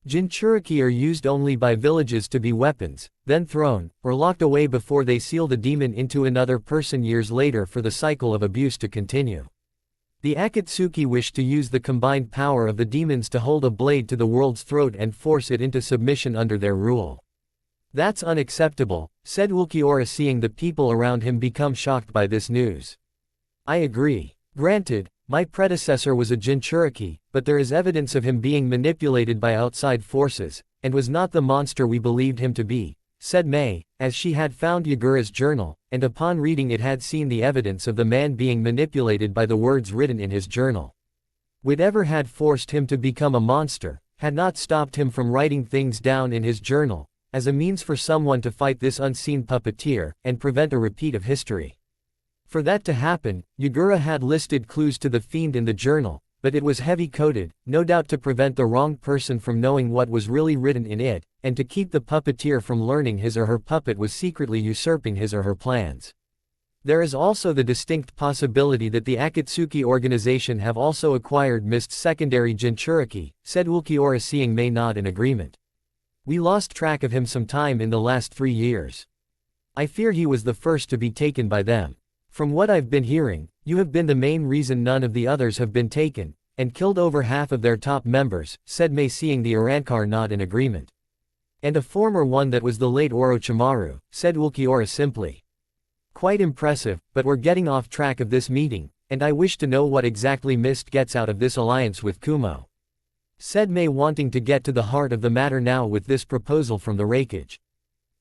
Jinchuriki are used only by villages to be weapons, then thrown, or locked away before they seal the demon into another person years later for the cycle of abuse to continue. The Akatsuki wish to use the combined power of the demons to hold a blade to the world's throat and force it into submission under their rule. That's unacceptable, said Ulquiorra seeing the people around him become shocked by this news. I agree. Granted, my predecessor was a Jinchuriki, but there is evidence of him being manipulated by outside forces, and was not the monster we believed him to be, said May, as she had found Yagura's journal, and upon reading it had seen the evidence of the man being manipulated by the words written in his journal. Whatever had forced him to become a monster, had not stopped him from writing things down in his journal, as a means for someone to fight this unseen puppeteer, and prevent a repeat of history. For that to happen, Yagura had listed clues to the fiend in the journal, but it was heavy-coated, no doubt to prevent the wrong person from knowing what was really written in it, and to keep the puppeteer from learning his or her puppet was secretly usurping his or her plans. There is also the distinct possibility that the Akatsuki organization have also acquired Mist's secondary Jinchuriki, said Ulquiorra, seeing May nod in agreement. We lost track of him some time in the last 3 years. I fear he was the first to be taken by them. From what I've been hearing, you have been the main reason none of the others have been taken, and killed over half of their top members, said May, seeing the Arrancar nod in agreement. And a former one that was the late Orochimaru, said Ulquiorra simply. Quite impressive, but we're getting off track of this meeting, and I wish to know what exactly Mist gets out of this alliance with Kumo. Said May, wanting to get to the heart of the matter now with this proposal from the Raikage.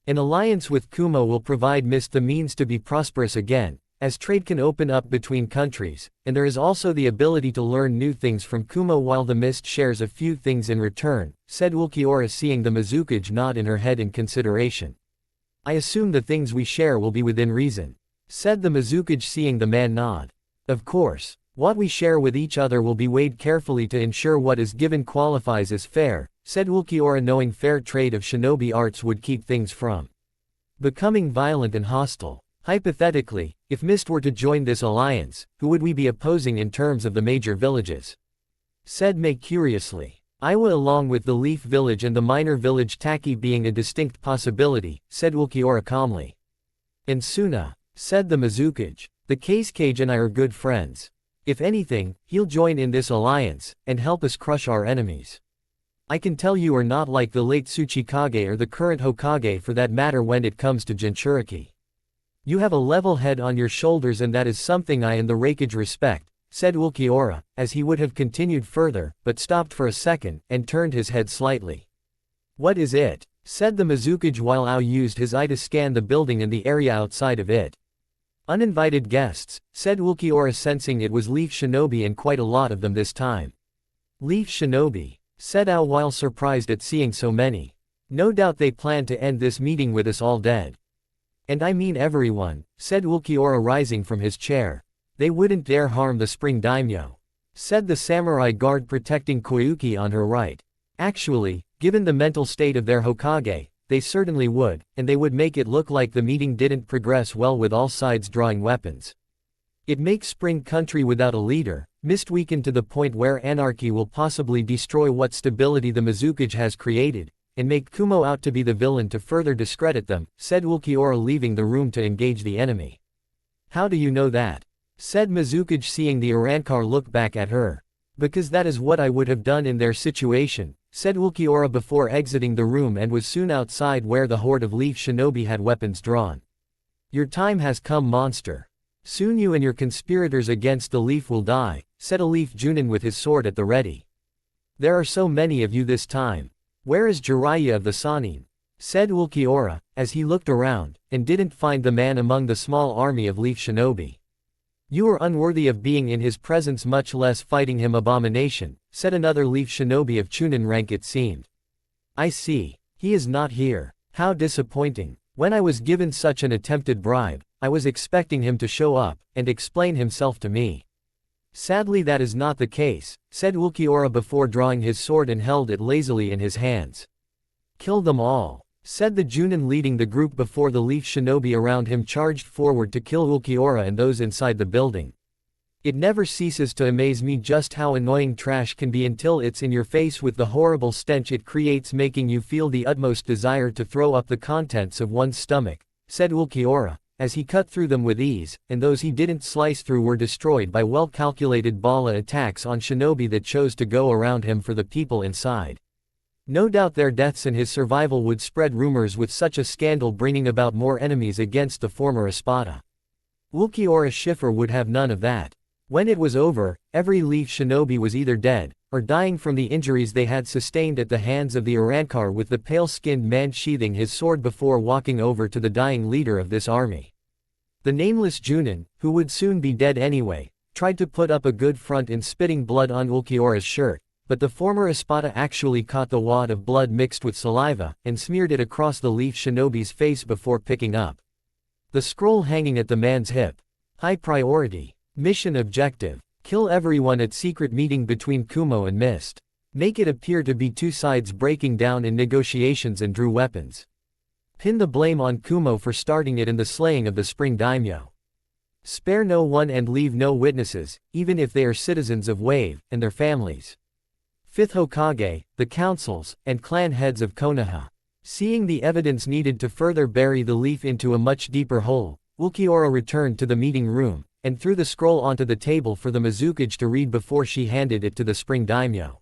An alliance with Kumo will provide Mist the means to be prosperous again, as trade can open up between countries, and there is also the ability to learn new things from Kumo while the Mist shares a few things in return, said Ulquiorra, seeing the Mizukage nod in her head in consideration. I assume the things we share will be within reason, said the Mizukage, seeing the man nod. Of course, what we share with each other will be weighed carefully to ensure what is given qualifies as fair, said Ulquiorra, knowing fair trade of shinobi arts would keep things from becoming violent and hostile. Hypothetically, if Mist were to join this alliance, who would we be opposing in terms of the major villages? Said May curiously. Iwa along with the Leaf Village and the minor village Taki being a distinct possibility, said Ulquiorra calmly. And Suna, said the Mizukage. The Cage and I are good friends. If anything, he'll join in this alliance, and help us crush our enemies. I can tell you are not like the late Tsuchikage or the current Hokage for that matter when it comes to Jinchuriki. You have a level head on your shoulders, and that is something I and the Raikage respect, said Ulquiorra, as he would have continued further, but stopped for a second, and turned his head slightly. What is it? Said the Mizukage while Ao used his eye to scan the building and the area outside of it. Uninvited guests, said Ulquiorra, sensing it was Leaf Shinobi and quite a lot of them this time. Leaf Shinobi, said Ao while surprised at seeing so many. No doubt they plan to end this meeting with us all dead. And I mean everyone, said Ulquiorra, rising from his chair. They wouldn't dare harm the spring daimyo, said the samurai guard protecting Koyuki on her right. Actually, given the mental state of their Hokage, they certainly would, and they would make it look like the meeting didn't progress well with all sides drawing weapons. It makes Spring Country without a leader, Mist weakened to the point where anarchy will possibly destroy what stability the Mizukage has created, and make Kumo out to be the villain to further discredit them, said Ulquiorra, leaving the room to engage the enemy. How do you know that? Said Mizukage, seeing the Arrancar look back at her. Because that is what I would have done in their situation, said Ulquiorra before exiting the room, and was soon outside where the horde of Leaf Shinobi had weapons drawn. Your time has come, monster. Soon you and your conspirators against the Leaf will die, said a Leaf Junin with his sword at the ready. There are so many of you this time. Where is Jiraiya of the Sannin? Said Ulquiorra, as he looked around, and didn't find the man among the small army of Leaf Shinobi. You are unworthy of being in his presence, much less fighting him, abomination, said another Leaf Shinobi of Chunin rank, it seemed. I see. He is not here. How disappointing. When I was given such an attempted bribe, I was expecting him to show up, and explain himself to me. Sadly that is not the case, said Ulquiorra before drawing his sword and held it lazily in his hands. Kill them all, said the Junin leading the group before the Leaf Shinobi around him charged forward to kill Ulquiorra and those inside the building. It never ceases to amaze me just how annoying trash can be until it's in your face with the horrible stench it creates, making you feel the utmost desire to throw up the contents of one's stomach, said Ulquiorra, as he cut through them with ease, and those he didn't slice through were destroyed by well-calculated bala attacks on shinobi that chose to go around him for the people inside. No doubt their deaths and his survival would spread rumors, with such a scandal bringing about more enemies against the former Espada. Ulquiorra Schiffer would have none of that. When it was over, every Leaf Shinobi was either dead, or dying from the injuries they had sustained at the hands of the Arrancar, with the pale-skinned man sheathing his sword before walking over to the dying leader of this army. The nameless Junin, who would soon be dead anyway, tried to put up a good front in spitting blood on Ulquiorra's shirt, but the former Espada actually caught the wad of blood mixed with saliva, and smeared it across the Leaf Shinobi's face before picking up the scroll hanging at the man's hip. High priority. Mission objective. Kill everyone at secret meeting between Kumo and Mist. Make it appear to be two sides breaking down in negotiations and drew weapons. Pin the blame on Kumo for starting it in the slaying of the Spring Daimyo. Spare no one and leave no witnesses, even if they are citizens of Wave, and their families. 5th Hokage, the councils, and clan heads of Konoha. Seeing the evidence needed to further bury the leaf into a much deeper hole, Ulquiorra returned to the meeting room, and threw the scroll onto the table for the Mizukage to read before she handed it to the Spring Daimyo.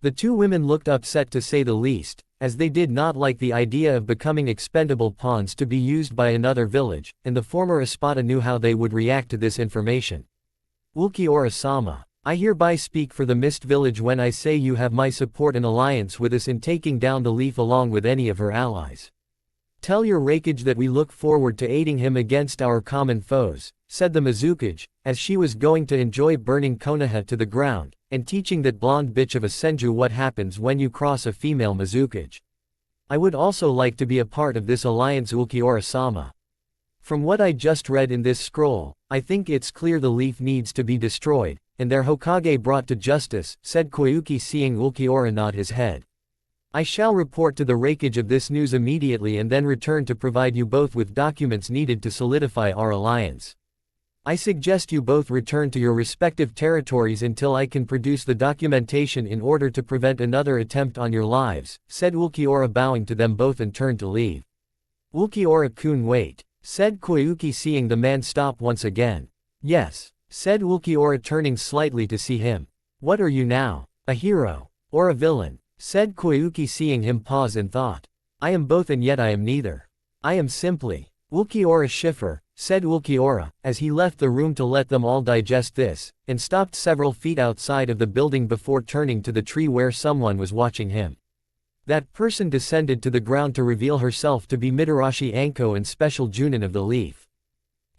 The two women looked upset to say the least, as they did not like the idea of becoming expendable pawns to be used by another village, and the former Espada knew how they would react to this information. Ulquiorra-sama, I hereby speak for the Mist Village when I say you have my support and alliance with us in taking down the leaf along with any of her allies. Tell your Raikage that we look forward to aiding him against our common foes, said the Mizukage, as she was going to enjoy burning Konoha to the ground, and teaching that blonde bitch of a Senju what happens when you cross a female Mizukage. I would also like to be a part of this alliance, Ulquiorra-sama. From what I just read in this scroll, I think it's clear the leaf needs to be destroyed, and their Hokage brought to justice, said Koyuki, seeing Ulquiorra nod his head. I shall report to the Raikage of this news immediately and then return to provide you both with documents needed to solidify our alliance. I suggest you both return to your respective territories until I can produce the documentation in order to prevent another attempt on your lives, said Ulquiorra, bowing to them both and turned to leave. Ulquiorra-kun, wait, said Koyuki, seeing the man stop once again. Yes, said Ulquiorra, turning slightly to see him. What are you now, a hero, or a villain? Said Koyuki, seeing him pause in thought. I am both and yet I am neither. I am simply Ulquiorra Schiffer, said Ulquiorra, as he left the room to let them all digest this, and stopped several feet outside of the building before turning to the tree where someone was watching him. That person descended to the ground to reveal herself to be Mitarashi Anko and Special Junin of the Leaf.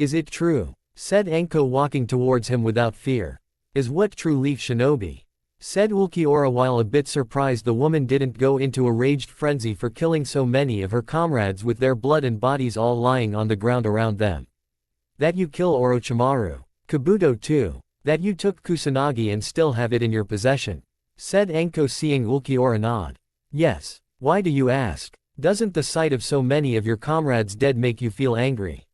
Is it true? Said Anko, walking towards him without fear. Is what true Leaf Shinobi? Said Ulquiorra, while a bit surprised the woman didn't go into a raged frenzy for killing so many of her comrades with their blood and bodies all lying on the ground around them. That you kill Orochimaru. Kabuto too. That you took Kusanagi and still have it in your possession. Said Anko, seeing Ulquiorra nod. Yes. Why do you ask? Doesn't the sight of so many of your comrades dead make you feel angry?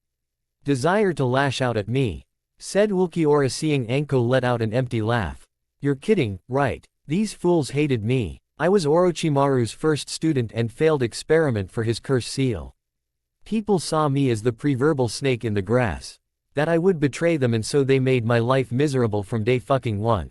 Desire to lash out at me? Said Ulquiorra, seeing Anko let out an empty laugh. You're kidding, right? These fools hated me. I was Orochimaru's first student and failed experiment for his curse seal. People saw me as the proverbial snake in the grass. That I would betray them, and so they made my life miserable from day fucking one.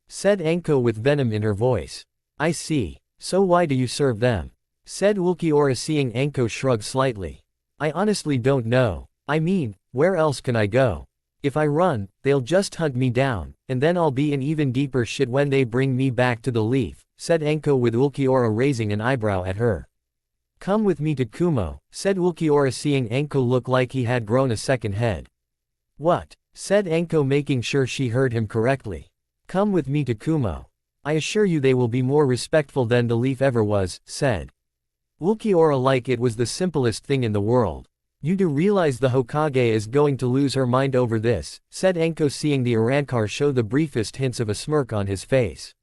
Said Anko with venom in her voice. I see. So why do you serve them? Said Ulquiorra, seeing Anko shrug slightly. I honestly don't know. I mean, where else can I go? If I run, they'll just hunt me down, and then I'll be in even deeper shit when they bring me back to the leaf, said Anko, with Ulquiorra raising an eyebrow at her. Come with me to Kumo, said Ulquiorra, seeing Anko look like he had grown a second head. What? Said Anko, making sure she heard him correctly. Come with me to Kumo. I assure you they will be more respectful than the leaf ever was, said Ulquiorra, like it was the simplest thing in the world. You do realize the Hokage is going to lose her mind over this, said Anko, seeing the Arrancar show the briefest hints of a smirk on his face.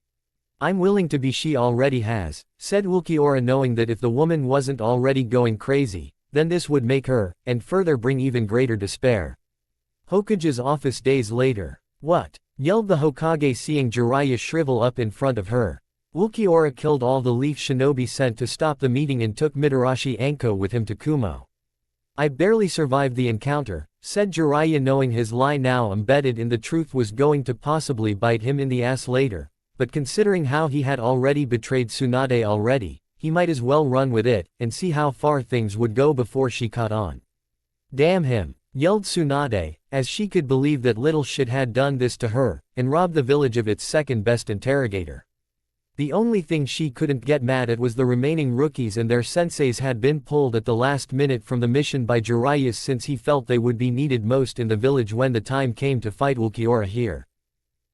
I'm willing to be, she already has, said Ulquiorra, knowing that if the woman wasn't already going crazy, then this would make her, and further bring even greater despair. Hokage's office days later. What? Yelled the Hokage, seeing Jiraiya shrivel up in front of her. Ulquiorra killed all the leaf shinobi sent to stop the meeting and took Mitarashi Anko with him to Kumo. I barely survived the encounter, said Jiraiya, knowing his lie now embedded in the truth was going to possibly bite him in the ass later, but considering how he had already betrayed Tsunade already, he might as well run with it, and see how far things would go before she caught on. Damn him, yelled Tsunade, as she could believe that little shit had done this to her, and robbed the village of its second best interrogator. The only thing she couldn't get mad at was the remaining rookies and their senseis had been pulled at the last minute from the mission by Jiraiya, since he felt they would be needed most in the village when the time came to fight Ulquiorra here.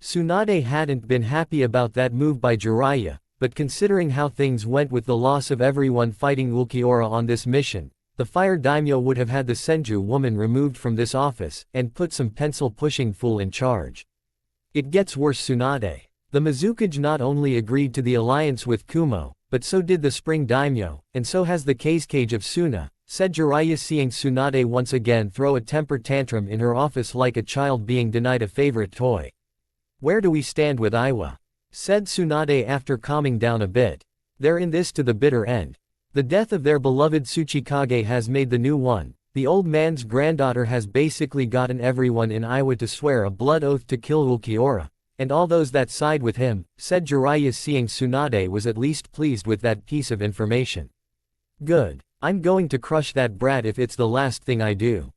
Tsunade hadn't been happy about that move by Jiraiya, but considering how things went with the loss of everyone fighting Ulquiorra on this mission, the Fire Daimyo would have had the Senju woman removed from this office, and put some pencil-pushing fool in charge. It gets worse Tsunade. The Mizukage not only agreed to the alliance with Kumo, but so did the Spring Daimyo, and so has the Cage of Suna, said Jiraiya seeing Tsunade once again throw a temper tantrum in her office like a child being denied a favorite toy. Where do we stand with Iwa? Said Tsunade after calming down a bit. They're in this to the bitter end. The death of their beloved Tsuchikage has made the new one. The old man's granddaughter has basically gotten everyone in Iwa to swear a blood oath to kill Ulquiorra, and all those that side with him, said Jiraiya seeing Tsunade was at least pleased with that piece of information. Good. I'm going to crush that brat if it's the last thing I do.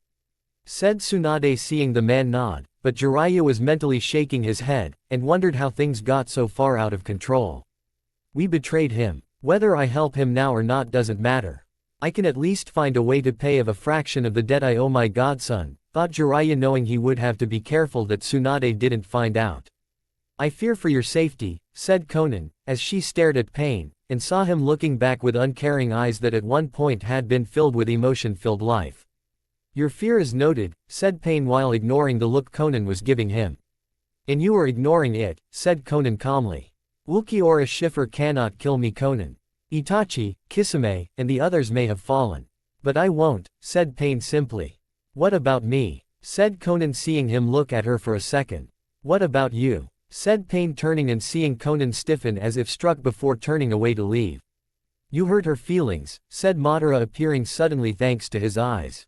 Said Tsunade seeing the man nod, but Jiraiya was mentally shaking his head, and wondered how things got so far out of control. We betrayed him. Whether I help him now or not doesn't matter. I can at least find a way to pay of a fraction of the debt I owe my godson, thought Jiraiya knowing he would have to be careful that Tsunade didn't find out. I fear for your safety, said Konan, as she stared at Pain, and saw him looking back with uncaring eyes that at one point had been filled with emotion-filled life. Your fear is noted, said Pain while ignoring the look Konan was giving him. And you are ignoring it, said Konan calmly. Ulquiorra Schiffer cannot kill me Konan. Itachi, Kisame, and the others may have fallen. But I won't, said Pain simply. What about me? Said Konan seeing him look at her for a second. What about you? Said Pain turning and seeing Konan stiffen as if struck before turning away to leave. You hurt her feelings, said Madara appearing suddenly thanks to his eyes.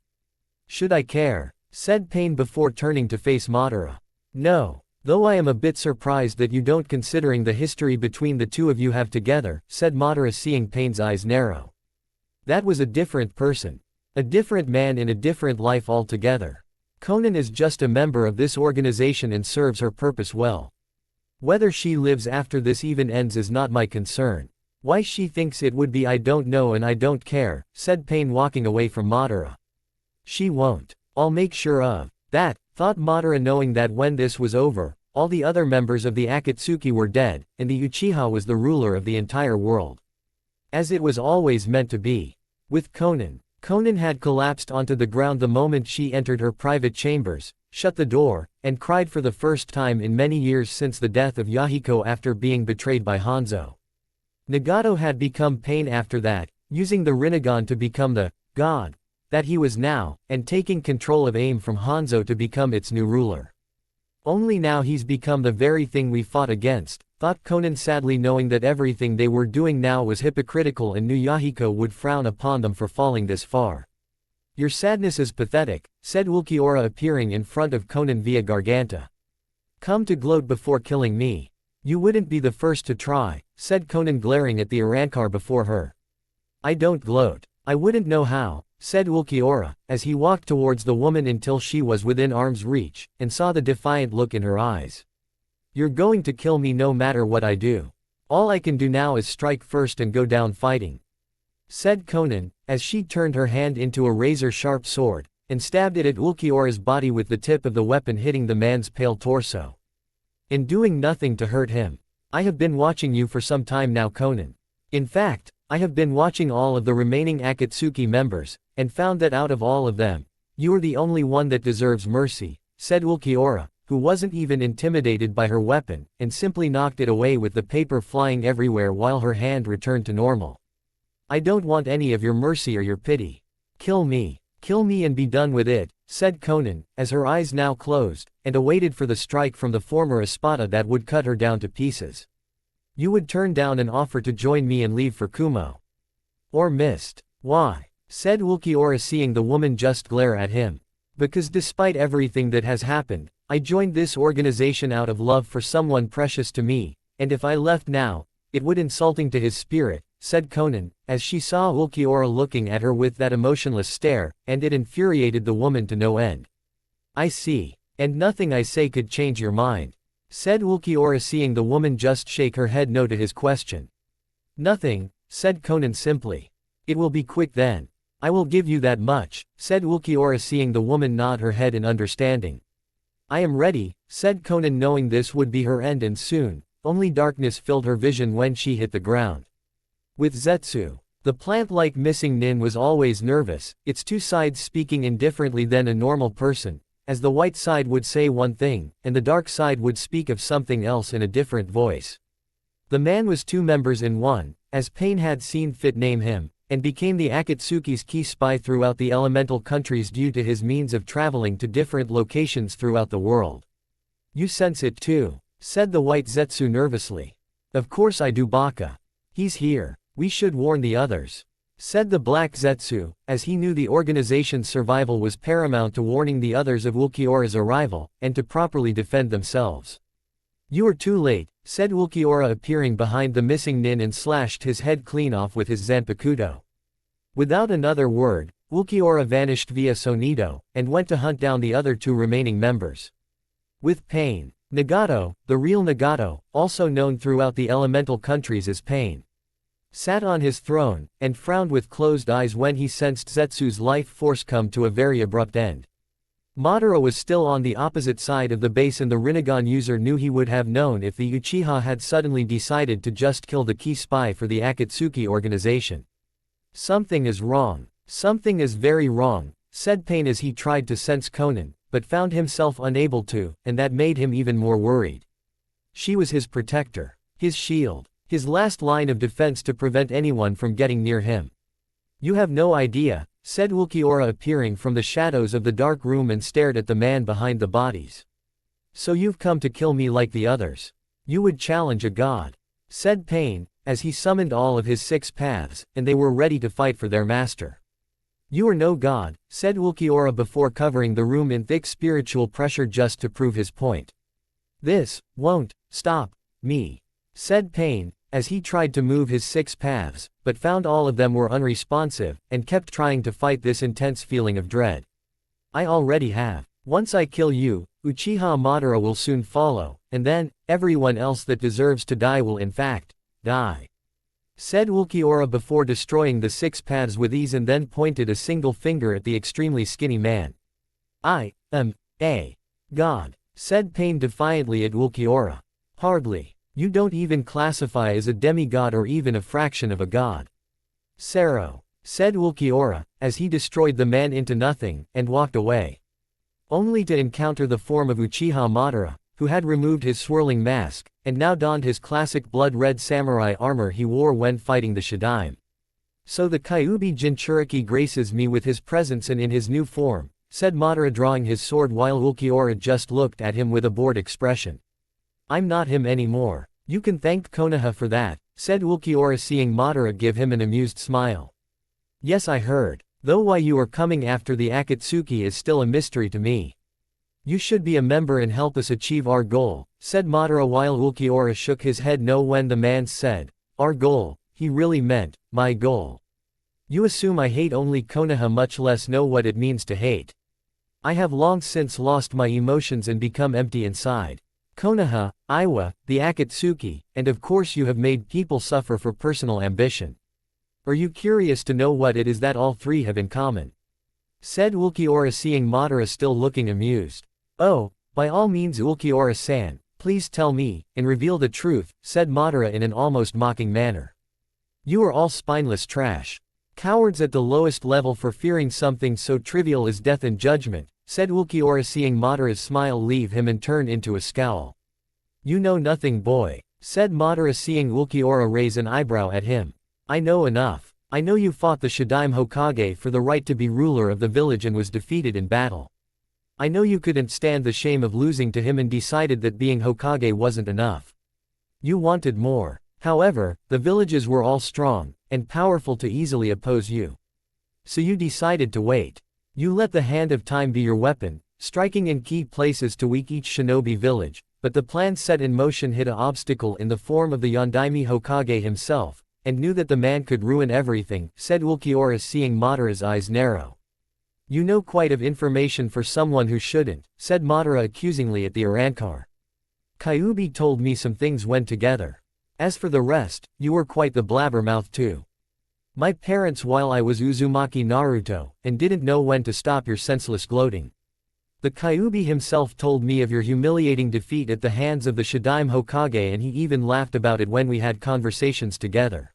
Should I care? Said Pain before turning to face Madara. No. Though I am a bit surprised that you don't considering the history between the two of you have together, said Madara seeing Pain's eyes narrow. That was a different person. A different man in a different life altogether. Konan is just a member of this organization and serves her purpose well. Whether she lives after this even ends is not my concern. Why she thinks it would be I don't know and I don't care, said Pain walking away from Madara. She won't. I'll make sure of that, thought Madara knowing that when this was over, all the other members of the Akatsuki were dead, and the Uchiha was the ruler of the entire world. As it was always meant to be. With Konan. Konan had collapsed onto the ground the moment she entered her private chambers, shut the door, and cried for the first time in many years since the death of Yahiko after being betrayed by Hanzo. Nagato had become Pain after that, using the Rinnegan to become the god that he was now, and taking control of AIM from Hanzo to become its new ruler. Only now he's become the very thing we fought against, thought Konan sadly knowing that everything they were doing now was hypocritical and knew Yahiko would frown upon them for falling this far. Your sadness is pathetic, said Ulquiorra appearing in front of Konan via Garganta. Come to gloat before killing me. You wouldn't be the first to try, said Konan glaring at the Arrancar before her. I don't gloat. I wouldn't know how, said Ulquiorra, as he walked towards the woman until she was within arm's reach, and saw the defiant look in her eyes. You're going to kill me no matter what I do. All I can do now is strike first and go down fighting, said Konan, as she turned her hand into a razor-sharp sword, and stabbed it at Ulquiorra's body with the tip of the weapon hitting the man's pale torso. And doing nothing to hurt him. I have been watching you for some time now Konan. In fact, I have been watching all of the remaining Akatsuki members, and found that out of all of them, you are the only one that deserves mercy, said Ulquiorra, who wasn't even intimidated by her weapon, and simply knocked it away with the paper flying everywhere while her hand returned to normal. I don't want any of your mercy or your pity. Kill me and be done with it, said Konan, as her eyes now closed, and awaited for the strike from the former Espada that would cut her down to pieces. You would turn down an offer to join me and leave for Kumo. Or missed. Why? Said Ulquiorra seeing the woman just glare at him. Because despite everything that has happened, I joined this organization out of love for someone precious to me, and if I left now, it would insulting to his spirit, said Konan, as she saw Ulquiorra looking at her with that emotionless stare, and it infuriated the woman to no end. I see. And nothing I say could change your mind, said Ulquiorra seeing the woman just shake her head no to his question. Nothing, said Konan simply. It will be quick then. I will give you that much, said Ulquiorra seeing the woman nod her head in understanding. I am ready, said Konan knowing this would be her end and soon, only darkness filled her vision when she hit the ground. With Zetsu, the plant-like missing nin was always nervous, its two sides speaking indifferently than a normal person, as the white side would say one thing, and the dark side would speak of something else in a different voice. The man was two members in one, as Pain had seen fit name him, and became the Akatsuki's key spy throughout the elemental countries due to his means of traveling to different locations throughout the world. You sense it too, said the white Zetsu nervously. Of course I do, Baka. He's here. We should warn the others, said the black Zetsu, as he knew the organization's survival was paramount to warning the others of Ulquiorra's arrival, and to properly defend themselves. You are too late, said Ulquiorra appearing behind the missing nin and slashed his head clean off with his Zanpakuto. Without another word, Ulquiorra vanished via Sonido, and went to hunt down the other two remaining members. With Pain, Nagato, the real Nagato, also known throughout the elemental countries as Pain, sat on his throne, and frowned with closed eyes when he sensed Zetsu's life force come to a very abrupt end. Madara was still on the opposite side of the base, and the Rinnegan user knew he would have known if the Uchiha had suddenly decided to just kill the key spy for the Akatsuki organization. Something is wrong. Something is very wrong, said Pain as he tried to sense Konan, but found himself unable to, and that made him even more worried. She was his protector, his shield, his last line of defense to prevent anyone from getting near him. You have no idea, said Ulquiorra appearing from the shadows of the dark room and stared at the man behind the bodies. So you've come to kill me like the others. You would challenge a god, said Pain, as he summoned all of his 6 paths, and they were ready to fight for their master. You are no god, said Ulquiorra before covering the room in thick spiritual pressure just to prove his point. This won't stop me, said Pain, as he tried to move his 6 paths, but found all of them were unresponsive, and kept trying to fight this intense feeling of dread. I already have. Once I kill you, Uchiha Madara will soon follow, and then, everyone else that deserves to die will in fact, die, said Ulquiorra before destroying the 6 paths with ease and then pointed a single finger at the extremely skinny man. I am a god, said Pain defiantly at Ulquiorra. Hardly. You don't even classify as a demigod or even a fraction of a god. Sero, said Ulquiorra, as he destroyed the man into nothing, and walked away. Only to encounter the form of Uchiha Madara, who had removed his swirling mask, and now donned his classic blood-red samurai armor he wore when fighting the Shadaime. So the Kyuubi Jinchuriki graces me with his presence and in his new form, said Madara drawing his sword while Ulquiorra just looked at him with a bored expression. I'm not him anymore. You can thank Konoha for that, said Ulquiorra seeing Madara give him an amused smile. Yes, I heard. Though why you are coming after the Akatsuki is still a mystery to me. You should be a member and help us achieve our goal, said Madara while Ulquiorra shook his head no when the man said, our goal, he really meant, my goal. You assume I hate only Konoha, much less know what it means to hate. I have long since lost my emotions and become empty inside. Konoha, Iwa, the Akatsuki, and of course you have made people suffer for personal ambition. Are you curious to know what it is that all three have in common? Said Ulquiorra seeing Madara still looking amused. Oh, by all means Ulquiorra-san, please tell me, and reveal the truth, said Madara in an almost mocking manner. You are all spineless trash. Cowards at the lowest level for fearing something so trivial as death and judgment, said Ulquiorra seeing Madara's smile leave him and turn into a scowl. You know nothing, boy, said Madara seeing Ulquiorra raise an eyebrow at him. I know enough. I know you fought the Shadaime Hokage for the right to be ruler of the village and was defeated in battle. I know you couldn't stand the shame of losing to him and decided that being Hokage wasn't enough. You wanted more. However, the villages were all strong and powerful to easily oppose you. So you decided to wait. You let the hand of time be your weapon, striking in key places to weaken each shinobi village, but the plan set in motion hit an obstacle in the form of the Yondaime Hokage himself, and knew that the man could ruin everything, said Ulquiorra seeing Madara's eyes narrow. You know quite of information for someone who shouldn't, said Madara accusingly at the Arrancar. Kyuubi told me some things went together. As for the rest, you were quite the blabbermouth too. My parents while I was Uzuamki Naruto, and didn't know when to stop your senseless gloating. The Kyuubi himself told me of your humiliating defeat at the hands of the Shadaime Hokage and he even laughed about it when we had conversations together.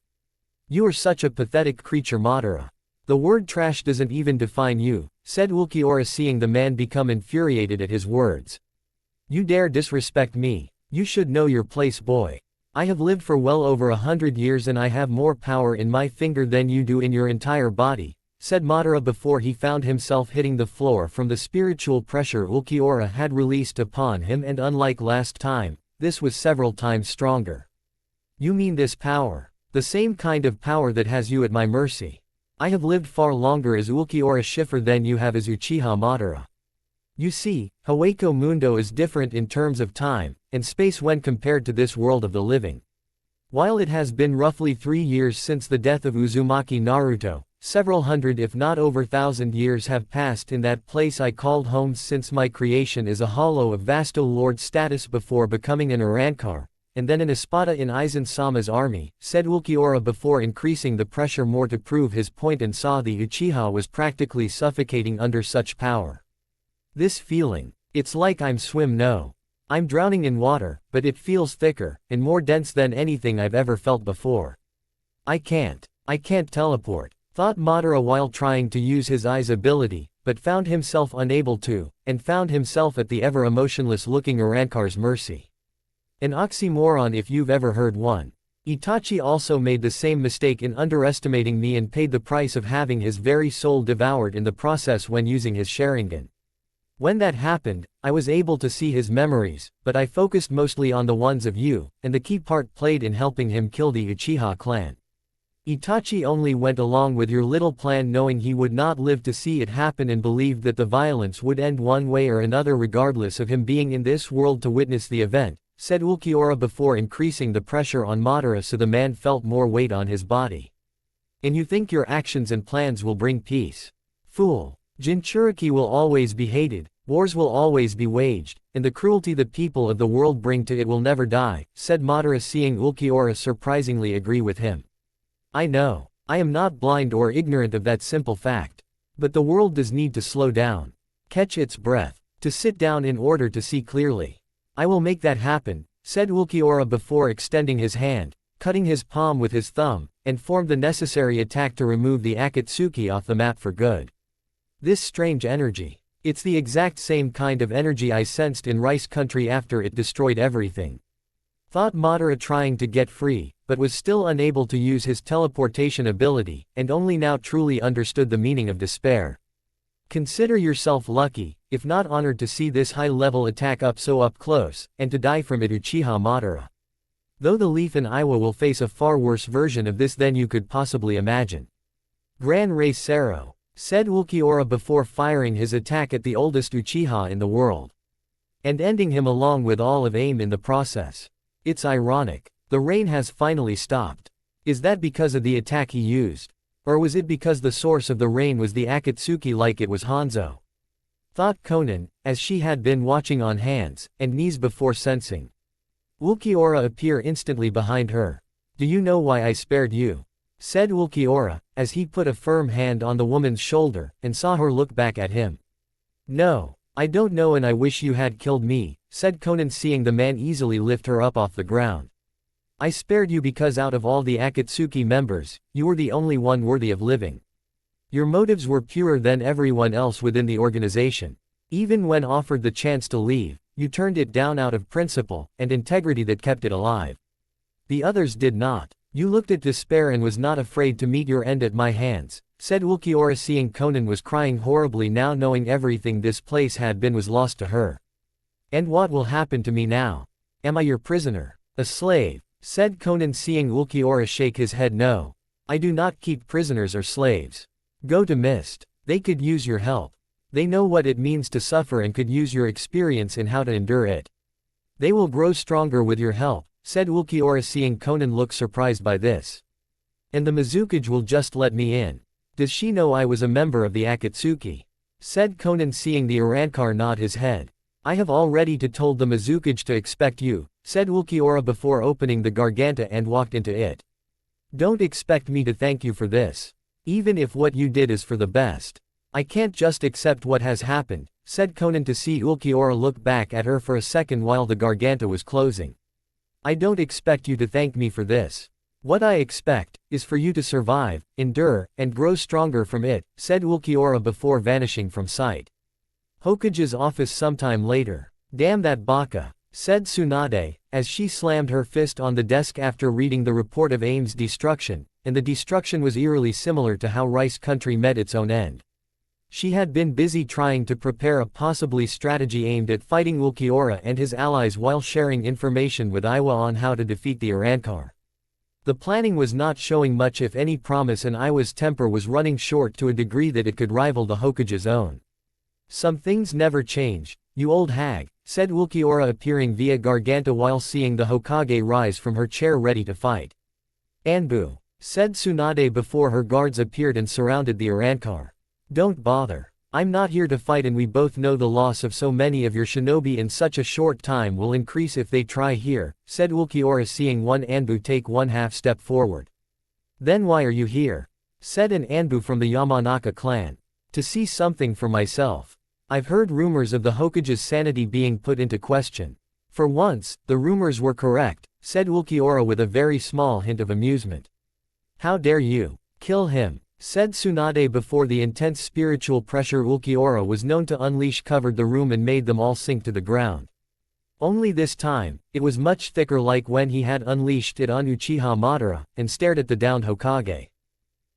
You are such a pathetic creature, Madara. The word trash doesn't even define you, said Ulquiorra, seeing the man become infuriated at his words. You dare disrespect me? You should know your place, boy. I have lived for well over 100 years and I have more power in my finger than you do in your entire body, said Madara before he found himself hitting the floor from the spiritual pressure Ulquiorra had released upon him, and unlike last time, this was several times stronger. You mean this power? The same kind of power that has you at my mercy. I have lived far longer as Ulquiorra Schiffer than you have as Uchiha Madara. You see, Hueco Mundo is different in terms of time and space when compared to this world of the living. While it has been roughly 3 years since the death of Uzuamki Naruto, several hundred if not over 1,000 years have passed in that place I called home since my creation as a hollow of Vasto Lord status before becoming an Arrancar, and then an Espada in Aizen-sama's army, said Ulquiorra before increasing the pressure more to prove his point, and saw the Uchiha was practically suffocating under such power. This feeling, it's like I'm I'm drowning in water, but it feels thicker and more dense than anything I've ever felt before. I can't teleport, thought Madara while trying to use his eyes ability, but found himself unable to, and found himself at the ever emotionless looking Arrancar's mercy. An oxymoron if you've ever heard one. Itachi also made the same mistake in underestimating me and paid the price of having his very soul devoured in the process when using his Sharingan. When that happened, I was able to see his memories, but I focused mostly on the ones of you, and the key part played in helping him kill the Uchiha clan. Itachi only went along with your little plan knowing he would not live to see it happen, and believed that the violence would end one way or another regardless of him being in this world to witness the event, said Ulquiorra before increasing the pressure on Madara so the man felt more weight on his body. And you think your actions and plans will bring peace? Fool. Jinchuriki will always be hated, wars will always be waged, and the cruelty the people of the world bring to it will never die, said Madara, seeing Ulquiorra surprisingly agree with him. I know. I am not blind or ignorant of that simple fact. But the world does need to slow down. Catch its breath. To sit down in order to see clearly. I will make that happen, said Ulquiorra before extending his hand, cutting his palm with his thumb, and formed the necessary attack to remove the Akatsuki off the map for good. This strange energy. It's the exact same kind of energy I sensed in Rice Country after it destroyed everything. Thought Madara, trying to get free, but was still unable to use his teleportation ability, and only now truly understood the meaning of despair. Consider yourself lucky, if not honored, to see this high-level attack up close, and to die from it, Uchiha Madara. Though the Leaf and Iwa will face a far worse version of this than you could possibly imagine. Gran Rey Sero, said Ulquiorra before firing his attack at the oldest Uchiha in the world. And ending him along with all of aim in the process. It's ironic. The rain has finally stopped. Is that because of the attack he used? Or was it because the source of the rain was the Akatsuki like it was Hanzo? Thought Konan, as she had been watching on hands and knees before sensing Ulquiorra appear instantly behind her. Do you know why I spared you? Said Ulquiorra, as he put a firm hand on the woman's shoulder, and saw her look back at him. No, I don't know, and I wish you had killed me, said Konan, seeing the man easily lift her up off the ground. I spared you because out of all the Akatsuki members, you were the only one worthy of living. Your motives were purer than everyone else within the organization. Even when offered the chance to leave, you turned it down out of principle and integrity that kept it alive. The others did not. You looked at despair and was not afraid to meet your end at my hands, said Ulquiorra, seeing Konan was crying horribly now, knowing everything this place had been was lost to her. And what will happen to me now? Am I your prisoner? A slave? Said Konan, seeing Ulquiorra shake his head. No. I do not keep prisoners or slaves. Go to Mist. They could use your help. They know what it means to suffer and could use your experience in how to endure it. They will grow stronger with your help, said Ulquiorra, seeing Konan look surprised by this. And the Mizukage will just let me in. Does she know I was a member of the Akatsuki? Said Konan, seeing the Arrancar nod his head. I have already told the Mizukage to expect you, said Ulquiorra before opening the Garganta and walked into it. Don't expect me to thank you for this. Even if what you did is for the best. I can't just accept what has happened, said Konan, to see Ulquiorra look back at her for a second while the Garganta was closing. I don't expect you to thank me for this. What I expect, is for you to survive, endure, and grow stronger from it, said Ulquiorra before vanishing from sight. Hokage's office sometime later. Damn that baka, said Tsunade, as she slammed her fist on the desk after reading the report of AIM's destruction, and the destruction was eerily similar to how Rice Country met its own end. She had been busy trying to prepare a possibly strategy aimed at fighting Ulquiorra and his allies while sharing information with Iwa on how to defeat the Arrancar. The planning was not showing much if any promise, and Iwa's temper was running short to a degree that it could rival the Hokage's own. Some things never change, you old hag, said Ulquiorra appearing via Garganta while seeing the Hokage rise from her chair ready to fight. Anbu, said Tsunade before her guards appeared and surrounded the Arrancar. Don't bother. I'm not here to fight, and we both know the loss of so many of your shinobi in such a short time will increase if they try here, said Ulquiorra seeing one Anbu take one half step forward. Then why are you here? Said an Anbu from the Yamanaka clan. To see something for myself. I've heard rumors of the Hokage's sanity being put into question. For once, the rumors were correct, said Ulquiorra with a very small hint of amusement. How dare you? Kill him, said Tsunade before the intense spiritual pressure Ulquiorra was known to unleash covered the room and made them all sink to the ground. Only this time, it was much thicker, like when he had unleashed it on Uchiha Madara, and stared at the downed Hokage.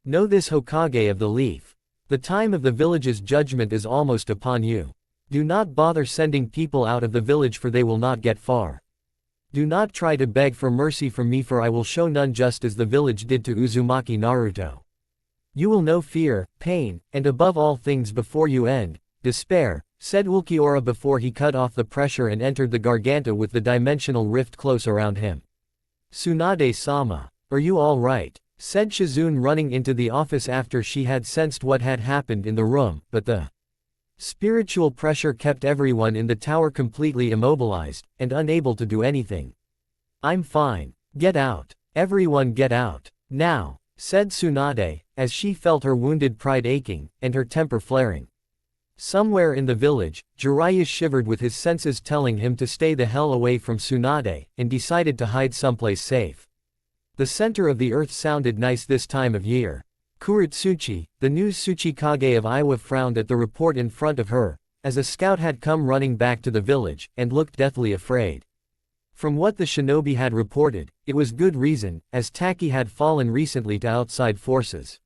Know this, Hokage of the Leaf. The time of the village's judgment is almost upon you. Do not bother sending people out of the village, for they will not get far. Do not try to beg for mercy from me, for I will show none, just as the village did to Uzuamaki Naruto. You will know fear, pain, and above all things before you end, despair, said Ulquiorra before he cut off the pressure and entered the Garganta with the dimensional rift close around him. Tsunade-sama, are you all right? Said Shizune running into the office after she had sensed what had happened in the room, but the spiritual pressure kept everyone in the tower completely immobilized, and unable to do anything. I'm fine. Get out. Everyone get out. Now, said Tsunade, as she felt her wounded pride aching, and her temper flaring. Somewhere in the village, Jiraiya shivered with his senses telling him to stay the hell away from Tsunade, and decided to hide someplace safe. The center of the earth sounded nice this time of year. Kuretsuchi, the new Tsuchikage of Iwa, frowned at the report in front of her, as a scout had come running back to the village, and looked deathly afraid. From what the shinobi had reported, it was good reason, as Taki had fallen recently to outside forces.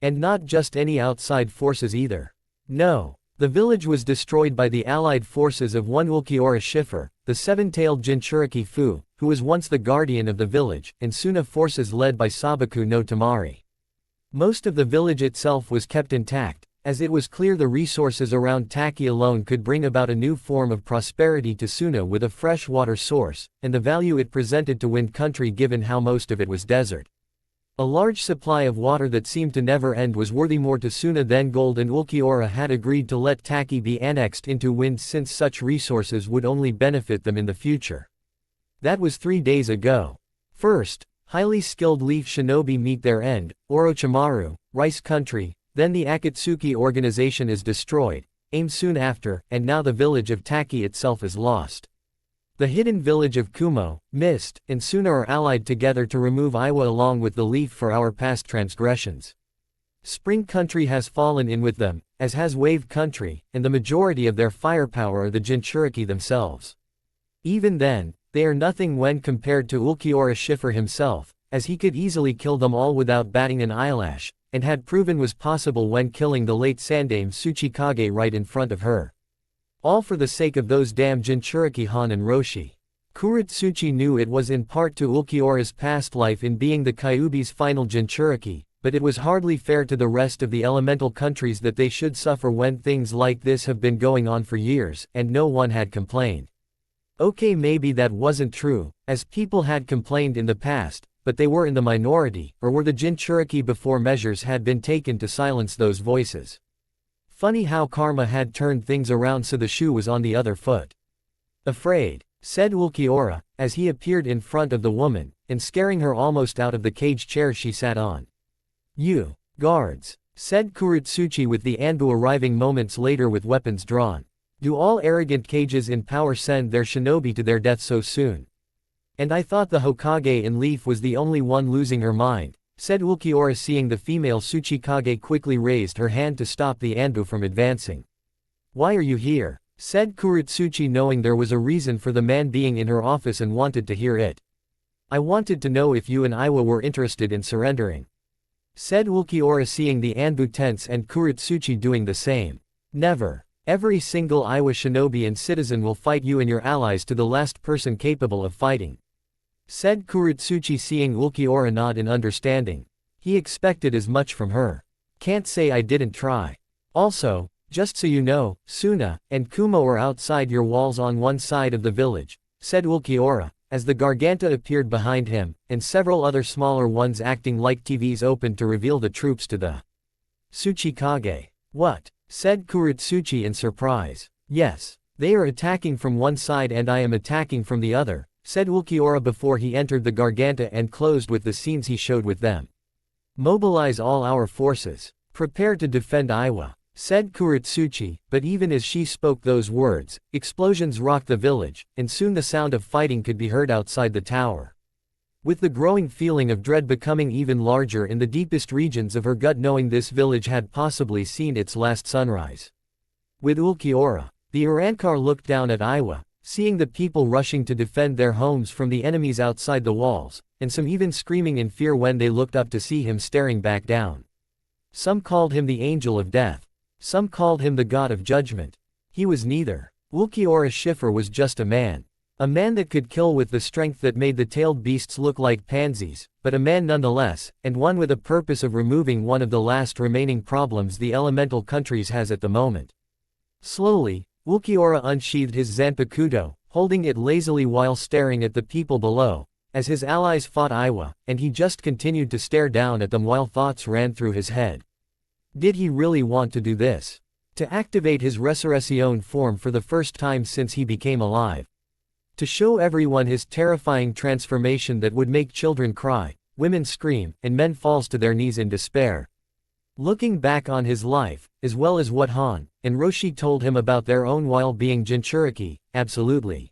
And not just any outside forces either. No. The village was destroyed by the allied forces of one Ulquiorra Schiffer, the seven-tailed Jinchuriki Fu, who was once the guardian of the village, and Suna forces led by Sabaku no Tamari. Most of the village itself was kept intact, as it was clear the resources around Taki alone could bring about a new form of prosperity to Suna with a fresh water source, and the value it presented to Wind Country given how most of it was desert. A large supply of water that seemed to never end was worthy more to Suna than gold, and Ulquiorra had agreed to let Taki be annexed into Wind since such resources would only benefit them in the future. That was 3 days ago. First, highly skilled leaf shinobi meet their end, Orochimaru, Rice Country, then the Akatsuki organization is destroyed, AIM soon after, and now the village of Taki itself is lost. The hidden village of Kumo, Mist, and Suna are allied together to remove Iwa along with the leaf for our past transgressions. Spring Country has fallen in with them, as has Wave Country, and the majority of their firepower are the Jinchuriki themselves. Even then, they are nothing when compared to Ulquiorra Schiffer himself, as he could easily kill them all without batting an eyelash, and had proven was possible when killing the late Sandame Tsuchikage right in front of her. All for the sake of those damn Jinchuriki Han and Roshi. Kuretsuchi knew it was in part to Ulquiorra's past life in being the Kyuubi's final Jinchuriki, but it was hardly fair to the rest of the elemental countries that they should suffer when things like this have been going on for years, and no one had complained. Okay, maybe that wasn't true, as people had complained in the past, but they were in the minority, or were the Jinchuriki before measures had been taken to silence those voices. Funny how karma had turned things around so the shoe was on the other foot. Afraid, said Ulquiorra, as he appeared in front of the woman, and scaring her almost out of the cage chair she sat on. You, guards, said Kuretsuchi with the Anbu arriving moments later with weapons drawn. Do all arrogant cages in power send their shinobi to their death so soon? And I thought the Hokage in Leaf was the only one losing her mind, said Ulquiorra, seeing the female Tsuchikage quickly raised her hand to stop the Anbu from advancing. Why are you here? Said Kurotsuchi, knowing there was a reason for the man being in her office and wanted to hear it. I wanted to know if you and Iwa were interested in surrendering. Said Ulquiorra, seeing the Anbu tense and Kurotsuchi doing the same. Never. Every single Iwa shinobi and citizen will fight you and your allies to the last person capable of fighting. Said Kurotsuchi, seeing Ulquiorra nod in understanding. He expected as much from her. Can't say I didn't try. Also, just so you know, Suna and Kumo are outside your walls on one side of the village, said Ulquiorra, as the Garganta appeared behind him, and several other smaller ones acting like TVs opened to reveal the troops to the Tsuchikage. What? Said Kurotsuchi in surprise. Yes. They are attacking from one side and I am attacking from the other, said Ulquiorra before he entered the Garganta and closed with the scenes he showed with them. Mobilize all our forces. Prepare to defend Iwa, said Kurotsuchi, but even as she spoke those words, explosions rocked the village, and soon the sound of fighting could be heard outside the tower. With the growing feeling of dread becoming even larger in the deepest regions of her gut, knowing this village had possibly seen its last sunrise. With Ulquiorra, the Arrancar looked down at Iwa, seeing the people rushing to defend their homes from the enemies outside the walls, and some even screaming in fear when they looked up to see him staring back down. Some called him the Angel of Death. Some called him the God of Judgment. He was neither. Ulquiorra Schiffer was just a man. A man that could kill with the strength that made the tailed beasts look like pansies, but a man nonetheless, and one with a purpose of removing one of the last remaining problems the elemental countries has at the moment. Slowly, Ulquiorra unsheathed his Zanpakuto, holding it lazily while staring at the people below, as his allies fought Iwa, and he just continued to stare down at them while thoughts ran through his head. Did he really want to do this? To activate his Resurrection form for the first time since he became alive? To show everyone his terrifying transformation that would make children cry, women scream, and men falls to their knees in despair? Looking back on his life, as well as what Han and Roshi told him about their own while being Jinchuriki, absolutely.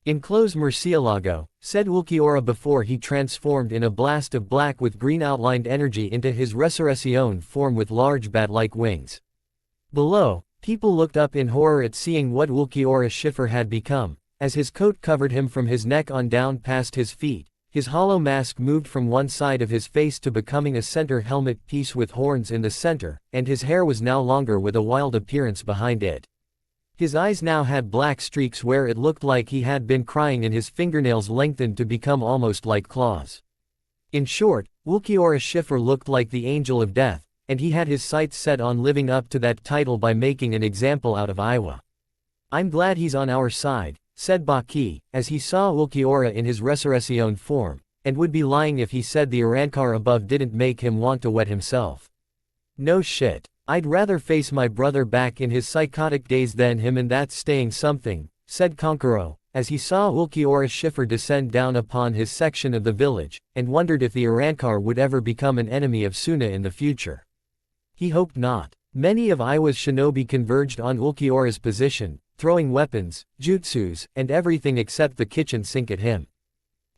Enclose Murcielago, said Ulquiorra before he transformed in a blast of black with green outlined energy into his Resurrection form with large bat-like wings. Below, people looked up in horror at seeing what Ulquiorra Schiffer had become, as his coat covered him from his neck on down past his feet. His hollow mask moved from one side of his face to becoming a center helmet piece with horns in the center, and his hair was now longer with a wild appearance behind it. His eyes now had black streaks where it looked like he had been crying, and his fingernails lengthened to become almost like claws. In short, Ulquiorra Schiffer looked like the Angel of Death, and he had his sights set on living up to that title by making an example out of Iwa. I'm glad he's on our side, said Baki, as he saw Ulquiorra in his Resurrection form, and would be lying if he said the Arrancar above didn't make him want to wet himself. No shit. I'd rather face my brother back in his psychotic days than him, and that's saying something, said Konkuro, as he saw Ulquiorra Schiffer descend down upon his section of the village, and wondered if the Arrancar would ever become an enemy of Suna in the future. He hoped not. Many of Iwa's shinobi converged on Ulquiorra's position, throwing weapons, jutsus, and everything except the kitchen sink at him.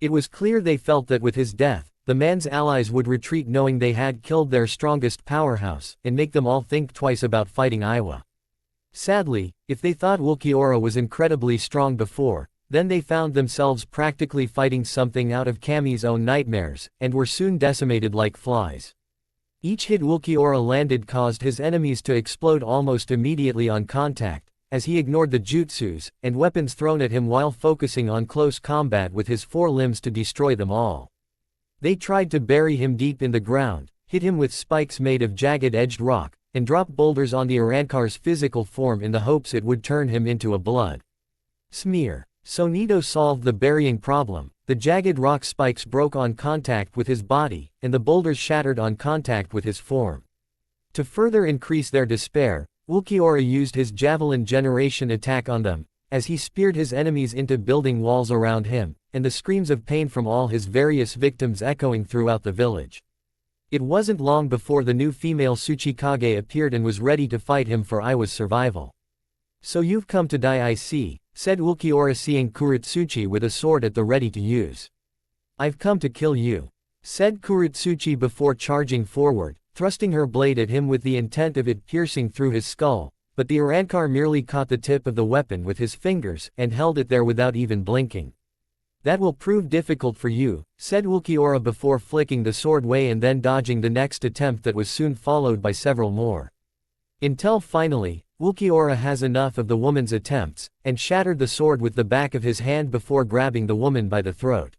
It was clear they felt that with his death, the man's allies would retreat, knowing they had killed their strongest powerhouse, and make them all think twice about fighting Iwa. Sadly, if they thought Ulquiorra was incredibly strong before, then they found themselves practically fighting something out of Kami's own nightmares, and were soon decimated like flies. Each hit Ulquiorra landed caused his enemies to explode almost immediately on contact, as he ignored the jutsus and weapons thrown at him while focusing on close combat with his four limbs to destroy them all. They tried to bury him deep in the ground, hit him with spikes made of jagged-edged rock, and drop boulders on the Arrancar's physical form in the hopes it would turn him into a blood smear. Sonito solved the burying problem. The jagged rock spikes broke on contact with his body, and the boulders shattered on contact with his form. To further increase their despair, Ulquiorra used his javelin generation attack on them, as he speared his enemies into building walls around him, and the screams of pain from all his various victims echoing throughout the village. It wasn't long before the new female Tsuchikage appeared and was ready to fight him for Iwa's survival. So you've come to die, I see, said Ulquiorra, seeing Kuretsuchi with a sword at the ready to use. I've come to kill you, said Kuretsuchi before charging forward, thrusting her blade at him with the intent of it piercing through his skull, but the Arrancar merely caught the tip of the weapon with his fingers and held it there without even blinking. That will prove difficult for you, said Ulquiorra before flicking the sword away and then dodging the next attempt that was soon followed by several more. Until finally, Ulquiorra has enough of the woman's attempts, and shattered the sword with the back of his hand before grabbing the woman by the throat.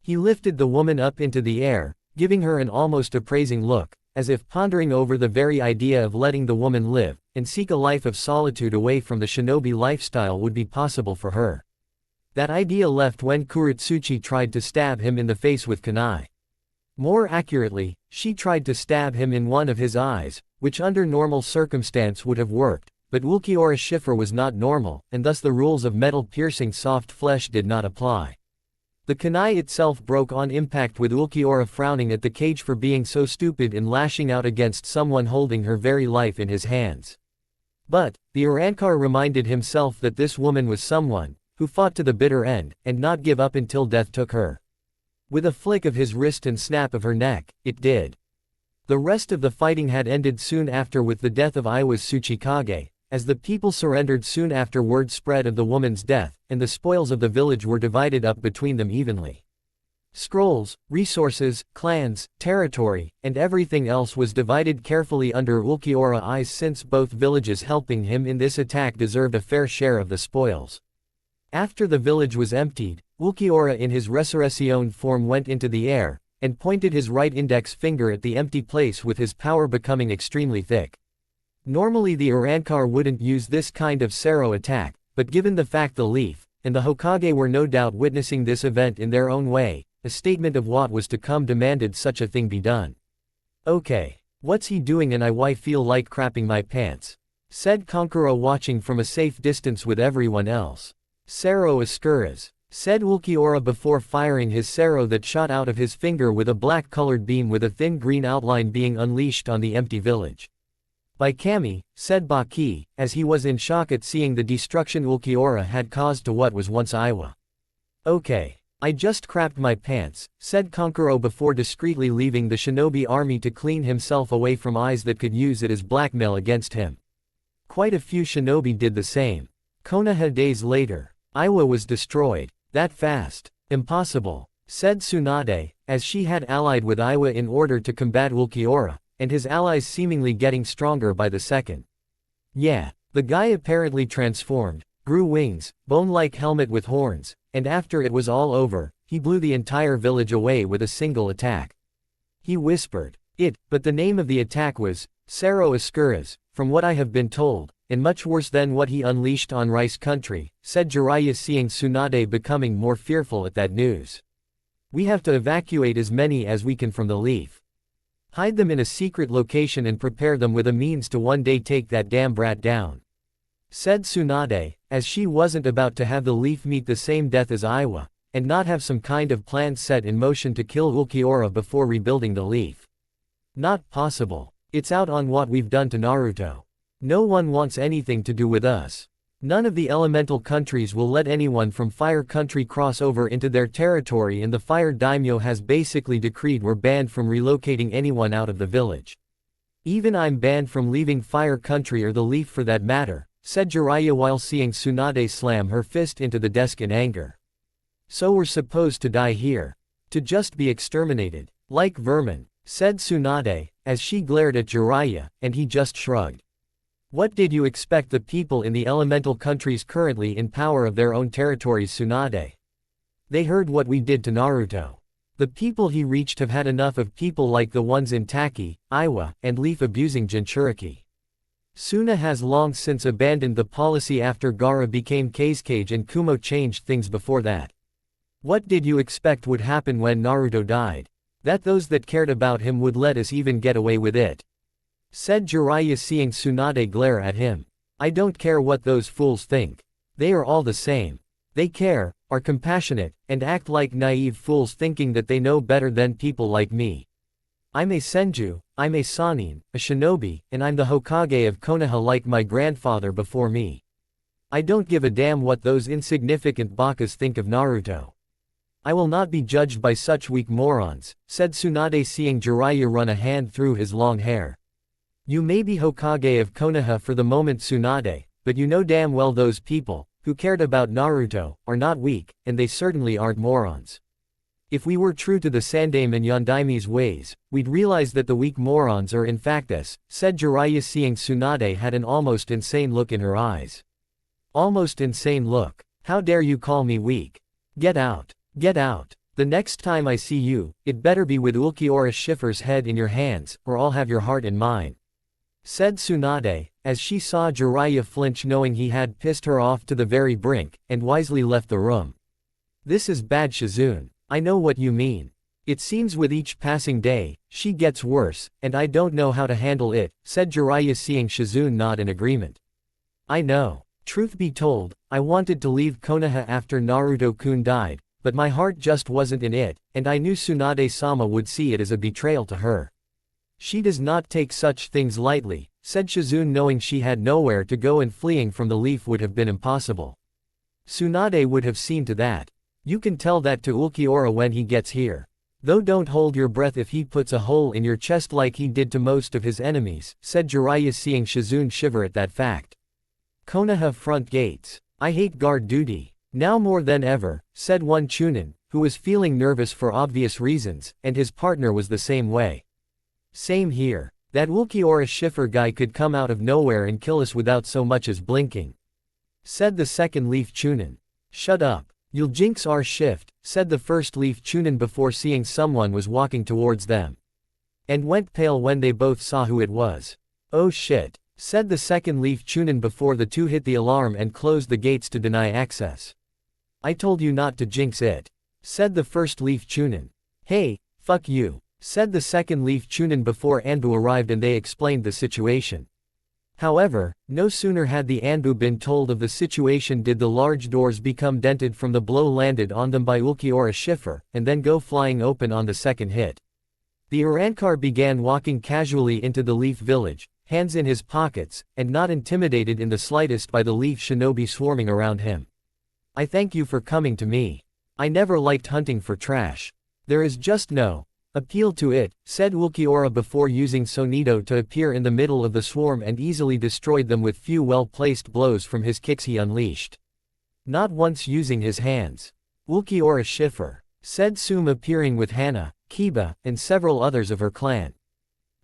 He lifted the woman up into the air, giving her an almost appraising look, as if pondering over the very idea of letting the woman live, and seek a life of solitude away from the shinobi lifestyle would be possible for her. That idea left when Kuretsuchi tried to stab him in the face with kunai. More accurately, she tried to stab him in one of his eyes, which under normal circumstance would have worked, but Ulquiorra Schiffer was not normal, and thus the rules of metal piercing soft flesh did not apply. The kunai itself broke on impact, with Ulquiorra frowning at the cage for being so stupid in lashing out against someone holding her very life in his hands. But, the Arrancar reminded himself that this woman was someone who fought to the bitter end, and not give up until death took her. With a flick of his wrist and snap of her neck, it did. The rest of the fighting had ended soon after with the death of Iwa's Tsuchikage, as the people surrendered soon after word spread of the woman's death, and the spoils of the village were divided up between them evenly. Scrolls, resources, clans, territory, and everything else was divided carefully under Ulquiorra's eyes, since both villages helping him in this attack deserved a fair share of the spoils. After the village was emptied, Ulquiorra in his resurrection form went into the air, and pointed his right index finger at the empty place, with his power becoming extremely thick. Normally the Arrancar wouldn't use this kind of Sero attack, but given the fact the Leaf and the Hokage were no doubt witnessing this event in their own way, a statement of what was to come demanded such a thing be done. Okay. What's he doing, and I feel like crapping my pants, said Konkuro, watching from a safe distance with everyone else. Sero Escuras, said Ulquiorra before firing his Sero that shot out of his finger with a black-colored beam with a thin green outline being unleashed on the empty village. By Kami, said Baki, as he was in shock at seeing the destruction Ulquiorra had caused to what was once Iwa. Okay. I just crapped my pants, said Konkuro before discreetly leaving the shinobi army to clean himself away from eyes that could use it as blackmail against him. Quite a few shinobi did the same. Konoha days later. Iwa was destroyed. That fast? Impossible, said Tsunade, as she had allied with Iwa in order to combat Ulquiorra, and his allies seemingly getting stronger by the second. Yeah, the guy apparently transformed, grew wings, bone-like helmet with horns, and after it was all over, he blew the entire village away with a single attack. He whispered it, but the name of the attack was Sero Escuras, from what I have been told, and much worse than what he unleashed on Rice Country, said Jiraiya, seeing Tsunade becoming more fearful at that news. We have to evacuate as many as we can from the Leaf. Hide them in a secret location and prepare them with a means to one day take that damn brat down, said Tsunade, as she wasn't about to have the Leaf meet the same death as Iwa, and not have some kind of plan set in motion to kill Ulquiorra before rebuilding the Leaf. Not possible. It's out on what we've done to Naruto. No one wants anything to do with us. None of the elemental countries will let anyone from Fire Country cross over into their territory, and the Fire Daimyo has basically decreed we're banned from relocating anyone out of the village. Even I'm banned from leaving Fire Country, or the Leaf for that matter, said Jiraiya while seeing Tsunade slam her fist into the desk in anger. So we're supposed to die here? To just be exterminated? Like vermin, said Tsunade, as she glared at Jiraiya, and he just shrugged. What did you expect the people in the elemental countries currently in power of their own territories, Tsunade? They heard what we did to Naruto. The people he reached have had enough of people like the ones in Taki, Iwa, and Leaf abusing Jinchuriki. Suna has long since abandoned the policy after Gaara became Kazekage and Kumo changed things before that. What did you expect would happen when Naruto died? That those that cared about him would let us even get away with it? Said Jiraiya, seeing Tsunade glare at him. I don't care what those fools think. They are all the same. They care, are compassionate, and act like naive fools thinking that they know better than people like me. I'm a Senju, I'm a Sannin, a shinobi, and I'm the Hokage of Konoha like my grandfather before me. I don't give a damn what those insignificant bakas think of Naruto. I will not be judged by such weak morons, said Tsunade seeing Jiraiya run a hand through his long hair. You may be Hokage of Konoha for the moment Tsunade, but you know damn well those people, who cared about Naruto, are not weak, and they certainly aren't morons. If we were true to the Sandaime and Yondaime's ways, we'd realize that the weak morons are in fact us, said Jiraiya seeing Tsunade had an almost insane look in her eyes. Almost insane look. How dare you call me weak? Get out. Get out. The next time I see you, it better be with Ulquiorra Schiffer's head in your hands, or I'll have your heart in mine. Said Tsunade, as she saw Jiraiya flinch knowing he had pissed her off to the very brink, and wisely left the room. This is bad Shizune. I know what you mean. It seems with each passing day, she gets worse, and I don't know how to handle it, said Jiraiya seeing Shizune nod in agreement. I know. Truth be told, I wanted to leave Konoha after Naruto-kun died, but my heart just wasn't in it, and I knew Tsunade-sama would see it as a betrayal to her. She does not take such things lightly, said Shizune knowing she had nowhere to go and fleeing from the leaf would have been impossible. Tsunade would have seen to that. You can tell that to Ulquiorra when he gets here. Though don't hold your breath if he puts a hole in your chest like he did to most of his enemies, said Jiraiya seeing Shizune shiver at that fact. Konoha front gates. I hate guard duty. Now more than ever, said one Chunin, who was feeling nervous for obvious reasons, and his partner was the same way. Same here. That Ulquiorra Schiffer guy could come out of nowhere and kill us without so much as blinking. Said the second leaf Chunin. Shut up. You'll jinx our shift, said the first leaf Chunin before seeing someone was walking towards them. And went pale when they both saw who it was. Oh shit, said the second leaf Chunin before the two hit the alarm and closed the gates to deny access. I told you not to jinx it, said the first leaf Chunin. Hey, fuck you, said the second leaf Chunin before Anbu arrived and they explained the situation. However, no sooner had the Anbu been told of the situation did the large doors become dented from the blow landed on them by Ulquiorra Schiffer, and then go flying open on the second hit. The Arrancar began walking casually into the Leaf Village, hands in his pockets, and not intimidated in the slightest by the Leaf Shinobi swarming around him. I thank you for coming to me. I never liked hunting for trash. There is just no appeal to it, said Ulquiorra before using Sonido to appear in the middle of the swarm and easily destroyed them with few well-placed blows from his kicks he unleashed. Not once using his hands. Ulquiorra Schiffer, said Sum appearing with Hana, Kiba, and several others of her clan.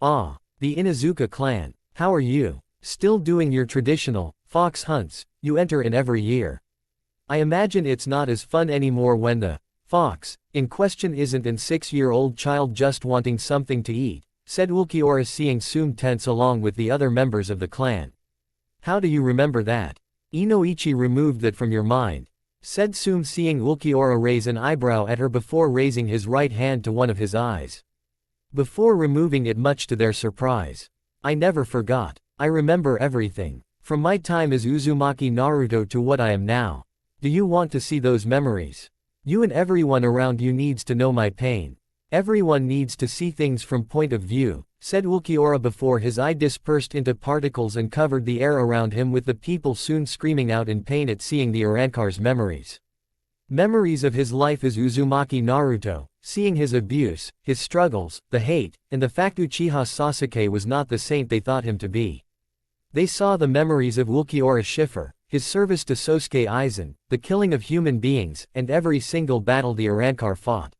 Ah, the Inuzuka clan. How are you? Still doing your traditional fox hunts you enter in every year? I imagine it's not as fun anymore when the fox in question isn't an 6-year-old child just wanting something to eat, said Ulquiorra seeing Sum tense along with the other members of the clan. How do you remember that? Inoichi removed that from your mind, said Sum seeing Ulquiorra raise an eyebrow at her before raising his right hand to one of his eyes. Before removing it much to their surprise. I never forgot. I remember everything. From my time as Uzuamki Naruto to what I am now. Do you want to see those memories? You and everyone around you needs to know my pain. Everyone needs to see things from point of view, said Ulquiorra before his eye dispersed into particles and covered the air around him with the people soon screaming out in pain at seeing the Arrancar's memories. Memories of his life as Uzumaki Naruto, seeing his abuse, his struggles, the hate, and the fact Uchiha Sasuke was not the saint they thought him to be. They saw the memories of Ulquiorra Schiffer, his service to Sosuke Aizen, the killing of human beings, and every single battle the Arrancar fought.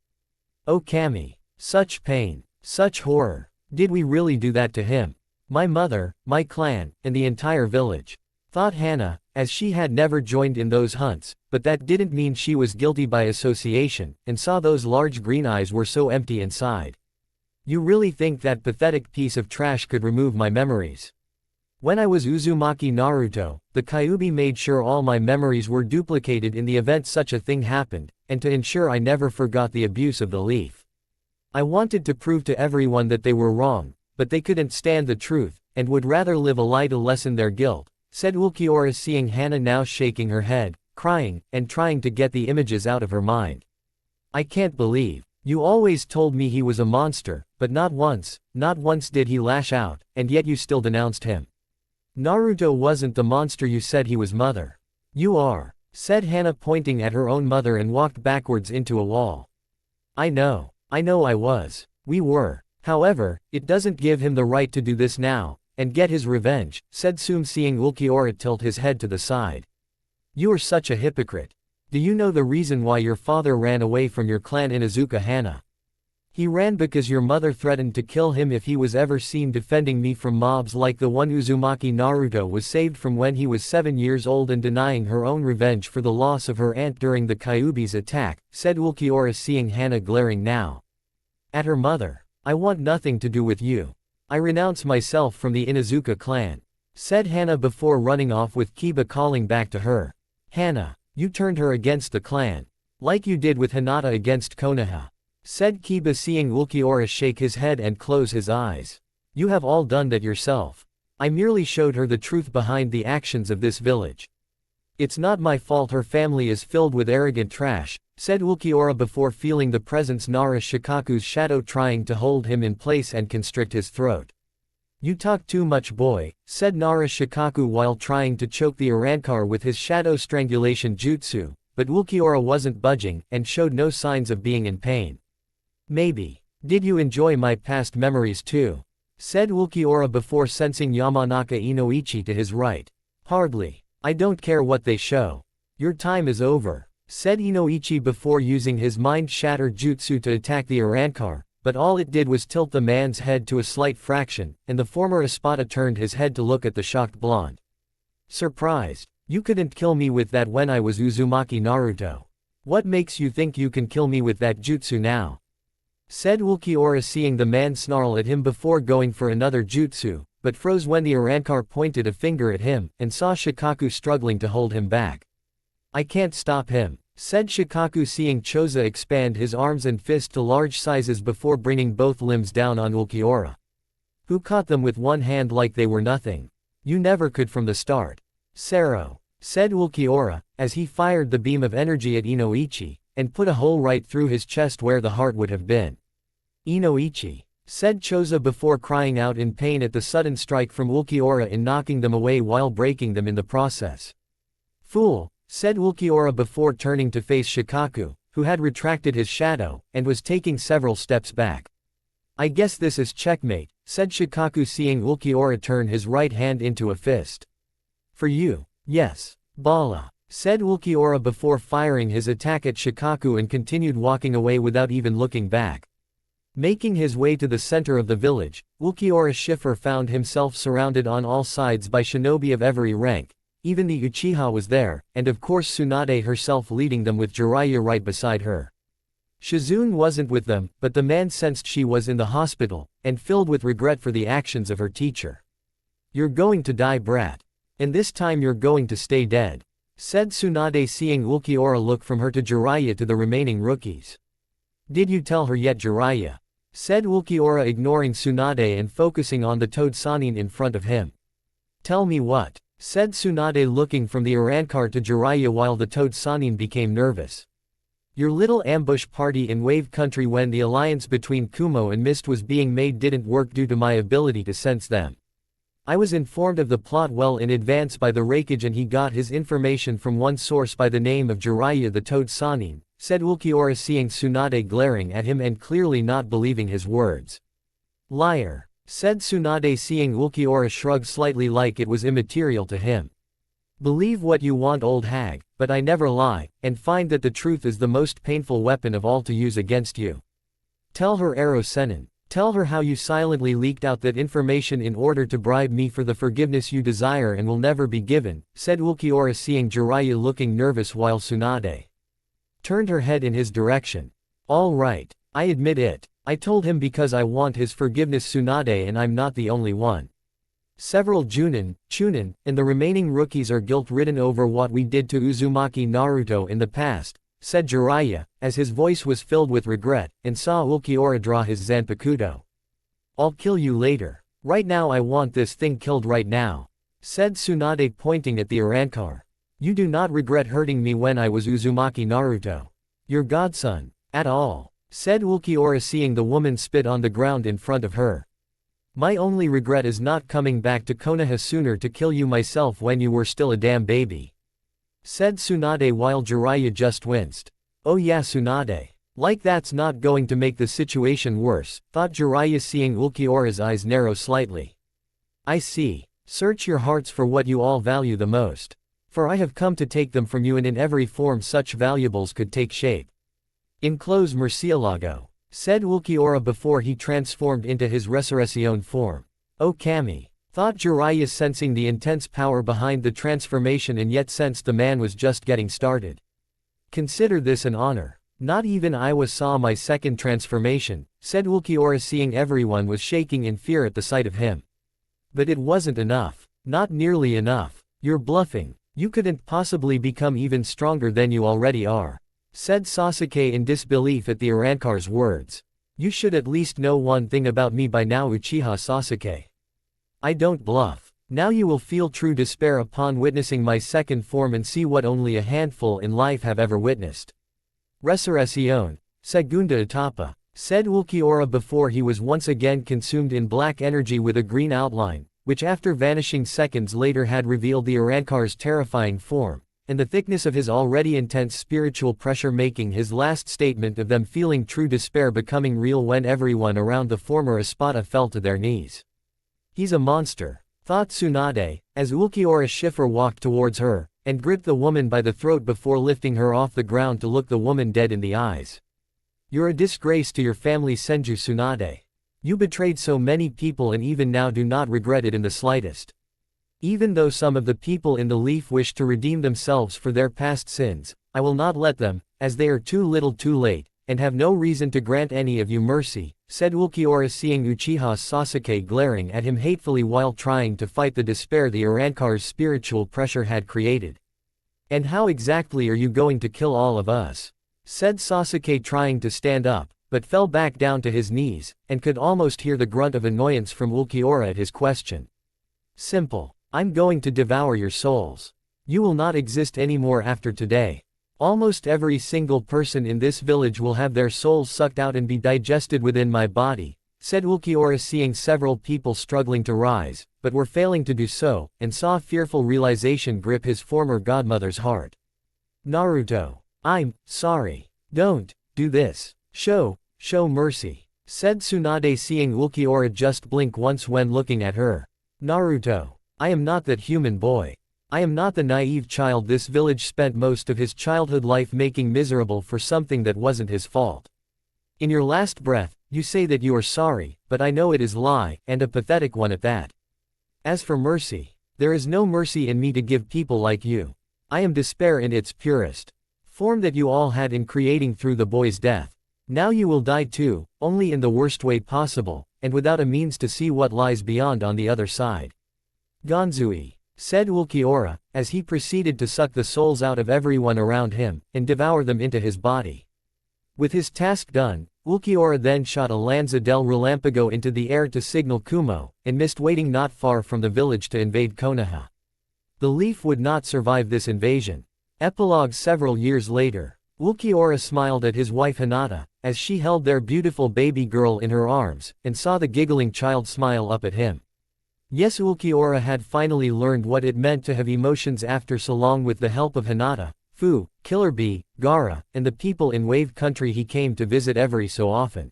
Oh Kami. Such pain. Such horror. Did we really do that to him? My mother, my clan, and the entire village. Thought Hana, as she had never joined in those hunts, but that didn't mean she was guilty by association, and saw those large green eyes were so empty inside. You really think that pathetic piece of trash could remove my memories? When I was Uzumaki Naruto, the Kyuubi made sure all my memories were duplicated in the event such a thing happened, and to ensure I never forgot the abuse of the leaf. I wanted to prove to everyone that they were wrong, but they couldn't stand the truth, and would rather live a lie to lessen their guilt, said Ulquiorra seeing Hana now shaking her head, crying, and trying to get the images out of her mind. I can't believe. You always told me he was a monster, but not once did he lash out, and yet you still denounced him. Naruto wasn't the monster you said he was, mother. You are, said Hana pointing at her own mother and walked backwards into a wall. I know I was. We were. However, it doesn't give him the right to do this now, and get his revenge, said Sum seeing Ulquiorra tilt his head to the side. You are such a hypocrite. Do you know the reason why your father ran away from your clan Inuzuka Hana? He ran because your mother threatened to kill him if he was ever seen defending me from mobs like the one Uzuamki Naruto was saved from when he was 7 years old and denying her own revenge for the loss of her aunt during the Kyuubi's attack, said Ulquiorra seeing Hana glaring now at her mother. I want nothing to do with you. I renounce myself from the Inuzuka clan, said Hana before running off with Kiba calling back to her. Hana, you turned her against the clan. Like you did with Hinata against Konoha, said Kiba seeing Ulquiorra shake his head and close his eyes. You have all done that yourself. I merely showed her the truth behind the actions of this village. It's not my fault her family is filled with arrogant trash, said Ulquiorra before feeling the presence Nara Shikaku's shadow trying to hold him in place and constrict his throat. You talk too much boy, said Nara Shikaku while trying to choke the Arrancar with his shadow strangulation jutsu, but Ulquiorra wasn't budging and showed no signs of being in pain. Maybe. Did you enjoy my past memories too? Said Ulquiorra before sensing Yamanaka Inoichi to his right. Hardly. I don't care what they show. Your time is over, said Inoichi before using his mind-shatter jutsu to attack the Arrancar, but all it did was tilt the man's head to a slight fraction, and the former Espada turned his head to look at the shocked blonde. Surprised. You couldn't kill me with that when I was Uzumaki Naruto. What makes you think you can kill me with that jutsu now? Said Ulquiorra seeing the man snarl at him before going for another jutsu, but froze when the Arrancar pointed a finger at him and saw Shikaku struggling to hold him back. I can't stop him, said Shikaku seeing Choza expand his arms and fist to large sizes before bringing both limbs down on Ulquiorra, who caught them with one hand like they were nothing. You never could from the start. Sero, said Ulquiorra, as he fired the beam of energy at Inoichi, and put a hole right through his chest where the heart would have been. Inoichi, said Choza before crying out in pain at the sudden strike from Ulquiorra in knocking them away while breaking them in the process. Fool, said Ulquiorra before turning to face Shikaku, who had retracted his shadow, and was taking several steps back. I guess this is checkmate, said Shikaku seeing Ulquiorra turn his right hand into a fist. For you, yes, Bala, said Ulquiorra before firing his attack at Shikaku and continued walking away without even looking back. Making his way to the center of the village, Ulquiorra Schiffer found himself surrounded on all sides by shinobi of every rank. Even the Uchiha was there, and of course Tsunade herself leading them with Jiraiya right beside her. Shizune wasn't with them, but the man sensed she was in the hospital, and filled with regret for the actions of her teacher. You're going to die, brat. And this time you're going to stay dead, said Tsunade seeing Ulquiorra look from her to Jiraiya to the remaining rookies. Did you tell her yet, Jiraiya? Said Ulquiorra ignoring Tsunade and focusing on the Toad Sanin in front of him. Tell me what? Said Tsunade looking from the Arrancar to Jiraiya while the Toad Sanin became nervous. Your little ambush party in Wave Country when the alliance between Kumo and Mist was being made didn't work due to my ability to sense them. I was informed of the plot well in advance by the Raikage and he got his information from one source by the name of Jiraiya the Toad Sanin, said Ulquiorra seeing Tsunade glaring at him and clearly not believing his words. Liar, said Tsunade seeing Ulquiorra shrug slightly like it was immaterial to him. Believe what you want, old hag, but I never lie, and find that the truth is the most painful weapon of all to use against you. Tell her, Ero Sennin. Tell her how you silently leaked out that information in order to bribe me for the forgiveness you desire and will never be given, said Ulquiorra seeing Jiraiya looking nervous while Tsunade turned her head in his direction. All right, I admit it. I told him because I want his forgiveness, Tsunade, and I'm not the only one. Several Chunin, and the remaining rookies are guilt-ridden over what we did to Uzumaki Naruto in the past, said Jiraiya, as his voice was filled with regret, and saw Ulquiorra draw his Zanpakuto. I'll kill you later. Right now I want this thing killed right now, said Tsunade pointing at the Arrancar. You do not regret hurting me when I was Uzumaki Naruto, your godson, at all, said Ulquiorra seeing the woman spit on the ground in front of her. My only regret is not coming back to Konoha sooner to kill you myself when you were still a damn baby. said Tsunade while Jiraiya just winced. Oh yeah, Tsunade. Like that's not going to make the situation worse, thought Jiraiya, seeing Ulquiorra's eyes narrow slightly. I see. Search your hearts for what you all value the most. For I have come to take them from you, and in every form such valuables could take shape. Enclose Murcielago, said Ulquiorra before he transformed into his Resurrección form. Oh Kami, thought Jiraiya, sensing the intense power behind the transformation and yet sensed the man was just getting started. Consider this an honor. Not even I saw my second transformation, said Ulquiorra, seeing everyone was shaking in fear at the sight of him. But it wasn't enough. Not nearly enough. You're bluffing. You couldn't possibly become even stronger than you already are, said Sasuke in disbelief at the Arrancar's words. You should at least know one thing about me by now, Uchiha Sasuke. I don't bluff. Now you will feel true despair upon witnessing my second form and see what only a handful in life have ever witnessed. Resurrección, segunda etapa, said Ulquiorra before he was once again consumed in black energy with a green outline, which after vanishing seconds later had revealed the Arrancar's terrifying form, and the thickness of his already intense spiritual pressure, making his last statement of them feeling true despair becoming real when everyone around the former Espada fell to their knees. He's a monster, thought Tsunade, as Ulquiorra Schiffer walked towards her, and gripped the woman by the throat before lifting her off the ground to look the woman dead in the eyes. You're a disgrace to your family, Senju Tsunade. You betrayed so many people and even now do not regret it in the slightest. Even though some of the people in the leaf wish to redeem themselves for their past sins, I will not let them, as they are too little too late, and have no reason to grant any of you mercy, said Ulquiorra, seeing Uchiha Sasuke glaring at him hatefully while trying to fight the despair the Arrancar's spiritual pressure had created. And how exactly are you going to kill all of us? Said Sasuke, trying to stand up, but fell back down to his knees, and could almost hear the grunt of annoyance from Ulquiorra at his question. Simple. I'm going to devour your souls. You will not exist anymore after today. Almost every single person in this village will have their souls sucked out and be digested within my body, said Ulquiorra, seeing several people struggling to rise, but were failing to do so, and saw fearful realization grip his former godmother's heart. Naruto. I'm sorry. Don't do this. Show mercy, said Tsunade, seeing Ulquiorra just blink once when looking at her. Naruto. I am not that human boy. I am not the naive child this village spent most of his childhood life making miserable for something that wasn't his fault. In your last breath, you say that you are sorry, but I know it is lie, and a pathetic one at that. As for mercy, there is no mercy in me to give people like you. I am despair in its purest form that you all had in creating through the boy's death. Now you will die too, only in the worst way possible, and without a means to see what lies beyond on the other side. Gonzui, said Ulquiorra, as he proceeded to suck the souls out of everyone around him, and devour them into his body. With his task done, Ulquiorra then shot a Lanza del Relampago into the air to signal Kumo, and missed, waiting not far from the village to invade Konoha. The leaf would not survive this invasion. Epilogue. Several years later, Ulquiorra smiled at his wife Hinata, as she held their beautiful baby girl in her arms, and saw the giggling child smile up at him. Yes, Ulquiorra had finally learned what it meant to have emotions after so long. With the help of Hinata, Fu, Killer Bee, Gaara, and the people in Wave Country he came to visit every so often.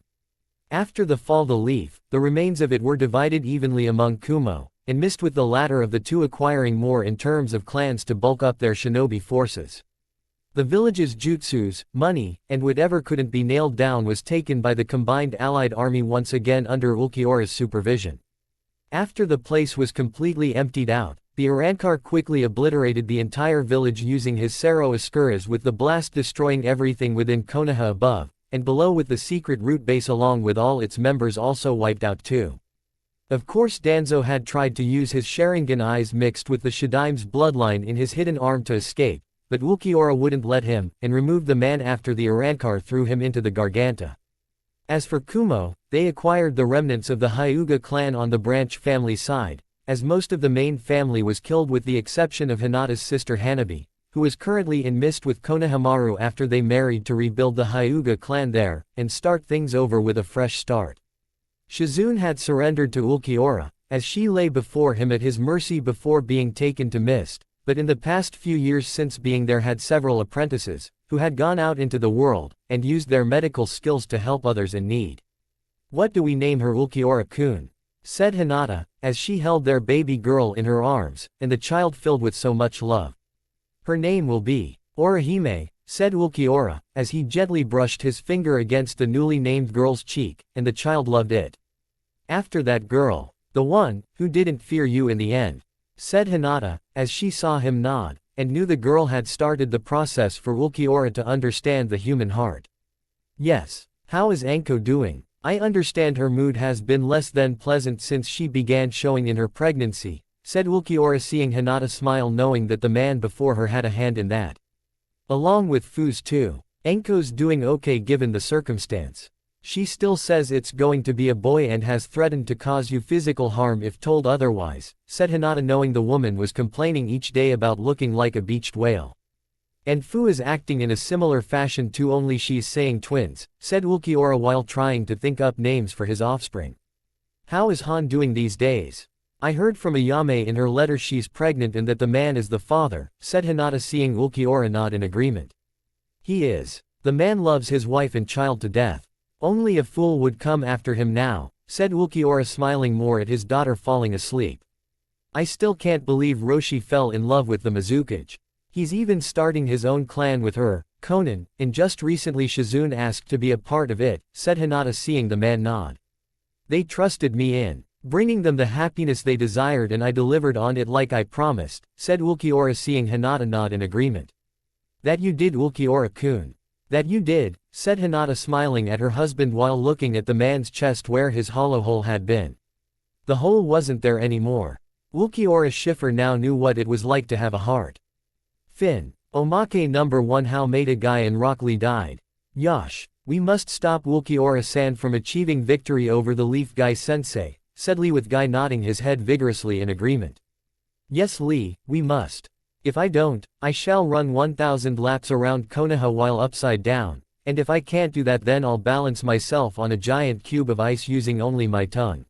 After the fall the leaf, the remains of it were divided evenly among Kumo, and mixed with the latter of the two, acquiring more in terms of clans to bulk up their shinobi forces. The village's jutsus, money, and whatever couldn't be nailed down was taken by the combined allied army once again under Ulquiorra's supervision. After the place was completely emptied out, the Arrancar quickly obliterated the entire village using his Cerro Oscuras, with the blast destroying everything within Konoha above, and below, with the secret root base along with all its members also wiped out too. Of course Danzo had tried to use his Sharingan eyes mixed with the Shadaime's bloodline in his hidden arm to escape, but Ulquiorra wouldn't let him, and removed the man after the Arrancar threw him into the Garganta. As for Kumo, they acquired the remnants of the Hyuga clan on the branch family side, as most of the main family was killed with the exception of Hinata's sister Hanabi, who is currently in mist with Konohamaru after they married to rebuild the Hyuga clan there, and start things over with a fresh start. Shizune had surrendered to Ulquiorra, as she lay before him at his mercy before being taken to mist, but in the past few years since being there had several apprentices, who had gone out into the world, and used their medical skills to help others in need. What do we name her? Ulquiorra-kun, said Hinata, as she held their baby girl in her arms, and the child filled with so much love. Her name will be Orihime, said Ulquiorra, as he gently brushed his finger against the newly named girl's cheek, and the child loved it. After that girl, the one, who didn't fear you in the end, said Hinata, as she saw him nod, and knew the girl had started the process for Ulquiorra to understand the human heart. Yes. How is Anko doing? I understand her mood has been less than pleasant since she began showing in her pregnancy, said Ulquiorra, seeing Hinata smile, knowing that the man before her had a hand in that. Along with Fu's too. Anko's doing okay given the circumstance. She still says it's going to be a boy and has threatened to cause you physical harm if told otherwise, said Hinata, knowing the woman was complaining each day about looking like a beached whale. And Fu is acting in a similar fashion too, only she's saying twins, said Ulquiorra while trying to think up names for his offspring. How is Han doing these days? I heard from Ayame in her letter she's pregnant and that the man is the father, said Hinata, seeing Ulquiorra nod in agreement. He is. The man loves his wife and child to death. Only a fool would come after him now, said Ulquiorra, smiling more at his daughter falling asleep. I still can't believe Roshi fell in love with the Mizukage. He's even starting his own clan with her, Conan, and just recently Shizune asked to be a part of it, said Hinata, seeing the man nod. They trusted me in bringing them the happiness they desired and I delivered on it like I promised, said Ulquiorra, seeing Hinata nod in agreement. That you did, Ulquiorra-kun. That you did, said Hinata, smiling at her husband while looking at the man's chest where his hollow hole had been. The hole wasn't there anymore. Ulquiorra Schiffer now knew what it was like to have a heart. Fin. Omake number 1. How Maida Guy and Rock Lee died. Yosh. We must stop Ulquiorra-san from achieving victory over the Leaf Guy sensei, said Lee, with Guy nodding his head vigorously in agreement. Yes Lee, we must. If I don't, I shall run 1,000 laps around Konoha while upside down, and if I can't do that then I'll balance myself on a giant cube of ice using only my tongue,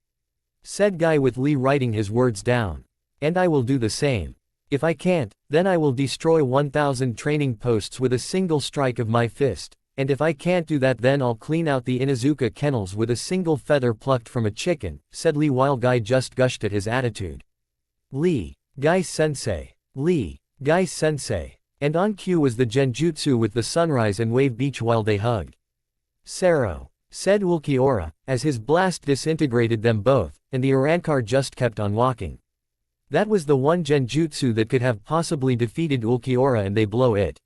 said Guy, with Lee writing his words down. And I will do the same. If I can't, then I will destroy 1,000 training posts with a single strike of my fist, and if I can't do that then I'll clean out the Inuzuka kennels with a single feather plucked from a chicken, said Lee while Guy just gushed at his attitude. Lee. Guy-sensei. Lee. Guy-sensei. And on cue was the genjutsu with the sunrise and wave beach while they hugged. Sero. Said Ulquiorra, as his blast disintegrated them both, and the Arrancar just kept on walking. That was the one genjutsu that could have possibly defeated Ulquiorra, and they blow it.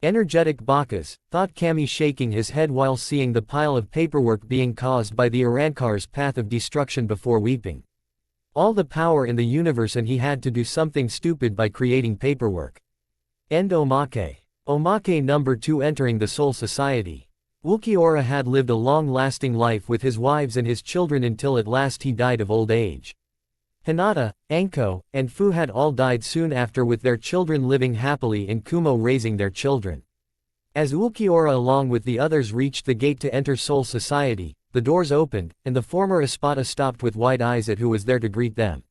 Energetic Bakas, thought Kami, shaking his head while seeing the pile of paperwork being caused by the Arrancar's path of destruction before weeping. All the power in the universe and he had to do something stupid by creating paperwork. End Omake. Omake number 2. Entering the Soul Society. Ulquiorra had lived a long-lasting life with his wives and his children until at last he died of old age. Hinata, Anko, and Fu had all died soon after, with their children living happily in Kumo raising their children. As Ulquiorra along with the others reached the gate to enter Soul Society, the doors opened, and the former Espada stopped with wide eyes at who was there to greet them.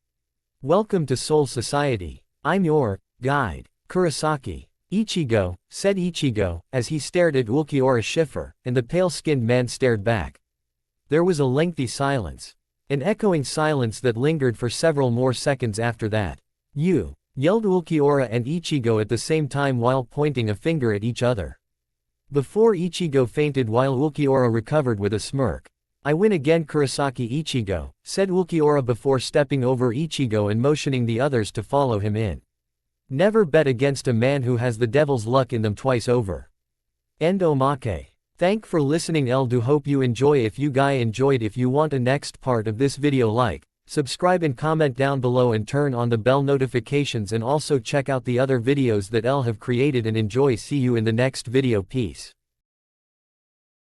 Welcome to Soul Society. I'm your guide, Kurosaki. Ichigo, said Ichigo, as he stared at Ulquiorra Schiffer, and the pale-skinned man stared back. There was a lengthy silence. An echoing silence that lingered for several more seconds after that. You, yelled Ulquiorra and Ichigo at the same time while pointing a finger at each other. Before Ichigo fainted while Ulquiorra recovered with a smirk. I win again, Kurosaki. Ichigo, said Ulquiorra before stepping over Ichigo and motioning the others to follow him in. Never bet against a man who has the devil's luck in them twice over. End Omake. Thank for listening. Do hope you enjoy. If you guy enjoyed, if you want a next part of this video, like, subscribe and comment down below and turn on the bell notifications, and also check out the other videos that have created and enjoy. See you in the next video. Peace.